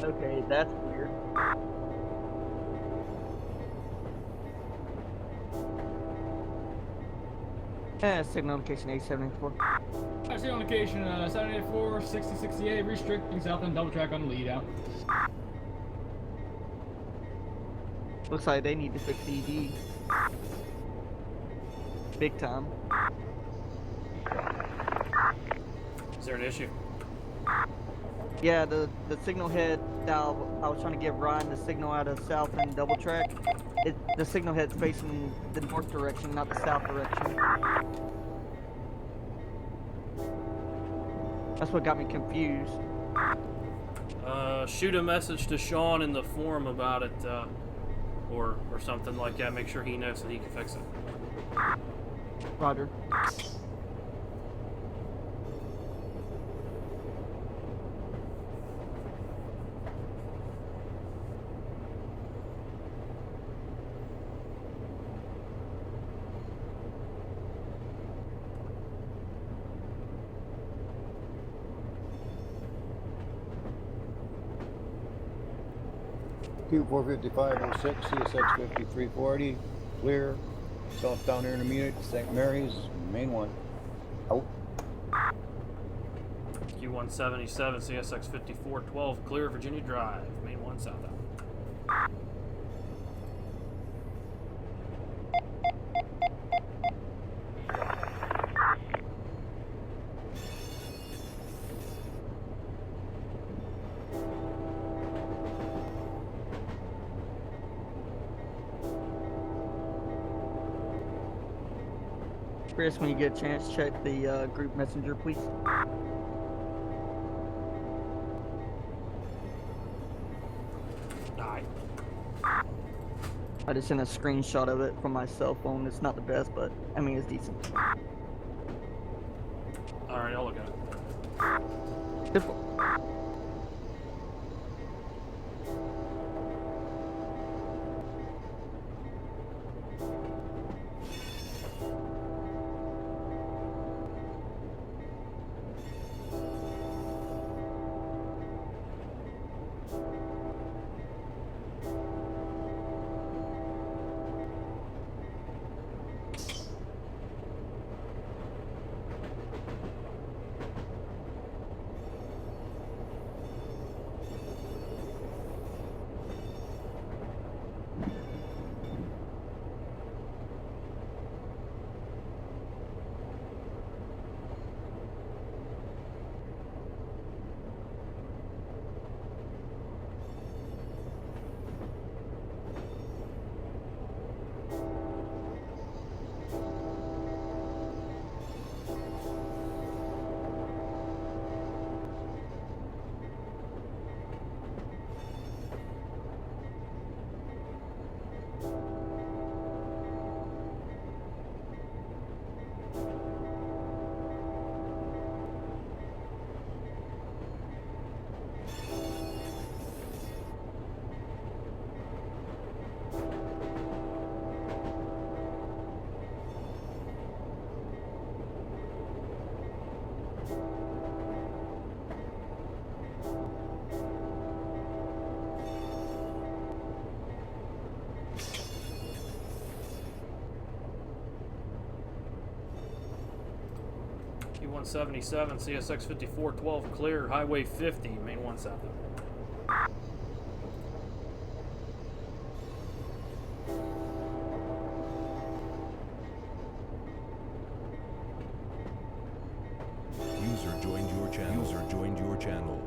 Okay, that's weird. Signal location A784. I see on location 784, 6068, restricting south end double track on the lead out. Looks like they need to fix ED. Big time. Is there an issue? Yeah, the signal head valve, I was trying to give Ryan the signal out of south and double track. The signal head's facing the north direction, not the south direction. That's what got me confused. Shoot a message to Sean in the forum about it, or something like that. Make sure he knows that he can fix it. Roger. Q45506, CSX 5340, clear. Southbound Intermediate, St. Mary's, main one. Out. Q177, CSX 5412, clear Virginia Drive, main one southbound. Chris, when you get a chance, check the group messenger, please. Aye. I just sent a screenshot of it from my cell phone. It's not the best, but I mean, it's decent. Alright, I'll look at it. Beautiful. Q177, CSX 5412 clear, Highway 50, main 1 south. User joined your channel. User joined your channel.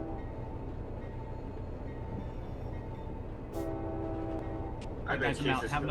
Alright guys, I'm out. Have a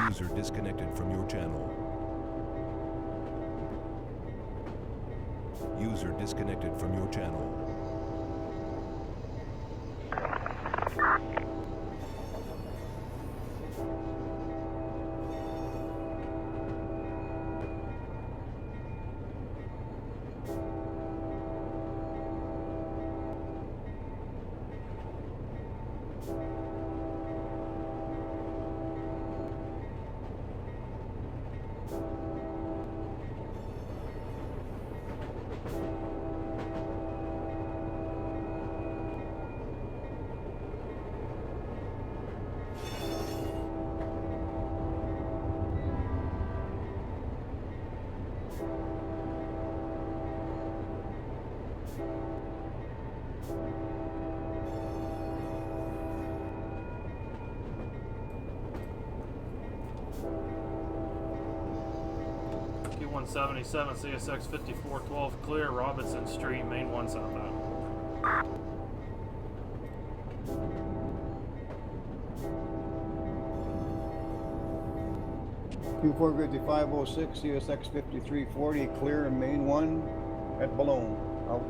User disconnected from your channel. User disconnected from your channel. Q177, CSX 5412 clear, Robinson Street, main 1 southbound. Q45506, CSX 5340 clear in main 1 at Boulogne. Out.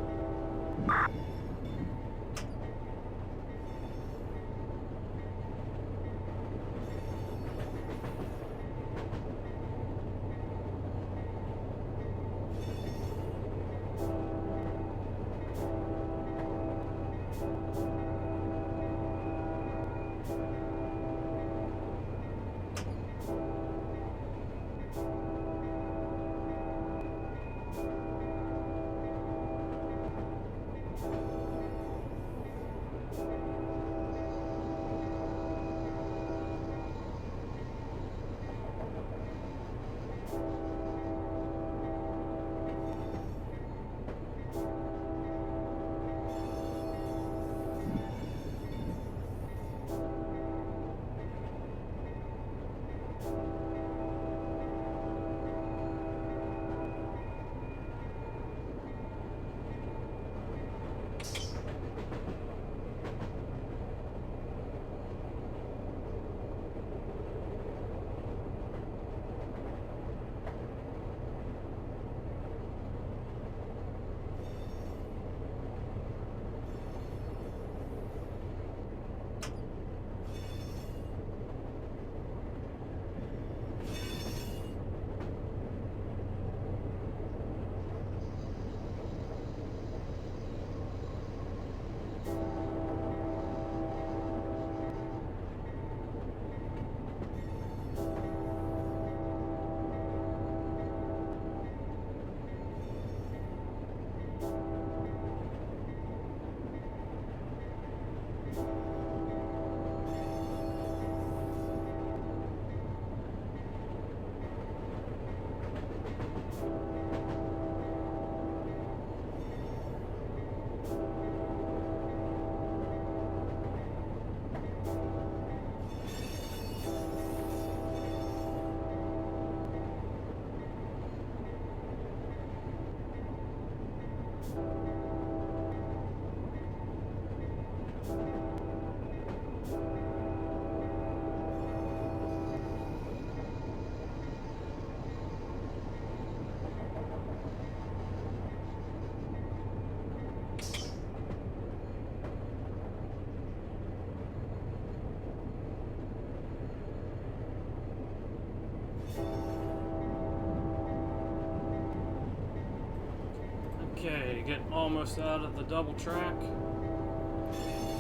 Okay, getting almost out of the double track.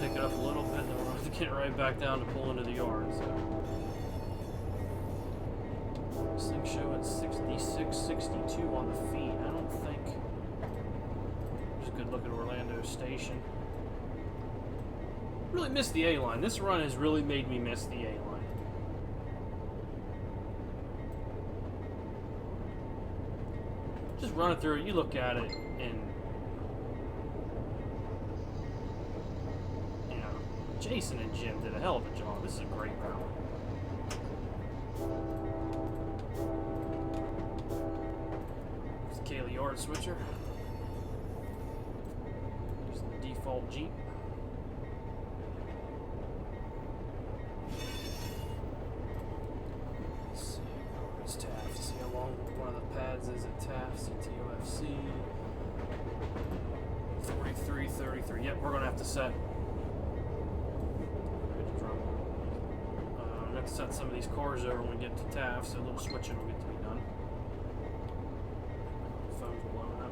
pick it up a little bit, then we're going to have to get it right back down to pull into the yard. So this thing showing 66.62 on the feet. I don't think. Just a good look at Orlando Station. Really missed the A line. This run has really made me miss the A line. Just run it through it. You look at it, and you know, Jason and Jim did a hell of a job. This is a great route. It's the Kaylee Yard switcher. Here's the default Jeep. Taft. See how long one of the pads is at Taft. CTOFC. 4333. Yep, we're gonna have to set. I'm gonna have to set some of these cars over when we get to Taft, so a little switching will get to be done. Phone's blowing up.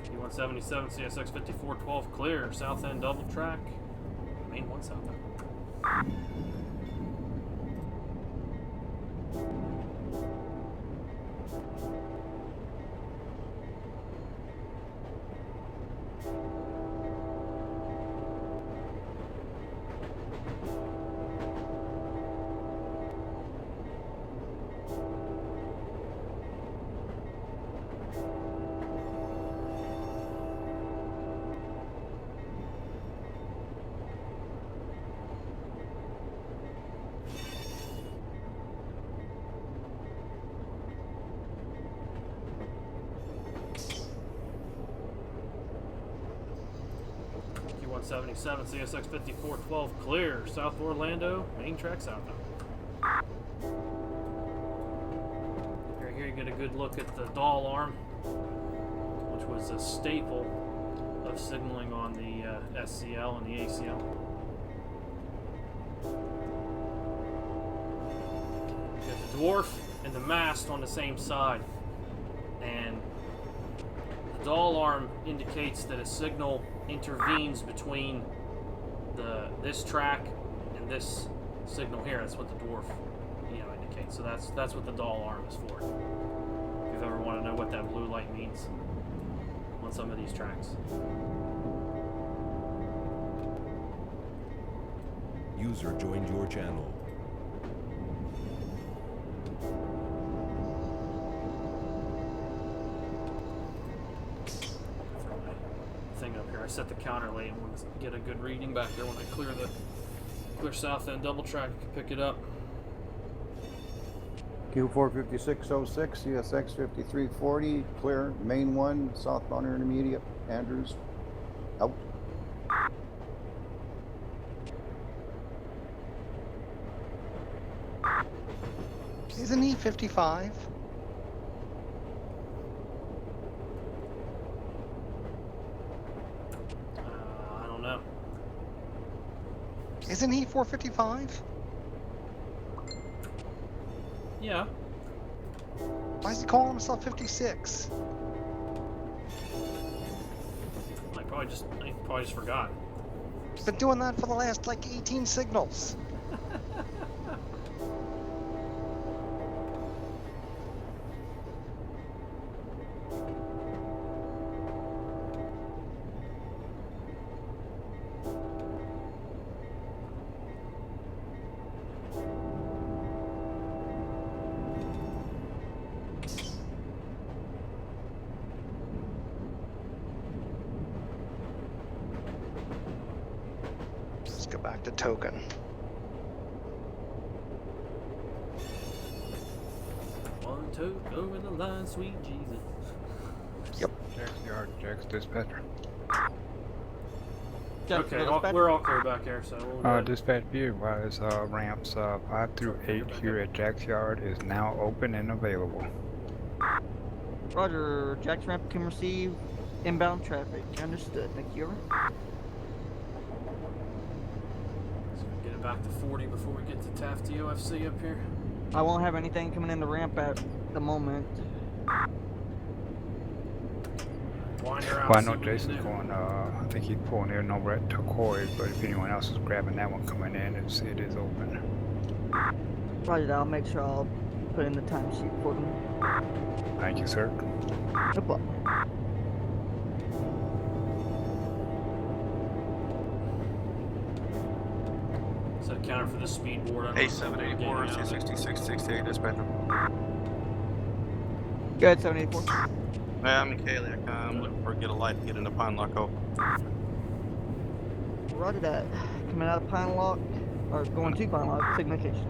Q177 CSX 5412 clear, south end double track, main one south end. Q177 CSX 5412 clear, south Orlando, main track south. Here you get a good look at the doll arm, which was a staple of signaling on the SCL and the ACL. You got the dwarf and the mast on the same side, and the doll arm indicates that a signal intervenes between this track and this signal here. That's what the dwarf, indicates. So that's what the doll arm is for. If you ever want to know what that blue light means on some of these tracks. User joined your channel. Thing up here. I set the counter late and want to get a good reading back there when I clear south end double track. I can pick it up. Q45606 CSX 5340 clear, main one, southbound intermediate, Andrews, out. Isn't he 55? I don't know. Isn't he 455? Yeah. Why is he calling himself 56? I probably just forgot. He's been doing that for the last 18 signals. Back to token. One toke over the line, sweet Jesus. Yep. Jack's yard, Jack's dispatcher. Okay, we're all clear back here, so we'll dispatch view wise, ramps 5 through 8 here at Jack's yard is now open and available. Roger, Jack's ramp can receive Inbound traffic. Understood. Thank you. So we get it back to 40 before we get to Taft UFC up here. I won't have anything coming in the ramp at the moment. Wander out. Well, I see know what we can Jason's do. going, I think he's pulling in over at Turquoise, but if anyone else is grabbing that one coming in, it is open. Roger that. I'll make sure I'll put in the timesheet for them. Thank you, sir. No problem. Set a counter for the speed board. I don't know if we're getting A784, out of it. C6668, dispatcher. Go ahead, 784. Yeah, I'm Kaylee. I'm looking for get a light to get into Pine Lock. Roger that. Coming out of Pine Lock, or going to Pine Lock, signification.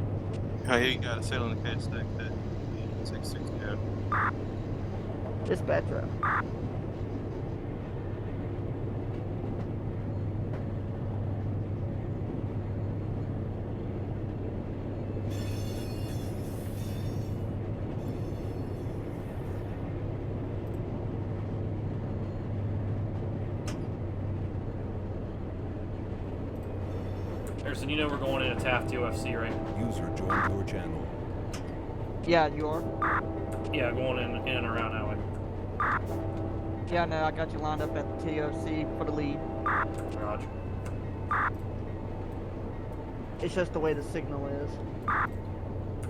Oh, you got a sail in the cage stick. 660. Dispatch route. Harrison, you know we're going into Taft UFC, right? User joined your channel. Yeah, you are? Yeah, going in and around that way. Yeah, no, I got you lined up at the TOC for the lead. Roger. It's just the way the signal is.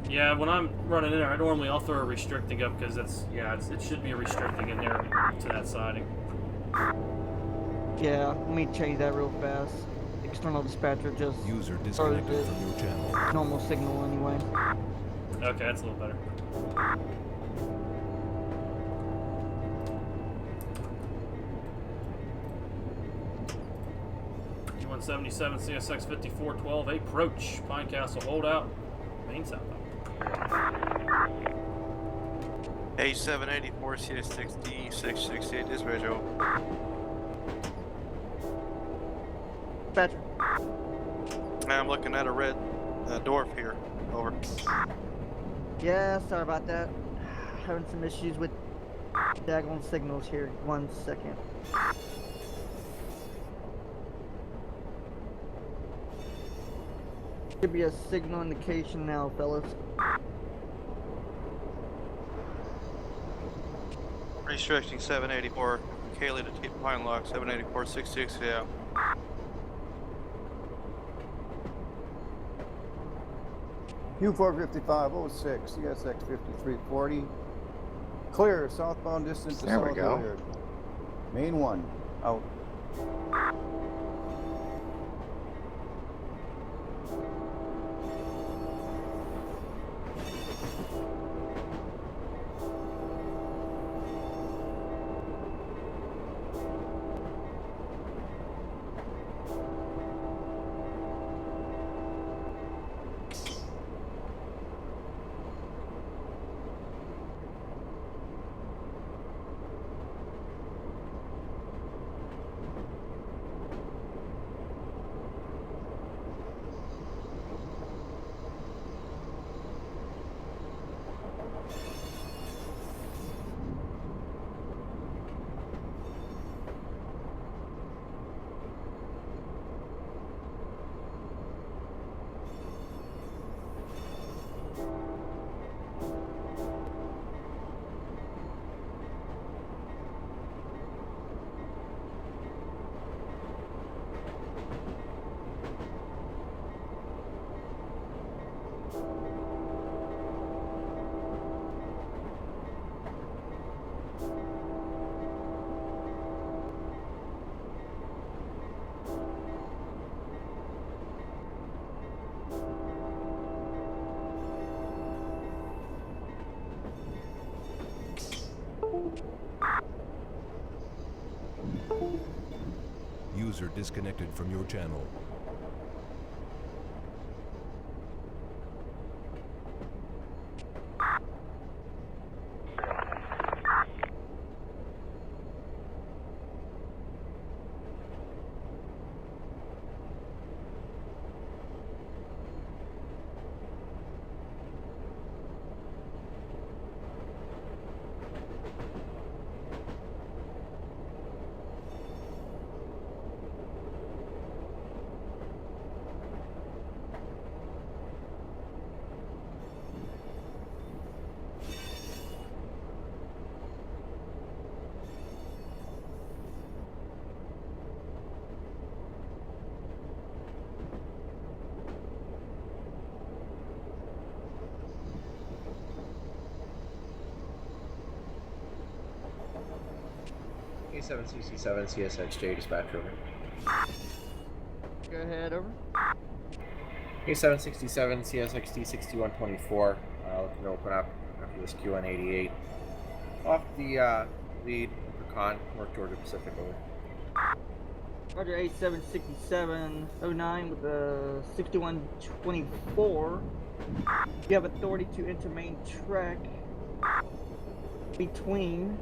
Yeah, when I'm running in there, I'll throw a restricting up because it should be a restricting in there to that siding. Yeah, let me change that real fast. External dispatcher just User throws disconnected the from your channel. normal signal anyway. Okay, that's a little better. Q177 CSX 5412 approach Pine Castle holdout main southbound. A784, CS60, 668, dispatcher. Dispatcher. I'm looking at a red dwarf here. Over. Yeah, sorry about that. Having some issues with daggone signals here. 1 second. Should be a signal indication now, fellas. Restricting 784. Kaylee to keep Pine Lock. 784, 66, yeah. Q45506, CSX 5340. Clear, southbound distance to There we South go. Hilliard. Main 1, out. User disconnected from your channel. 2767 CSXJ dispatch over. Go ahead, over. A767 CSXD 6124. Looking to open up after this Q188. Off the lead Pecan, North Georgia Pacific over. Roger, 876709 with a 6124. You have authority to enter main track between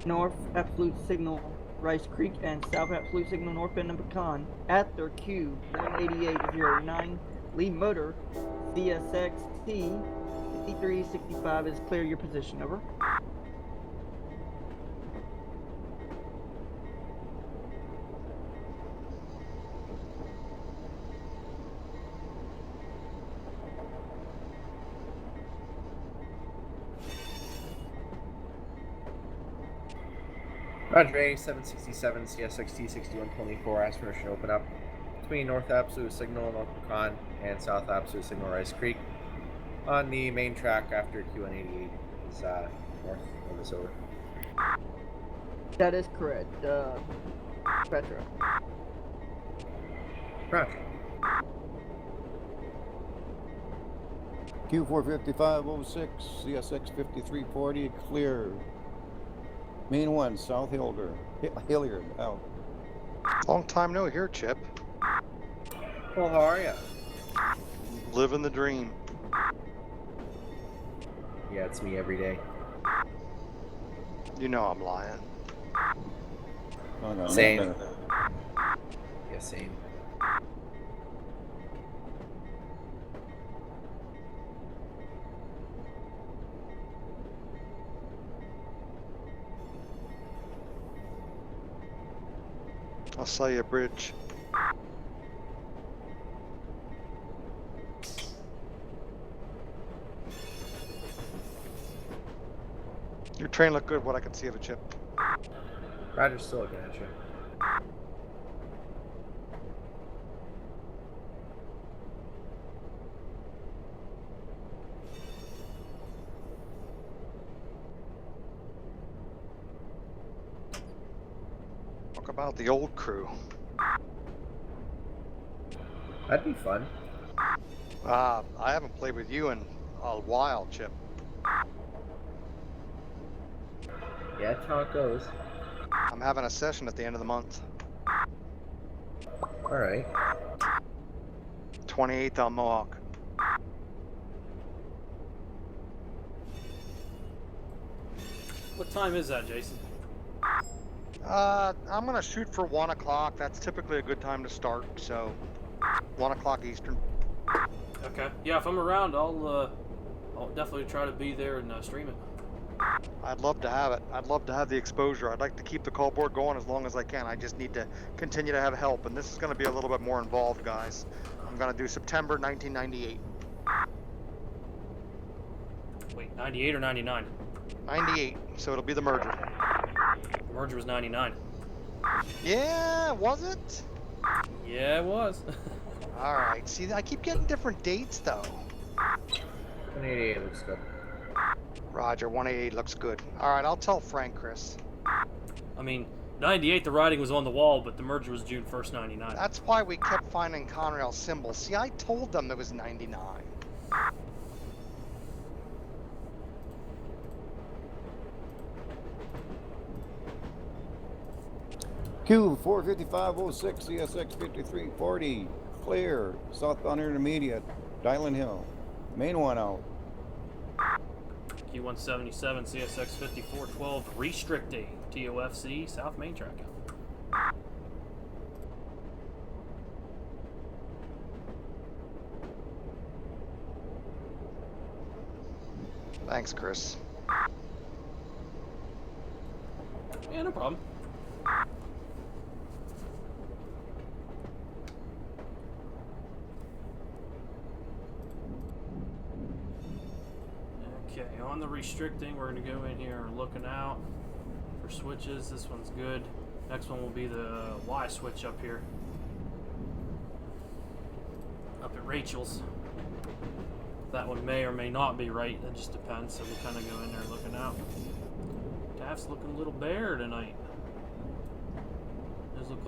North Absolute Signal Rice Creek and South Absolute Signal North Bend and Pecan at their Q18809. Lead motor CSX T5365 is clear your position, over. Roger, 8767 CSXT 6124. Ask permission to open up between North Absolute Signal North Pecan and South Absolute Signal Rice Creek on the main track after Q188 is north of this over. That is correct. Petra. Roger. Q45506 CSX 5340 clear. Main 1 South Hilliard out. Long time no hear, Chip. Well, how are ya? Living the dream. Yeah, it's me every day. You know I'm lying. Oh, no, same. Yeah, same. I'll sell you a bridge. Your train looked good, what I can see of it, Chip. Roger's still looking at you. Talk about the old crew. That'd be fun. I haven't played with you in a while, Chip. Yeah, that's how it goes. I'm having a session at the end of the month. Alright. 28th on Mohawk. What time is that, Jason? I'm gonna shoot for 1 o'clock. That's typically a good time to start, so 1 o'clock Eastern. Okay. Yeah, if I'm around, I'll definitely try to be there and stream it. I'd love to have it. I'd love to have the exposure. I'd like to keep the call board going as long as I can. I just need to continue to have help, and this is going to be a little bit more involved, guys. I'm going to do September 1998. Wait, 98 or 99? 98, so it'll be the merger. The merger was 99. Yeah, was it? Yeah, it was. All right. See, I keep getting different dates, though. 188 looks good. Roger, 188 looks good. All right, I'll tell Frank, Chris. I mean, 98, the writing was on the wall, but the merger was June 1st, 99. That's why we kept finding Conrail symbols. See, I told them it was 99. Q45506 CSX 5340 clear. Southbound intermediate Dylan Hill. Main 1 out. Q177 CSX 5412 restricting TOFC South Main Track. Thanks, Chris. Yeah, no problem. Okay, on the restricting, we're going to go in here looking out for switches. This one's good. Next one will be the Y switch up here. Up at Rachel's. That one may or may not be right. That just depends. So we'll kind of go in there looking out. Taft's looking a little bare tonight.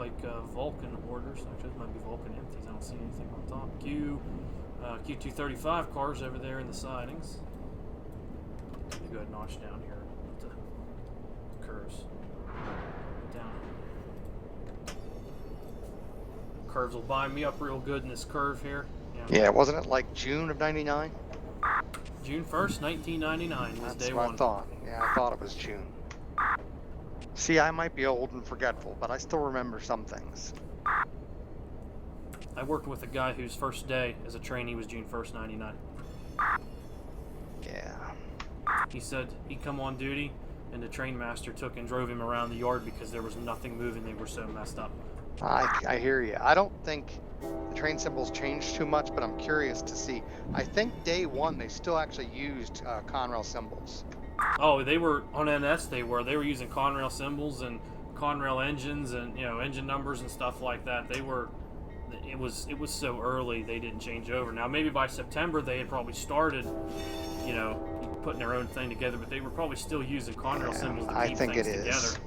like Vulcan orders. Actually, this might be Vulcan empties. I don't see anything on top. Q235 cars over there in the sidings. Let me go ahead and notch down here with the curves. Down. Curves will bind me up real good in this curve here. Yeah, wasn't it like June of '99? June 1st, 1999 was That's day what one. I thought. Yeah, I thought it was June. See, I might be old and forgetful, but I still remember some things. I worked with a guy whose first day as a trainee was June 1st, 99. Yeah. He said he'd come on duty, and the train master took and drove him around the yard because there was nothing moving. They were so messed up. I hear you. I don't think the train symbols changed too much, but I'm curious to see. I think day one they still actually used Conrail symbols. Oh, they were on NS. They were using Conrail symbols and Conrail engines and engine numbers and stuff like that. They were. It was so early they didn't change over. Now maybe by September they had probably started, putting their own thing together, but they were probably still using Conrail symbols to keep things together.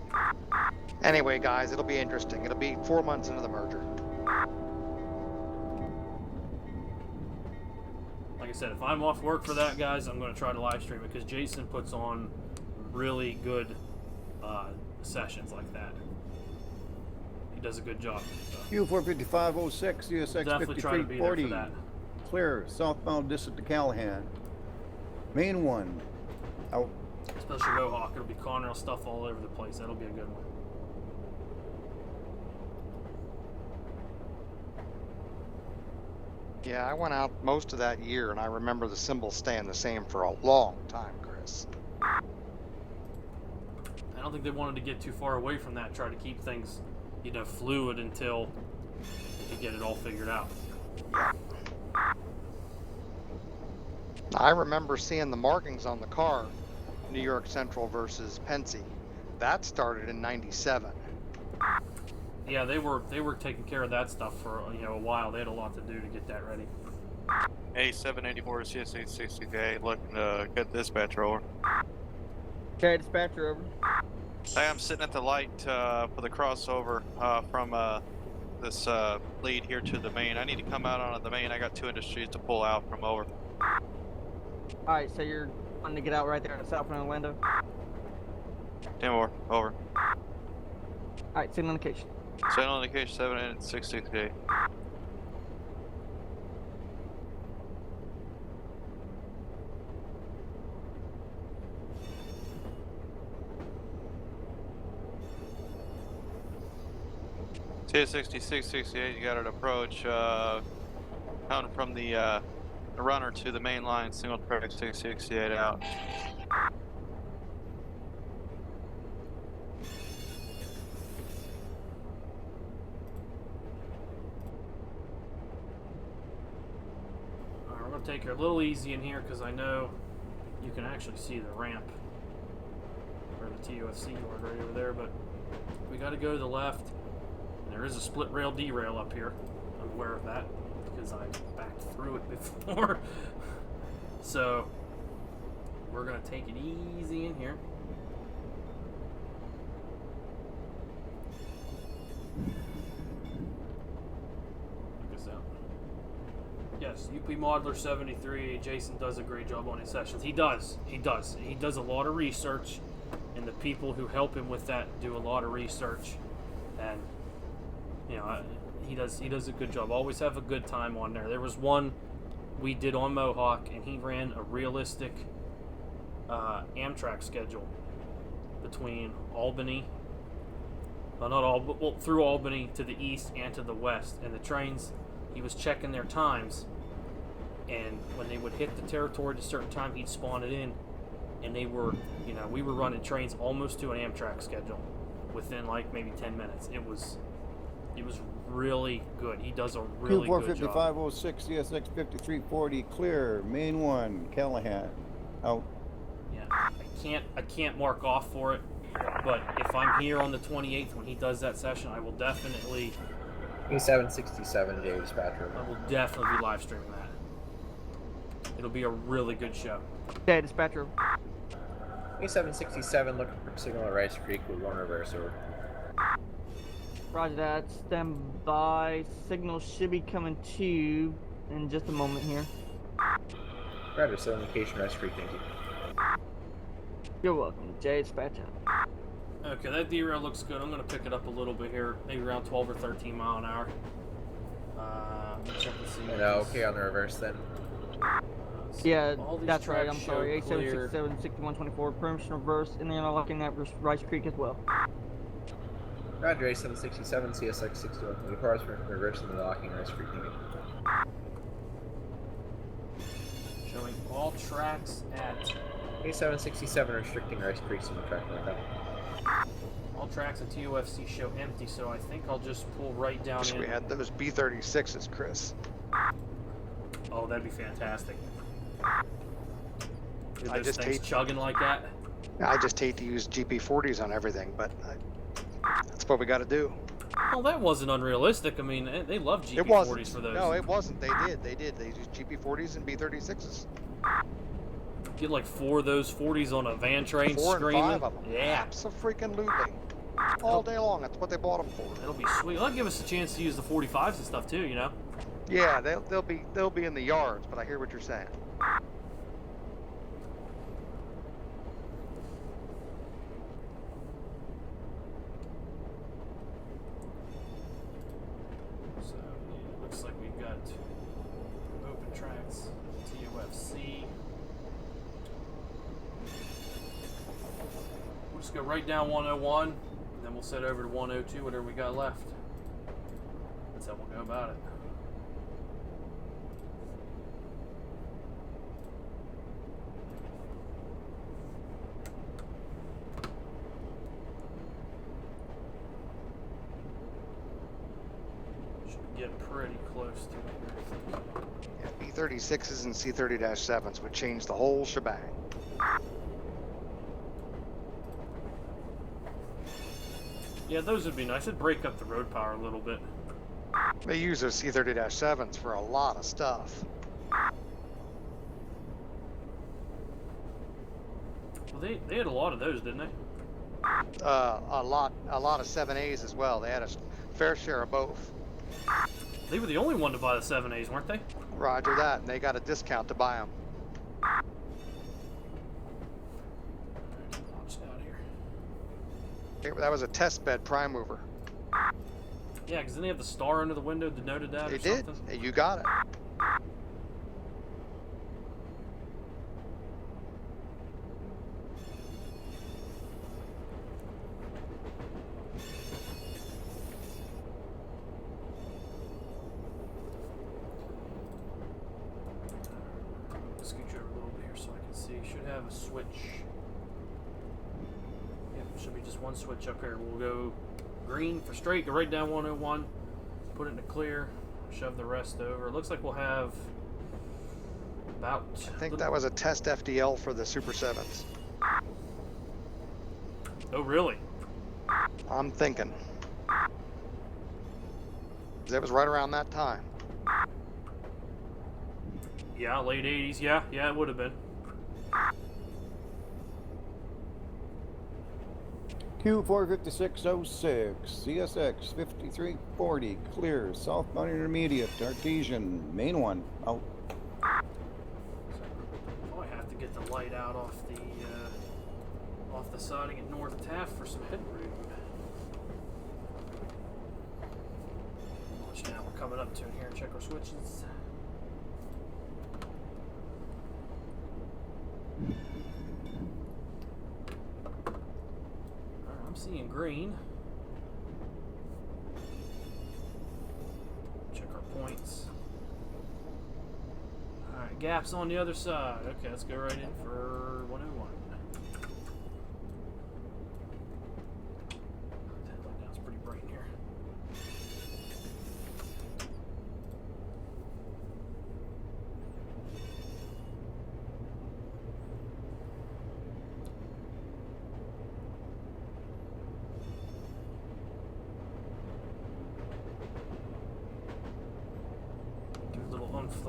Anyway, guys, it'll be interesting. It'll be 4 months into the merger. Like I said, if I'm off work for that, guys, I'm going to try to live stream it because Jason puts on really good sessions like that. He does a good job. So. Q45506, CSX Definitely try to be there for 5340. that. Clear, southbound distance to Callahan. Main 1, out. Especially Mohawk, it'll be Conrail stuff all over the place. That'll be a good one. Yeah, I went out most of that year, and I remember the symbols staying the same for a long time, Chris. I don't think they wanted to get too far away from that. Try to keep things, fluid until they could get it all figured out. I remember seeing the markings on the car, New York Central versus Pensy. That started in '97. Yeah, they were taking care of that stuff for a while. They had a lot to do to get that ready. A784 CSX 68 looking to get dispatcher over. Okay, dispatcher over. Hey, I'm sitting at the light for the crossover from this lead here to the main. I need to come out onto the main. I got 2 industries to pull out from over. Alright, so you're wanting to get out right there in South Orlando? 10 more, over. Alright, signal indication. Signal indication 768. CSX you got an approach coming from the runner to the main line, single track 668 out. Alright, we're going to take her a little easy in here because I know you can actually see the ramp or the TOFC yard right over there, but we got to go to the left. There is a split rail derail up here. I'm aware of that because I backed through it before. So we're gonna take it easy in here. Check this out. Yes, UP Modeler 73. Jason does a great job on his sessions. He does a lot of research, and the people who help him with that do a lot of research, and he does a good job. Always have a good time on there. There was one we did on Mohawk, and he ran a realistic Amtrak schedule between Albany, through Albany to the east and to the west. And the trains, he was checking their times, and when they would hit the territory at a certain time, he'd spawn it in, and they were, we were running trains almost to an Amtrak schedule within like maybe 10 minutes. It was really good. He does a really good job. Q45506, CSX 5340, clear. Main 1, Callahan, out. Yeah, I can't mark off for it, but if I'm here on the 28th when he does that session, I will definitely. E767, J dispatcher. I will definitely be live streaming that. It'll be a really good show. Okay, dispatcher. E767 looking for signal at Rice Creek with 1 reverse over. Roger that. Stand by. Signal should be coming to in just a moment here. Roger, so location Rice Creek, thank you. You're welcome. Jay, dispatch out. Okay, that derail looks good. I'm gonna pick it up a little bit here, maybe around 12 or 13 mile an hour. Let me check and see. And okay on the reverse then. Yeah, all these that's right. tracks I'm show sorry. clear. 8767-6124. Permission reverse, and then I'm looking at Rice Creek as well. Roger, A767, CSX 6124, reverse and locking Rice Creek, thank you. Showing all tracks at A767 restricting Rice Creek single track like that. all tracks at TOFC show empty, so I think I'll just pull right down Wish in. we had those B36s, Chris. Oh, that'd be fantastic. Dude, I those just things hate chugging like that. I just hate to use GP40s on everything, but that's what we got to do. Well, that wasn't unrealistic. I mean, they love It wasn't. GP40s for those. No, it wasn't. They did. They used GP40s and B36s. Get like 4 of those 40s on a van train 4 and screaming. 5 of them. Yeah. Absolutely. All day long. That's what they bought them for. It'll be sweet. That'll give us a chance to use the 45s and stuff too, you know. Yeah, they'll be in the yards, but I hear what you're saying. So it looks like we've got open tracks, TOFC. We'll just go right down 101, and then we'll set over to 102, whatever we got left. That's how we'll go about it. Get pretty close to it. Yeah, B36s and C30-7s would change the whole shebang. Yeah, those would be nice. It'd break up the road power a little bit. They use those C30-7s for a lot of stuff. Well, they had a lot of those, didn't they? A lot of 7As as well. They had a fair share of both. They were the only one to buy the 7As, weren't they? Roger that, and they got a discount to buy them. That was a test bed prime mover. Yeah, because then they have the star under the window denoted that They or did. something. You got it. Scooch over a little bit here so I can see. Should have a switch. Yep, should be just one switch up here. We'll go green for straight, go right down 101, put it into clear, shove the rest over. It looks like we'll have about... I think that was a test FDL for the Super 7s. Oh, really? I'm thinking. That was right around that time. Yeah, late 80s. Yeah, it would have been. Q45606, CSX 5340, clear, southbound intermediate, Artesian, main one, out. Probably have to get the light out off the siding at North Taft for some headroom. Watch now, we're coming up to it here and check our switches. I'm seeing green. Check our points. Alright, gaps on the other side. Okay, let's go right in for 101. Headlight down, it's pretty bright in here.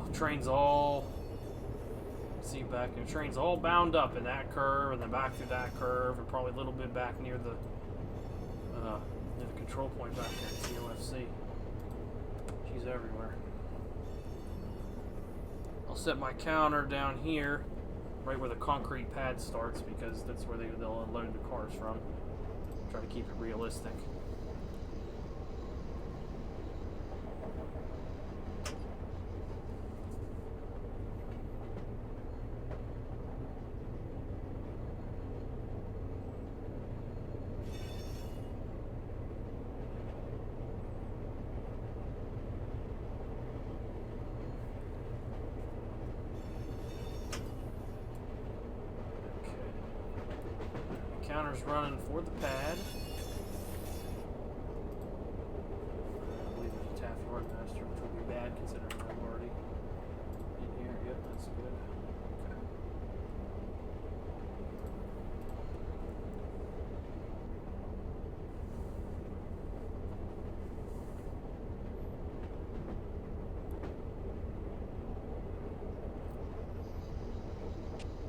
The train's all, see back, the train's all bound up in that curve and then back through that curve and probably a little bit back near the control point back there at COFC. She's everywhere. I'll set my counter down here, right where the concrete pad starts, because that's where they'll unload the cars from. Try to keep it realistic. Counter's running for the pad. I believe there's a Taft Roadmaster, which would be bad considering I'm already in here. Yep, that's good.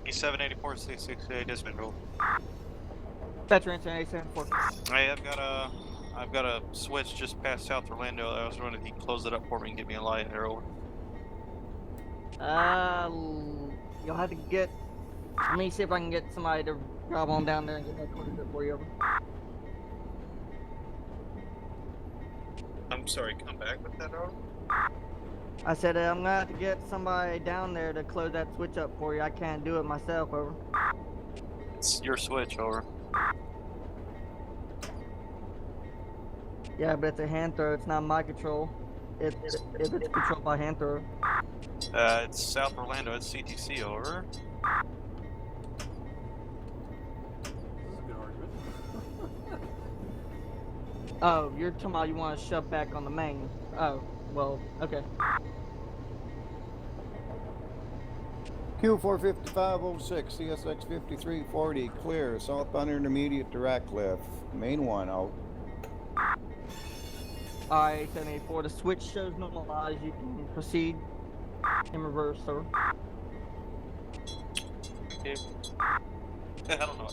Okay. E784 668 has been rolled. That's answer 874. Hey, I've got a switch just past South Orlando. I was wondering if you can close it up for me and get me a light there. Over. You'll have to get. Let me see if I can get somebody to grab on down there and get that closed up for you. Over. I'm sorry, come back with that, over. I said I'm gonna have to get somebody down there to close that switch up for you. I can't do it myself. Over. It's your switch, over. Yeah, but it's a hand throw. It's not my control. It's controlled by hand throw. It's South Orlando. It's CTC, over. This is a good argument. Oh, you're talking about you want to shove back on the main. Oh, well, okay. Q45506, CSX 5340, clear. Southbound intermediate to Ratcliffe. Main one out. Alright, 784. The switch shows normalized. You can proceed in reverse, sir. Okay. I don't know.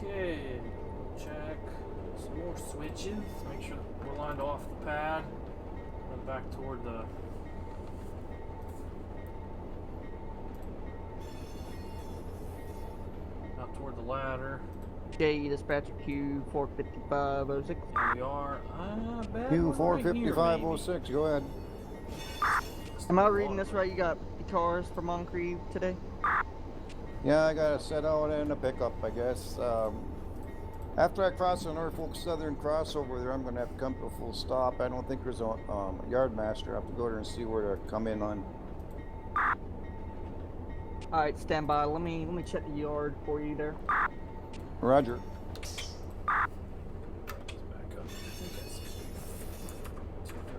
Okay, check some more switches. Make sure we're lined off the pad. Run back toward the out toward the ladder. J dispatcher Q45506. Here we are. Q45506, go ahead. Am I reading this right? You got cars for Moncrief today? Yeah, I gotta set out in a pickup, I guess. After I cross the Norfolk Southern crossover there, I'm gonna have to come to a full stop. I don't think there's a yard master. I have to go there and see where to come in on. All right, stand by. Let me check the yard for you there. Roger.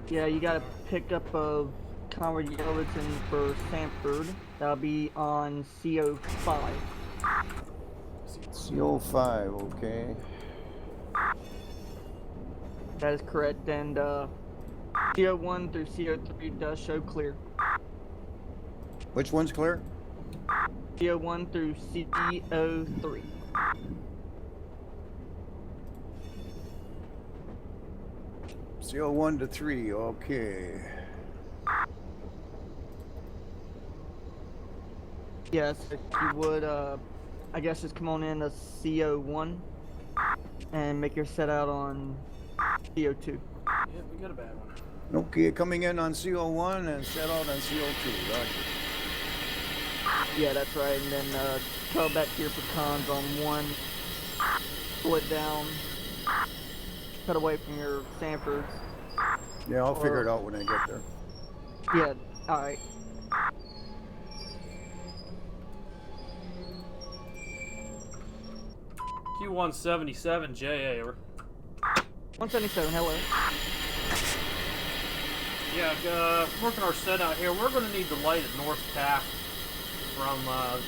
Yeah, you got a pickup of Conrad Yelverton for Sanford. That'll be on CO5. CO5, okay. That is correct, and CO1 through CO3 does show clear. Which one's clear? CO1 through CO3. CO1 to 3, okay. Yes, if you would, I guess just come on in to CO1 and make your set out on CO2. Yeah, we got a bad one. Okay, coming in on CO1 and set out on CO2, roger. Yeah, that's right, and then call back to your pecans on 1, pull it down, cut away from your Sanfords. Yeah, I'll figure it out when I get there. Yeah, alright. Q177 JA, over. 177, hello. Yeah, working our set out here. We're going to need the light at North Taft from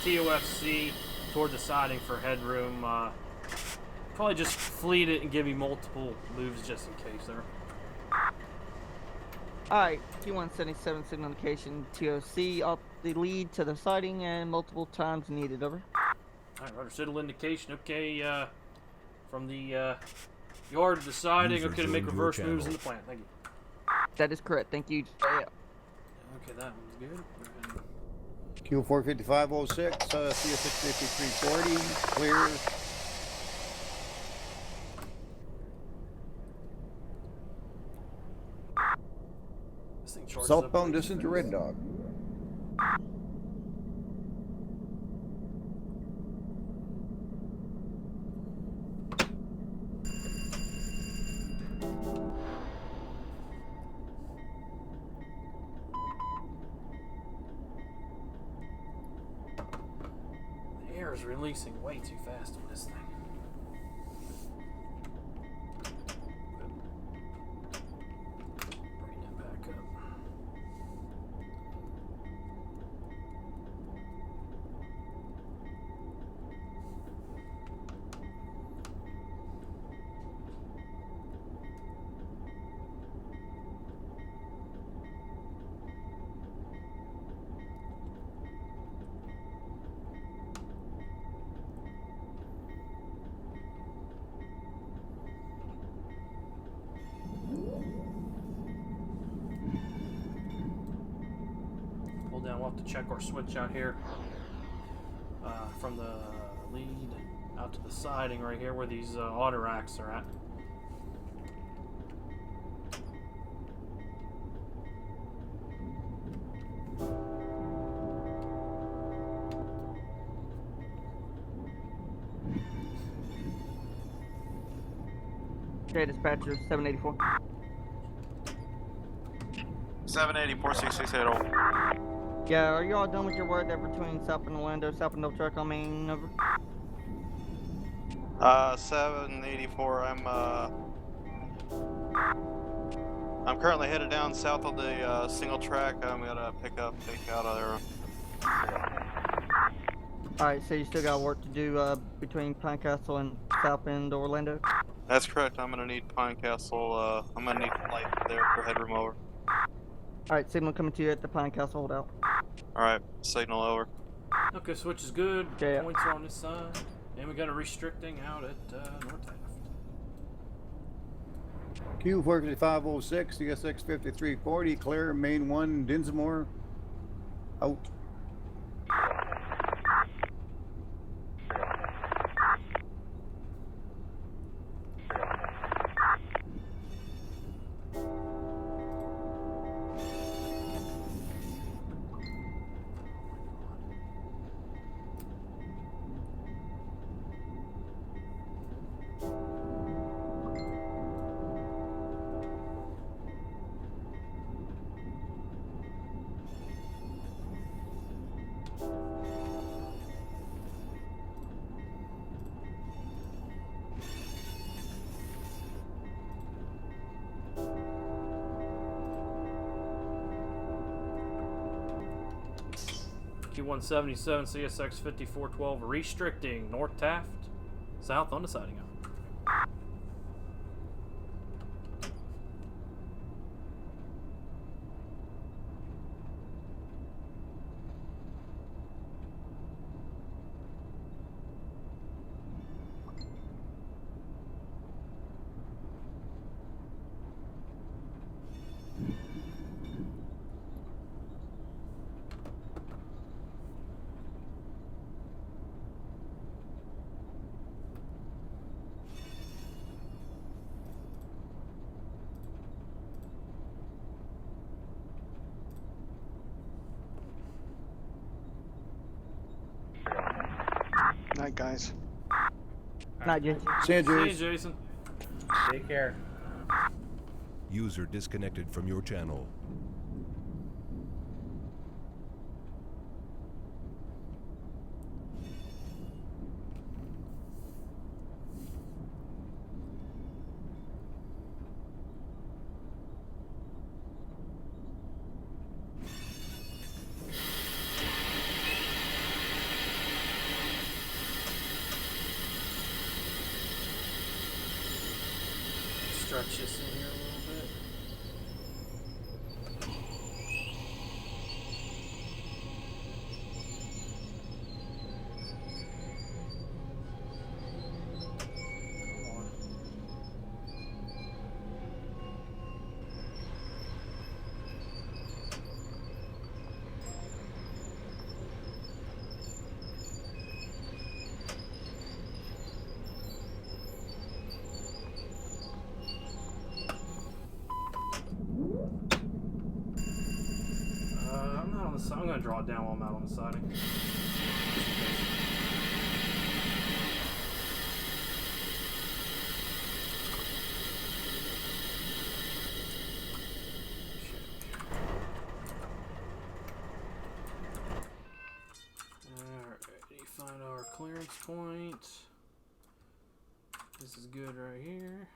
TOFC toward the siding for headroom. Probably just fleet it and give me multiple moves just in case there. Alright, Q177 signal indication TOC up the lead to the siding and multiple times needed, over. Alright, Roger, signal indication, okay, from the yard to the siding, User okay, to make joined reverse your moves in channel. the plant, thank you. That is correct, thank you. Okay, that one's good. Q45506, CSX 5340, clear. This thing charges up Southbound way distance too to Red fast. Dog. The air is releasing way too fast on this thing. Bring that back up. Hold down, we'll have to check our switch out here. From the lead out to the siding right here where these auto racks are at. Okay, dispatcher 784. 784 6680. Yeah, are you all done with your work there between South and Orlando, South and Double Truck on Main, over? 784. I'm currently headed down south of the single track. I'm gonna take out of there. Alright, so you still got work to do between Pine Castle and South End Orlando? That's correct. I'm gonna need Pine Castle. I'm gonna need light there for headroom over. Alright, signal coming to you at the Pine Castle holdout. Alright, signal over. Okay, switch is good. Okay. Points are on this side. And we got a restricting out at North Taft. Q45506, CSX 5340, clear, main 1, Dinsmore, out. Q177 CSX 5412 restricting North Taft, south on the siding up. Night, guys. Night, Jason. See you, See you, Jason. Jason. Take care. User disconnected from your channel. Stretch this in here a little bit. Come on. I'm not on the side. I'm gonna draw it down while I'm out on the siding. Alrighty, find our clearance point. This is good right here.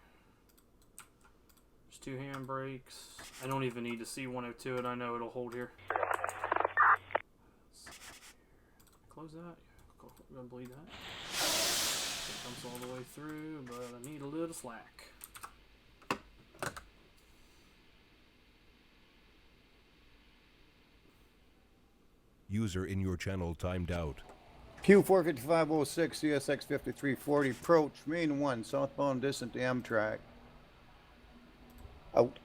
There's 2 handbrakes. I don't even need to see 102 it. I know it'll hold here. Close that. Yeah, I'm gonna bleed that. It comes all the way through, but I need a little slack. User in your channel timed out. Q45506 CSX 5340 approach main 1 southbound distant to Amtrak. Out.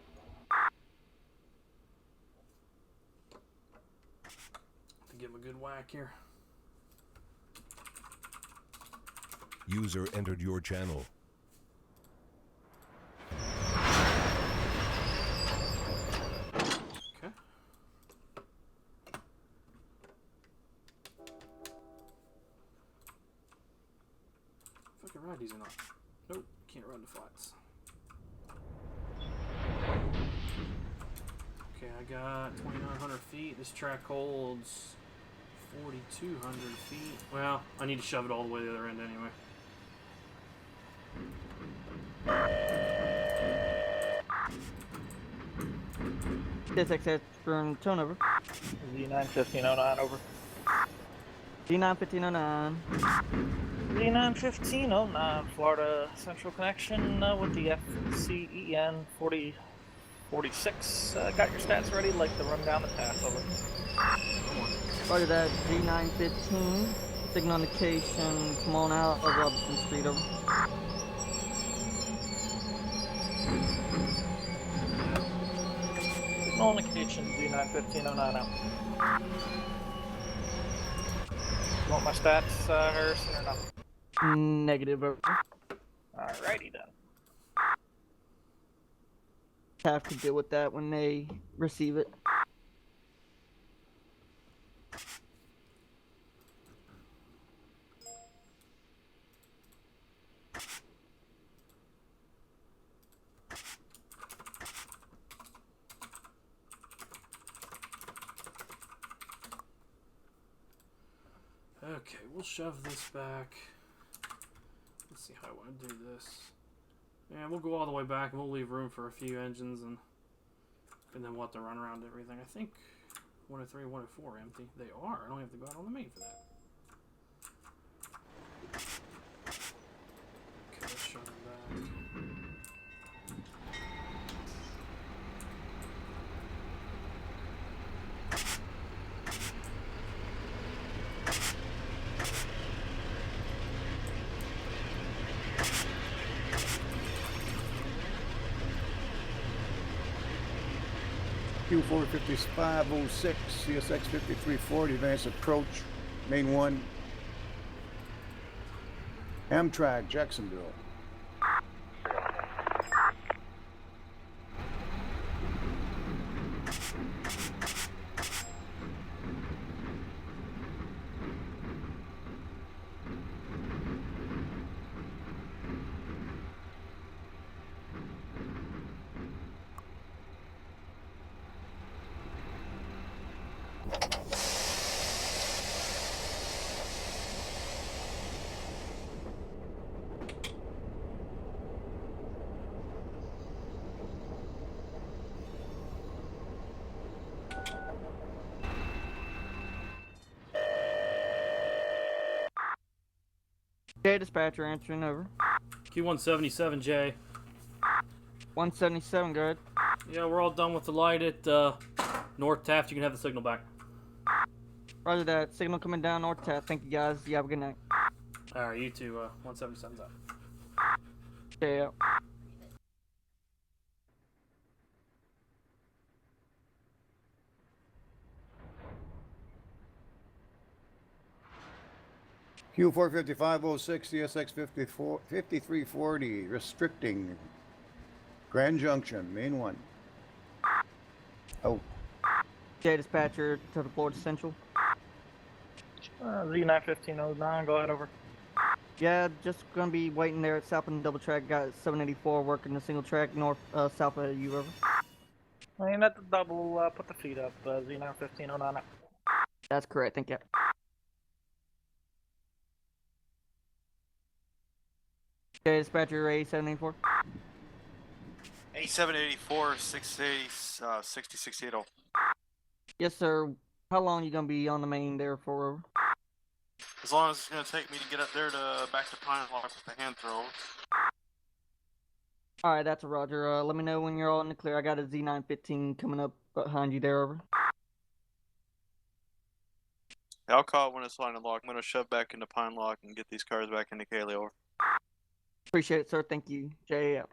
To give him a good whack here. User entered your channel. Okay. If I can ride these or not. Nope, can't ride the flats. Okay, I got 2,900 feet. This track holds 4,200 feet. Well, I need to shove it all the way to the other end anyway. CSX from turnover. Z91509 over. Z91509. Z91509 Florida Central Connection with the FCEN 4046. Got your stats ready? Like to run down the path over. Roger that. Z915. Signal indication. Come on out of Robinson Street over. Signal indication Z91509 out. Want my stats, Harrison, or no? Negative over. Alrighty then. Have to deal with that when they receive it. Okay, we'll shove this back. Let's see how I want to do this. Yeah, we'll go all the way back and we'll leave room for a few engines and then we'll have to run around everything. I think 103, 104 empty. They are. I don't have to go out on the main for that. Okay, let's shut them back. Q455-06, CSX 5340, advance approach, main 1. Amtrak, Jacksonville. J dispatcher answering over. Q177J. 177, go ahead. Yeah, we're all done with the light at North Taft. You can have the signal back. Roger that. Signal coming down North Taft. Thank you guys. You have a good night. Alright, you two, 177's up. Yeah. Q455-06, CSX 5340, restricting Grand Junction, main 1. Oh. J dispatcher to the Florida Central. Z91509, go ahead, over. Yeah, just gonna be waiting there at South and double track. Got 784 working the single track north south of you, over. I mean, at the double, put the feet up, Z91509. That's correct, thank you. J dispatcher A784. 8784, 680, 6060. Yes, sir. How long you gonna be on the main there for, over? As long as it's going to take me to get up there to back to Pine Lock with the hand throw. Alright, that's a roger. Let me know when you're all in the clear. I got a Z915 coming up behind you there, over. Yeah, I'll call it when it's line and lock. I'm going to shove back into Pine Lock and get these cars back into Kaylee, over. Appreciate it, sir. Thank you. JAF.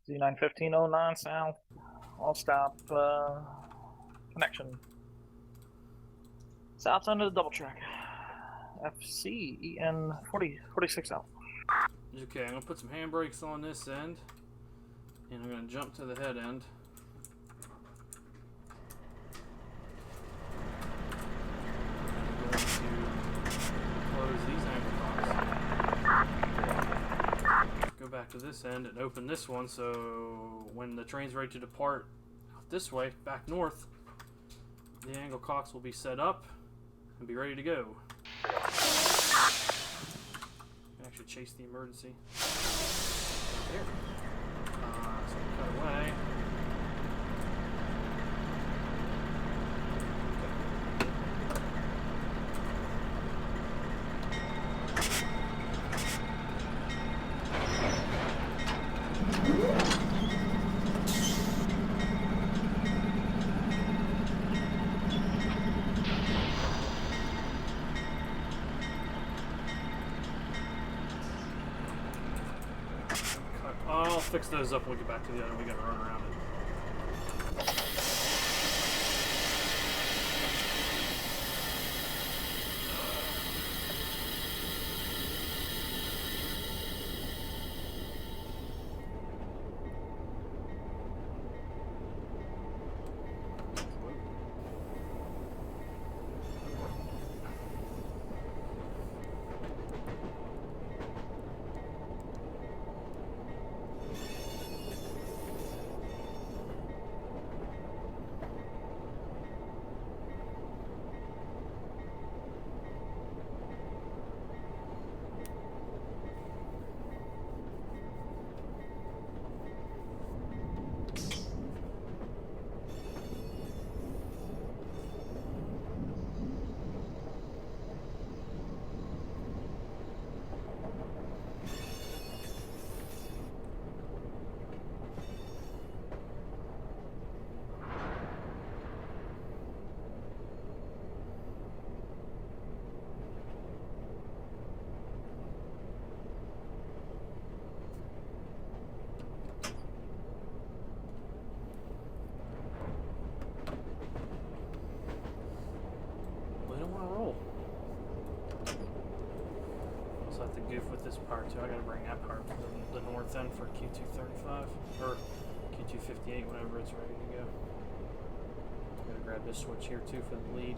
Z91509 south. All stop connection. South under the double track. FCEN 46 out. Okay, I'm gonna put some handbrakes on this end, and I'm gonna jump to the head end. I'm going to close these anchor locks. Go back to this end and open this one, so when the train's ready to depart out this way, back north, the angle cocks will be set up and be ready to go. Actually chase the emergency. There. So cut away. fix those up when we get back to the other. We gotta run around it. Have to goof with this part too. I gotta bring that part to the north end for Q235 or Q258 whenever it's ready to go. Gotta grab this switch here too for the lead.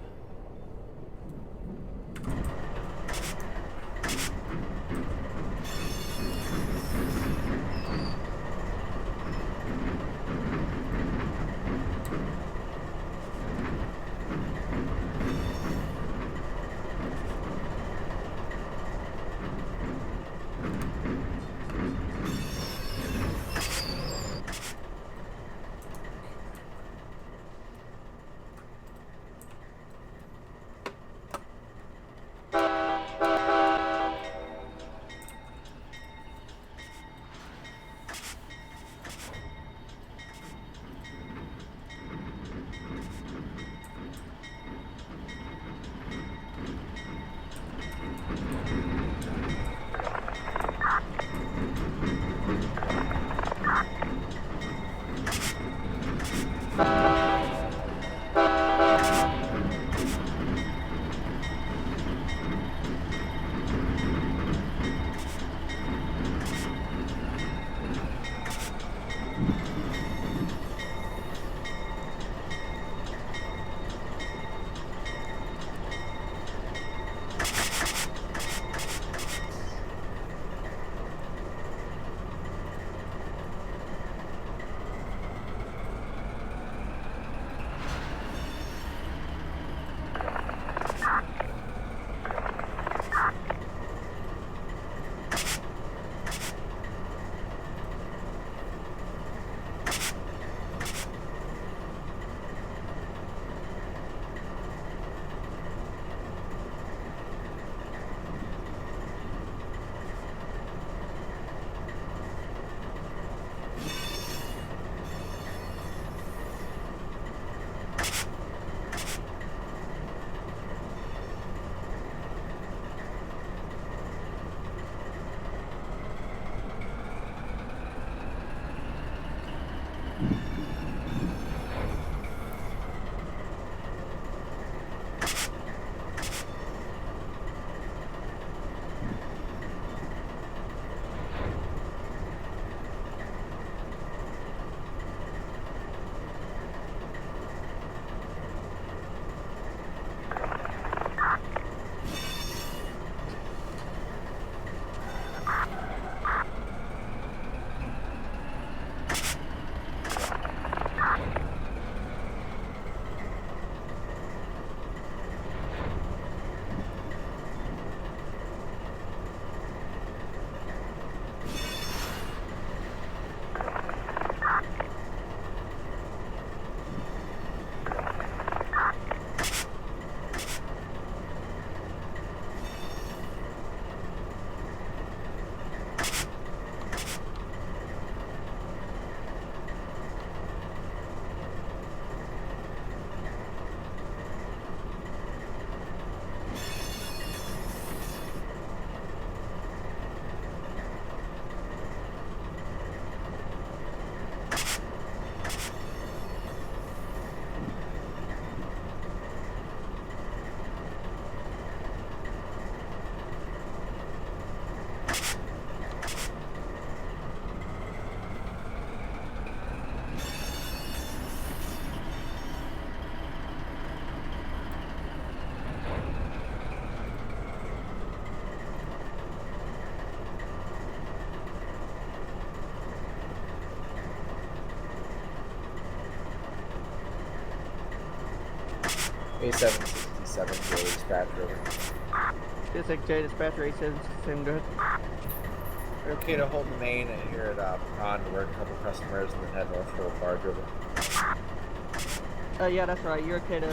A767 J dispatch over. CSX J dispatcher A767, go ahead. We're okay to hold the main and here at Pond to work a couple customers and then head north for a barge over. Yeah, that's right. You're okay to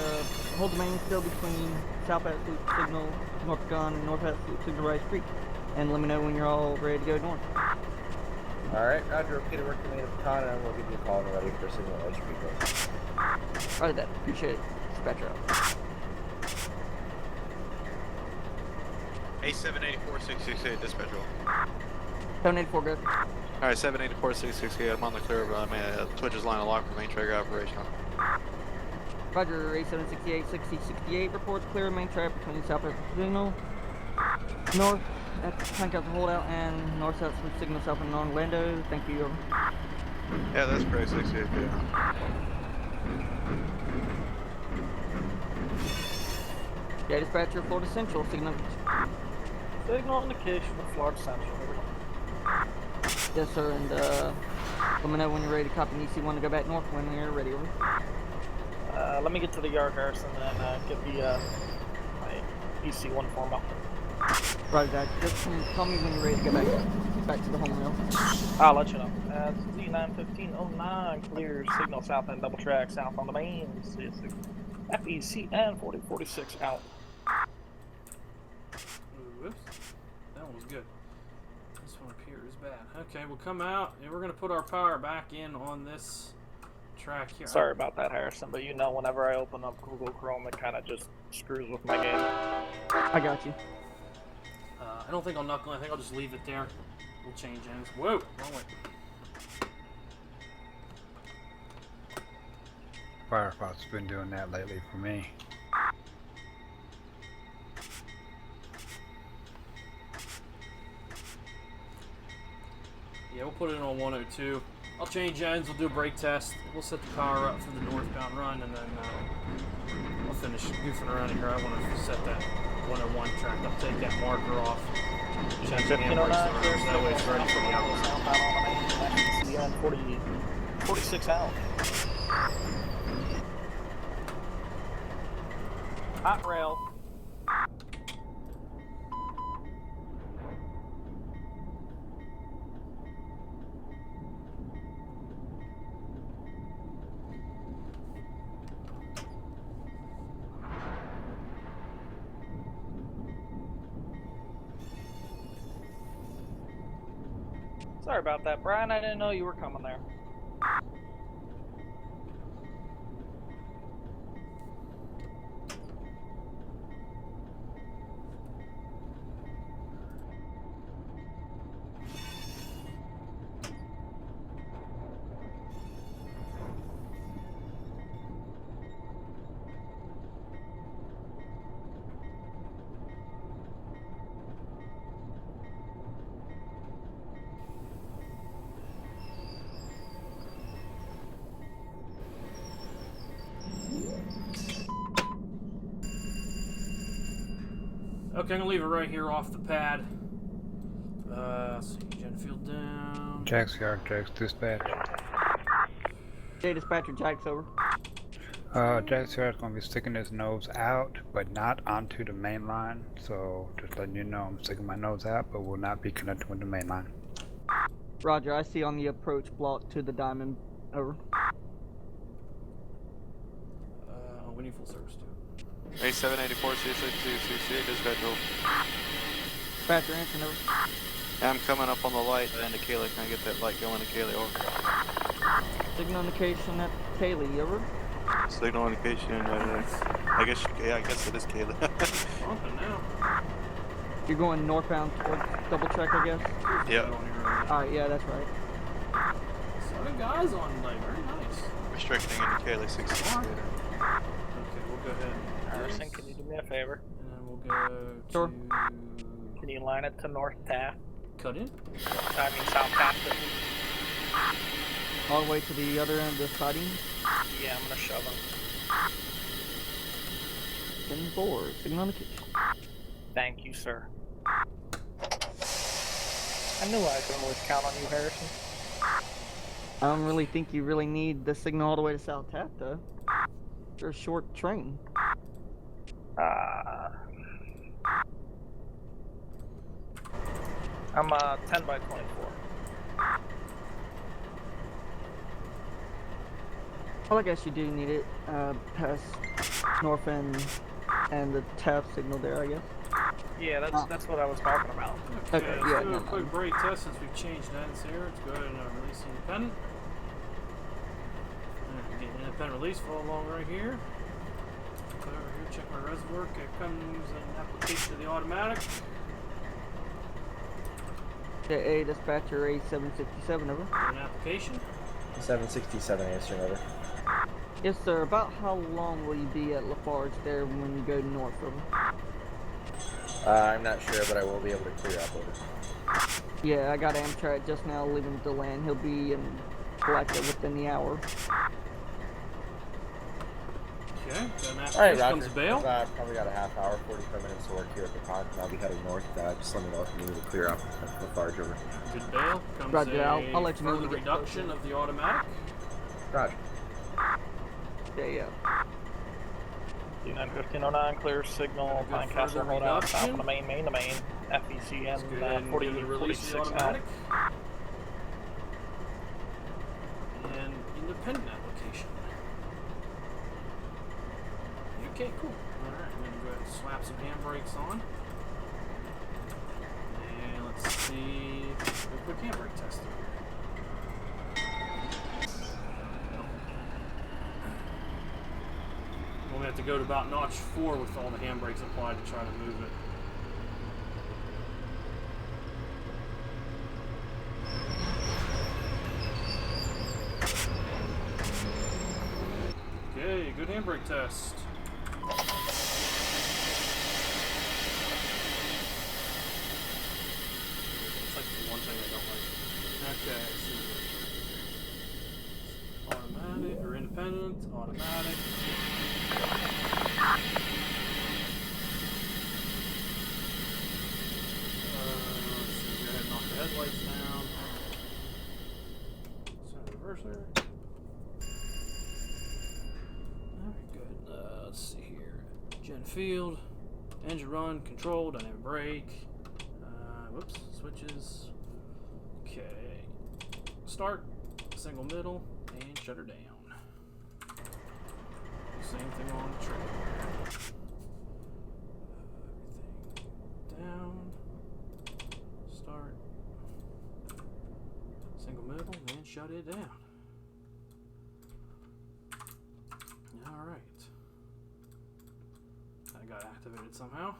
hold the main still between southwest loop signal, North Pecan, and northwest loop signal Rice Creek. And let me know when you're all ready to go north. Alright, Roger, okay to work the main at Pecan and we'll give you a call when ready for signal Rice Creek. Roger that. Appreciate it. Dispatcher out. A784-668 dispatch roll. 784, good. Alright, 784-668, I'm on the clear, but I'm at Twitch's line of lock for main trigger operation. Roger, A768-6068 reports clear main track between southwest signal, north at Pancastle holdout, and north-south signal south of Orlando. Thank you, over. Yeah, that's correct, 68, yeah. Yeah, dispatcher, Florida Central, signal. Signal indication for Florida Central. Yes, sir, and let me know when you're ready to copy EC1 to go back north when you're ready, over. Let me get to the yard, Harrison, and then get the my EC1 form up. Right, Zach. Just tell me when you're ready to go back to the home rail. I'll let you know. Z91509 clear signal south and double track south on the main. FEC and 4046 out. Whoops. That one was good. This one up here is bad. Okay, we'll come out and we're going to put our power back in on this track here. Sorry about that, Harrison, but you know whenever I open up Google Chrome, it kind of just screws with my game. I got you. I don't think I'll knuckle. I think I'll just leave it there. We'll change ends. Whoa, wrong way. Firefox has been doing that lately for me. Yeah, we'll put it on 102. I'll change ends. We'll do a brake test. We'll set the power up for the northbound run, and then I'll finish goofing around here. I want to set that 101 track. I'll take that marker off. Change the handbrakes around, so that way it's ready for the outlet. 46 out. Hot rail. Sorry about that, Brian. I didn't know you were coming there. Okay, I'm gonna leave it right here off the pad. See, Genfield down. Jack's yard, Jack's dispatch. J dispatcher, Jack's over. Jack's yard's gonna be sticking his nose out, but not onto the main line. So just letting you know, I'm sticking my nose out, but will not be connected with the main line. Roger, I see on the approach block to the diamond. Over. We need full service too. A784-662-68 dispatch roll. Dispatcher, answer, over. Yeah, I'm coming up on the light and the Kaylee. Can I get that light going to Kaylee? Over. Signal indication at Kaylee, over. Signal indication. I guess it is Kaylee. Bumping now. You're going northbound towards double check, I guess? Yep. Alright, yeah, that's right. 7 guys on light. Very nice. Restricting into Kaylee 68. Okay, we'll go ahead. Harrison, can you do me a favor? And then we'll go Sure. to... Can you line it to North Taft? Cut in? I mean South Taft. All the way to the other end of the siding. Yeah, I'm gonna shove him. 10-4, signal indication. Thank you, sir. I knew I could always count on you, Harrison. I don't really think you really need the signal all the way to South Taft, though. You're a short train. I'm 10 by 24. Well, I guess you do need it past north end and the tap signal there, I guess. Yeah, that's what I was talking about. Okay, Okay, let's yeah, do no, a quick brake test since we've changed ends here. Let's go ahead and release the independent. Get an independent release, follow along right here. Go over here, check my res work. It comes an application of the automatic. A dispatcher A767 over. An application. 767 answering over. Yes, sir. About how long will you be at Lafarge there when you go north over? I'm not sure, but I will be able to clear up over. Yeah, I got Amtrak just now leaving DeLand. He'll be in Blackwood within the hour. Okay, got an application. Alright, Comes Roger. bail. Probably got a half hour, 45 minutes to work here at the con, and I'll be heading north. Just let me know if you need to clear up Lafarge over. Good bail. Comes Roger, a I'll let you know when further we get reduction of the automatic. Roger. Yeah. D91509, clear signal, Pine Castle, hold out, south on the main to main, FECN 4046 out. And independent application. Okay, cool. Alright, I'm gonna go ahead and slap some handbrakes on. And let's see. Do a quick handbrake test here. We're gonna have to go to about notch 4 with all the handbrakes applied to try to move it. Okay, good handbrake test. It's like the one thing I don't like. Okay, so automatic or independent, automatic. Let's see, go ahead and knock the headlights down. Set reverser. Alright, good. Let's see here. Gen field, engine run, control, dynamic brake. Whoops, switches. Okay. Start, single middle, and shut her down. Same thing on the trailer. Everything down. Start. Single middle, and shut it down. Alright. That got activated somehow.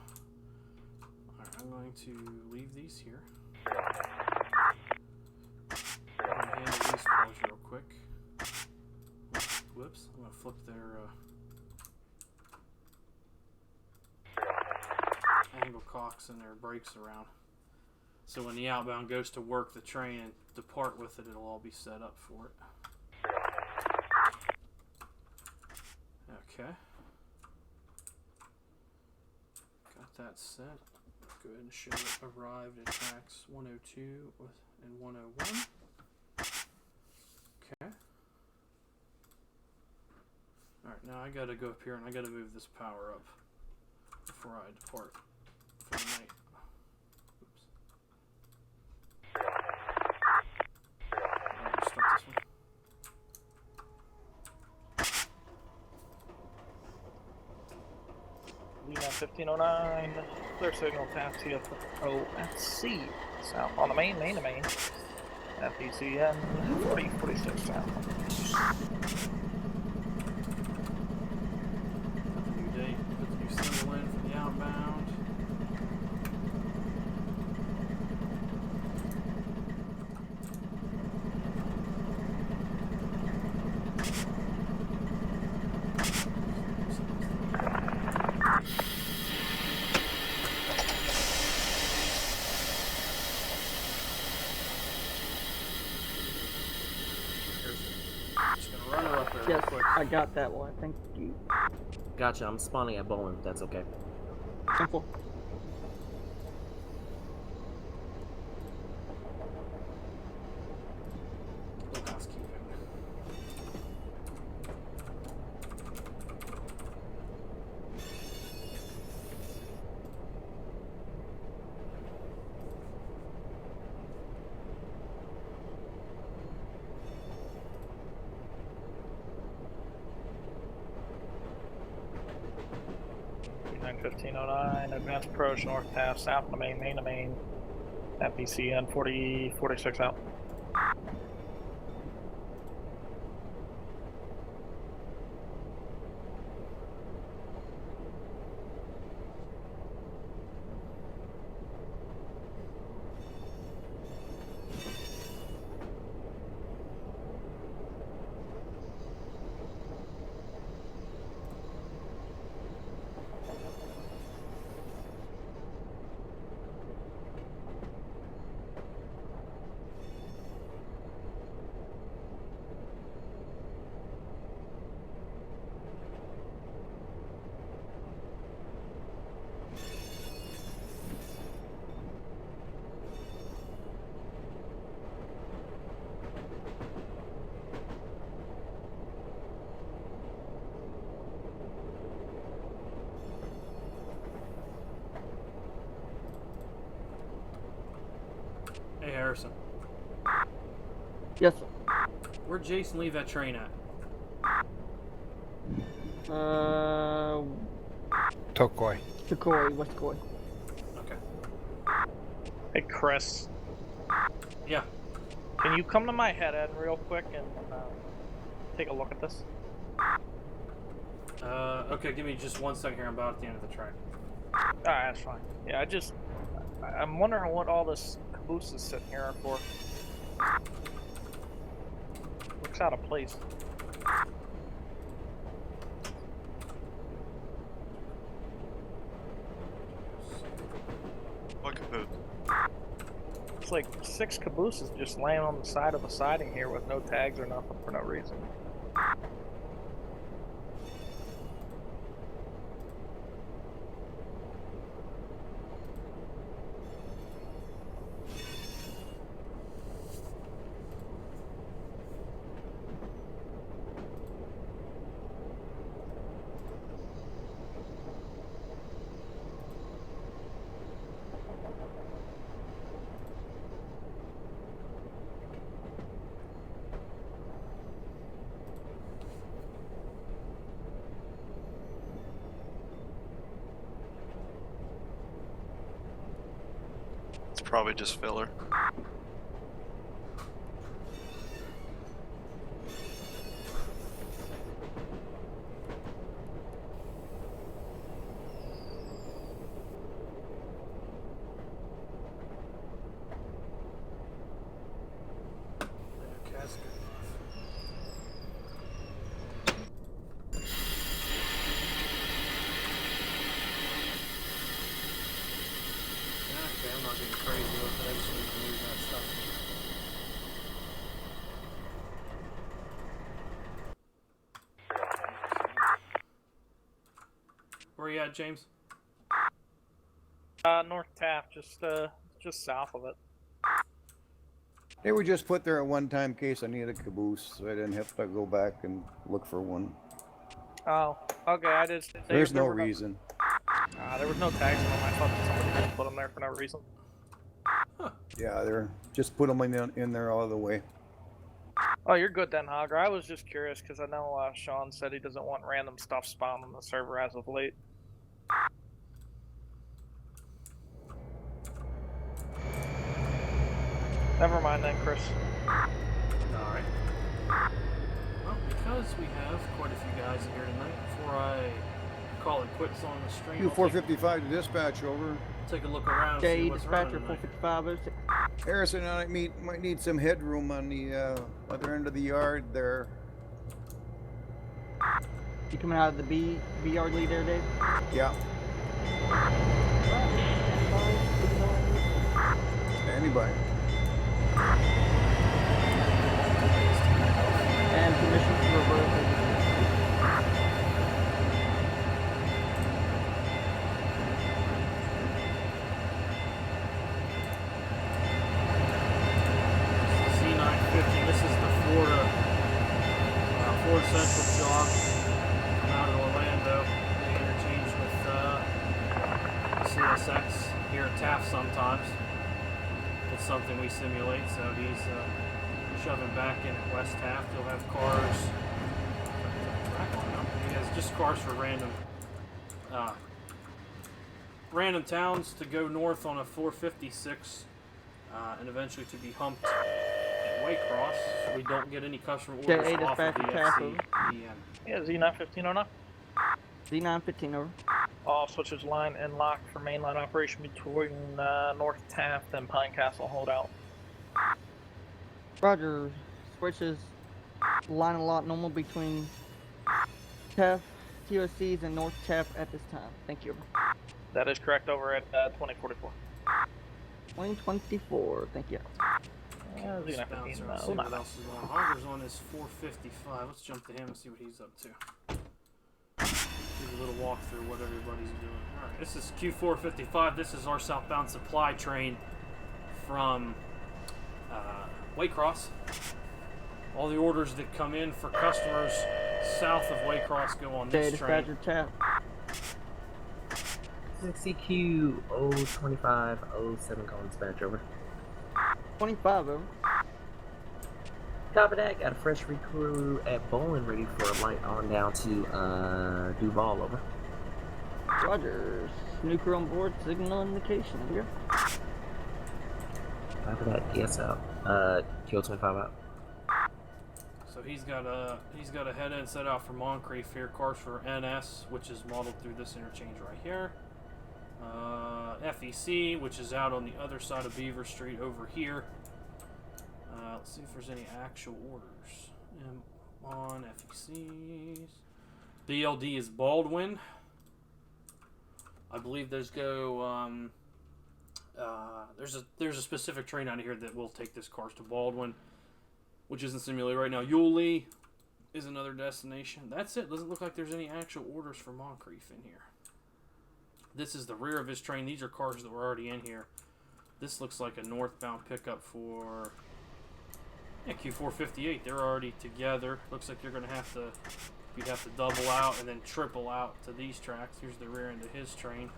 Alright, I'm going to leave these here. I'm going to handle these cars real quick. Whoops, I'm going to flip their angle cocks and their brakes around. So when the outbound goes to work the train and depart with it, it'll all be set up for it. Okay. Got that set. Go ahead and show it arrived at tracks 102 and 101. Okay. Alright, now I gotta go up here and I gotta move this power up before I depart for the night. Oops. I'll start this one. D91509, clear signal, tap TFOFC, south on the main to main, FECN 4046 south. Put the new date, put the new symbol in for the outbound. Yes, I got that one. Thank you. Gotcha. I'm spawning at Bowling, if that's okay. Simple. C91509, advance approach north half, south of the main to main. FECN 46 out. Hey, Harrison. Yes, sir. Where'd Jason leave that train at? Tokoi. Tokoi, West Koi. Okay. Hey, Chris. Yeah. Can you come to my head end real quick and take a look at this? Okay, give me just 1 second here. I'm about at the end of the track. Alright, that's fine. Yeah, I'm wondering what all this caboose is sitting here for. Looks out of place. What caboose? It's like 6 cabooses just laying on the side of a siding here with no tags or nothing for no reason. It's probably just filler. Okay, I'm not getting crazy with it. I just need to move that stuff. Where you at, James? North Taft, just south of it. They were just put there at one time in case I needed a caboose, so I didn't have to go back and look for one. Oh, okay. There's no reason. There was no tags on them. I thought that somebody just put them there for no reason. Yeah, they're just put them in there all the way. Oh, you're good then, Hogger. I was just curious because I know Sean said he doesn't want random stuff spawned on the server as of late. Never mind then, Chris. Alright. Well, because we have quite a few guys here tonight, before I call it quits on the stream, Q455 to dispatch over. Take a look around. J See what's dispatcher running tonight. 455. Harrison, I might need some headroom on the other end of the yard there. You coming out of the B yard lead there, Dave? Yeah. Anybody. And permission to reverse. C950. This is the Florida Central jog from out of Orlando. They interchange with CSX here at Taft sometimes. It's something we simulate, so he's shoving back in at West Taft. He'll have cars. He has just cars for random random towns to go north on a 456 and eventually to be humped at Waycross so we don't get any customer orders J8 off of dispatcher, the tap FC over. EN. Yeah, Z91509. Z915 over. All switches line and lock for mainline operation between North Taft and Pine Castle holdout. Roger. Switches line and lock normal between Taft, TOCs, and North Taft at this time. Thank you. That is correct over at 2044. 2024. Thank you. Yeah, Let's Z915. bounce around, see what else is on. Hogger's on his 455. Let's jump to him and see what he's up to. Do a little walk through what everybody's doing. Alright, this is Q455. This is our southbound supply train from Waycross. All the orders that come in for customers south of Waycross go on this train. Dispatcher, tap. CQ 02507 calling dispatch over. 25 over. Copy that. Got a fresh recrew at Bowling ready for a light on down to Duval over. Roger. New crew on board. Signal indication. Here. Copy that. Yes out. Q25 out. So he's got a head end set out for Moncrief here. Cars for NS, which is modeled through this interchange right here. FEC, which is out on the other side of Beaver Street over here. Let's see if there's any actual orders. On FECs. BLD is Baldwin. I believe there's a specific train out of here that will take this cars to Baldwin, which isn't simulated right now. Yulee is another destination. That's it. Doesn't look like there's any actual orders for Moncrief in here. This is the rear of his train. These are cars that were already in here. This looks like a northbound pickup for Q458. They're already together. Looks like you're gonna have to double out and then triple out to these tracks. Here's the rear end of his train.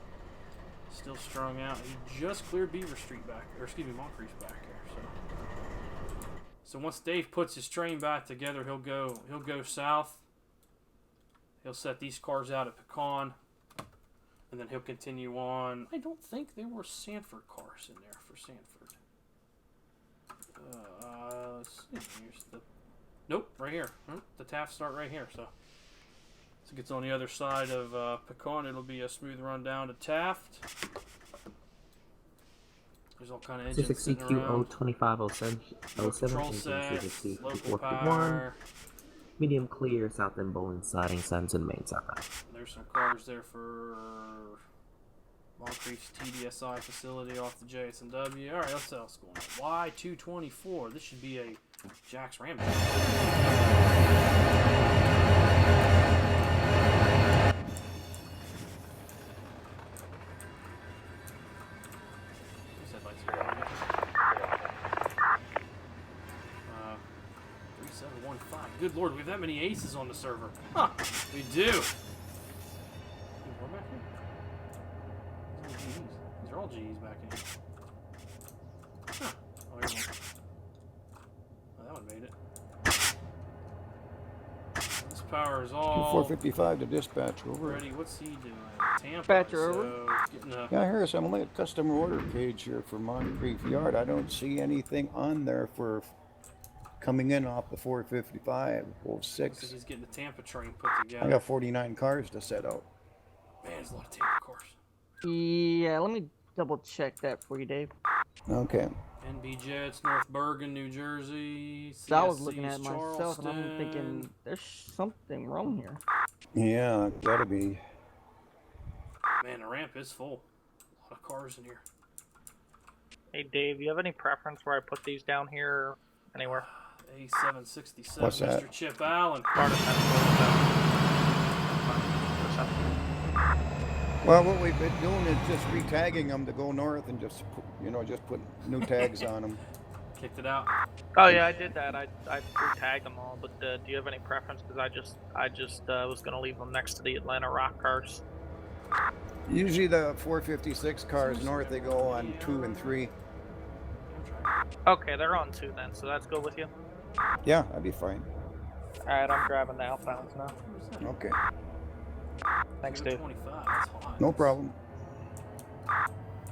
Still strung out. He just cleared Beaver Street back, or excuse me, Moncrief's back here. So once Dave puts his train back together, he'll go south. He'll set these cars out at Pecan. And then he'll continue on. I don't think there were Sanford cars in there for Sanford. Let's see. Here's the. Nope, right here. The Taft start right here. So it gets on the other side of Pecan. It'll be a smooth run down to Taft. There's all kind of engines CSX sitting around. Q 02507 Control sets, local 451. power. Medium clear, south end bowling siding, signs to the main southbound. There's some cars there for Moncrief's TDSI facility off the JS&W. Alright, let's see what's going on. Y224. This should be a Jack's Ram. These headlights are on. 3715. Good lord, we have that many aces on the server. Huh, we do. More back here? These are all G's back in here. Huh. Oh, here's one. Oh, that one made it. This power is all 455 to dispatch, over. ready. What's he doing? Tampa. Dispatcher, so over. getting a Yeah, Harris, I'm looking at customer order page here for Moncrief Yard. I don't see anything on there for coming in off the 455, looks 06. like he's getting the Tampa train put together. I got 49 cars to set out. Man, there's a lot of Tampa cars. Yeah, let me double check that for you, Dave. Okay. NB Jets, North Bergen, New Jersey. So I was looking at CSC's it myself and I'm Charleston. thinking there's something wrong here. Yeah, gotta be. Man, the ramp is full. A lot of cars in here. Hey Dave, you have any preference where I put these down here or anywhere? A767, What's that? Mr. Chip Allen. Well, what we've been doing is just retagging them to go north and just, just put new tags on them. Kicked it out. Oh yeah, I did that. I tagged them all. But do you have any preference? Because I just was gonna leave them next to the Atlanta Rock cars. Usually the 456 cars north, they go on 2 and 3. Okay, they're on 2 then, so that's good with you. Yeah, that'd be fine. All right, I'm grabbing the outbounds now. Okay. Thanks, Dave. 25, that's hot. No problem.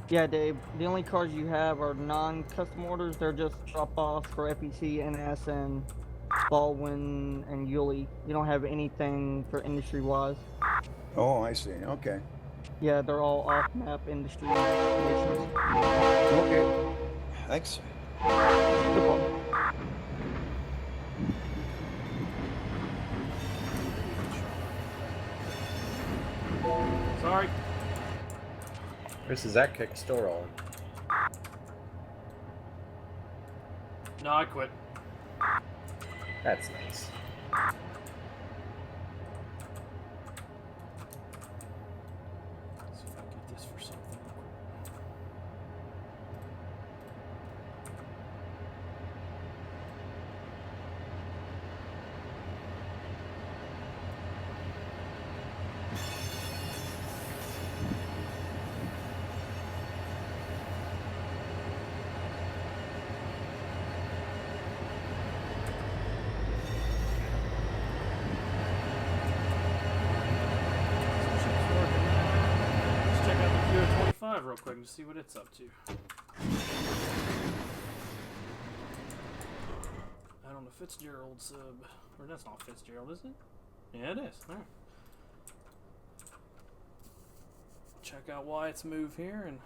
Yeah, Dave. The only cars you have are non-custom orders. They're just drop-offs for FEC, NS, and Baldwin and Yulee. You don't have anything for industry-wise. Oh, I see. Okay. Yeah, they're all off-map industry nations. Okay. Thanks. No problem. Sorry. Chris, is that kick still rolling? No, I quit. That's nice. Let's see if I can get this for something. Real quick and see what it's up to. Out on the Fitzgerald sub. Or that's not Fitzgerald, is it? Yeah, it is. Alright. Check out Wyatt's move here and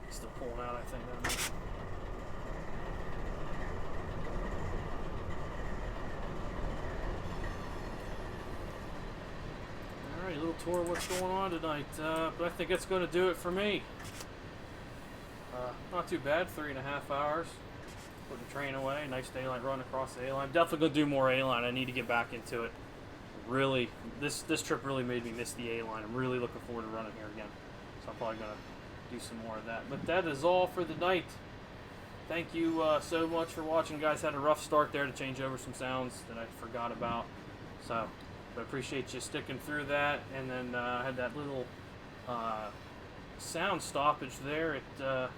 still pulling out, I think, down there. Alright, a little tour of what's going on tonight, but I think that's going to do it for me. Not too bad, 3.5 hours. Putting the train away, nice daylight run across the A-line. Definitely going to do more A-line, I need to get back into it. Really, this trip really made me miss the A-line. I'm really looking forward to running here again. So I'm probably going to do some more of that. But that is all for the night. Thank you so much for watching, guys. Had a rough start there to change over some sounds that I forgot about. So, but I appreciate you sticking through that. And then I had that little sound stoppage there at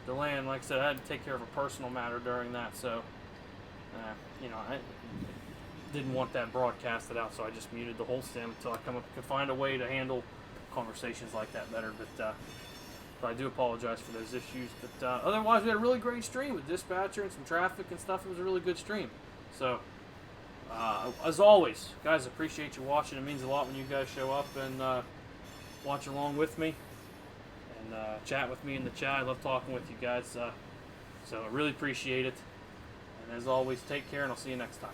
the land. Like I said, I had to take care of a personal matter during that. So, you know, I didn't want that broadcasted out, so I just muted the whole stem until I could find a way to handle conversations like that better. But I do apologize for those issues. But otherwise, we had a really great stream with dispatcher and some traffic and stuff. It was a really good stream. So, as always, guys, appreciate you watching. It means a lot when you guys show up and watch along with me and chat with me in the chat. I love talking with you guys. So I really appreciate it. And as always, take care, and I'll see you next time.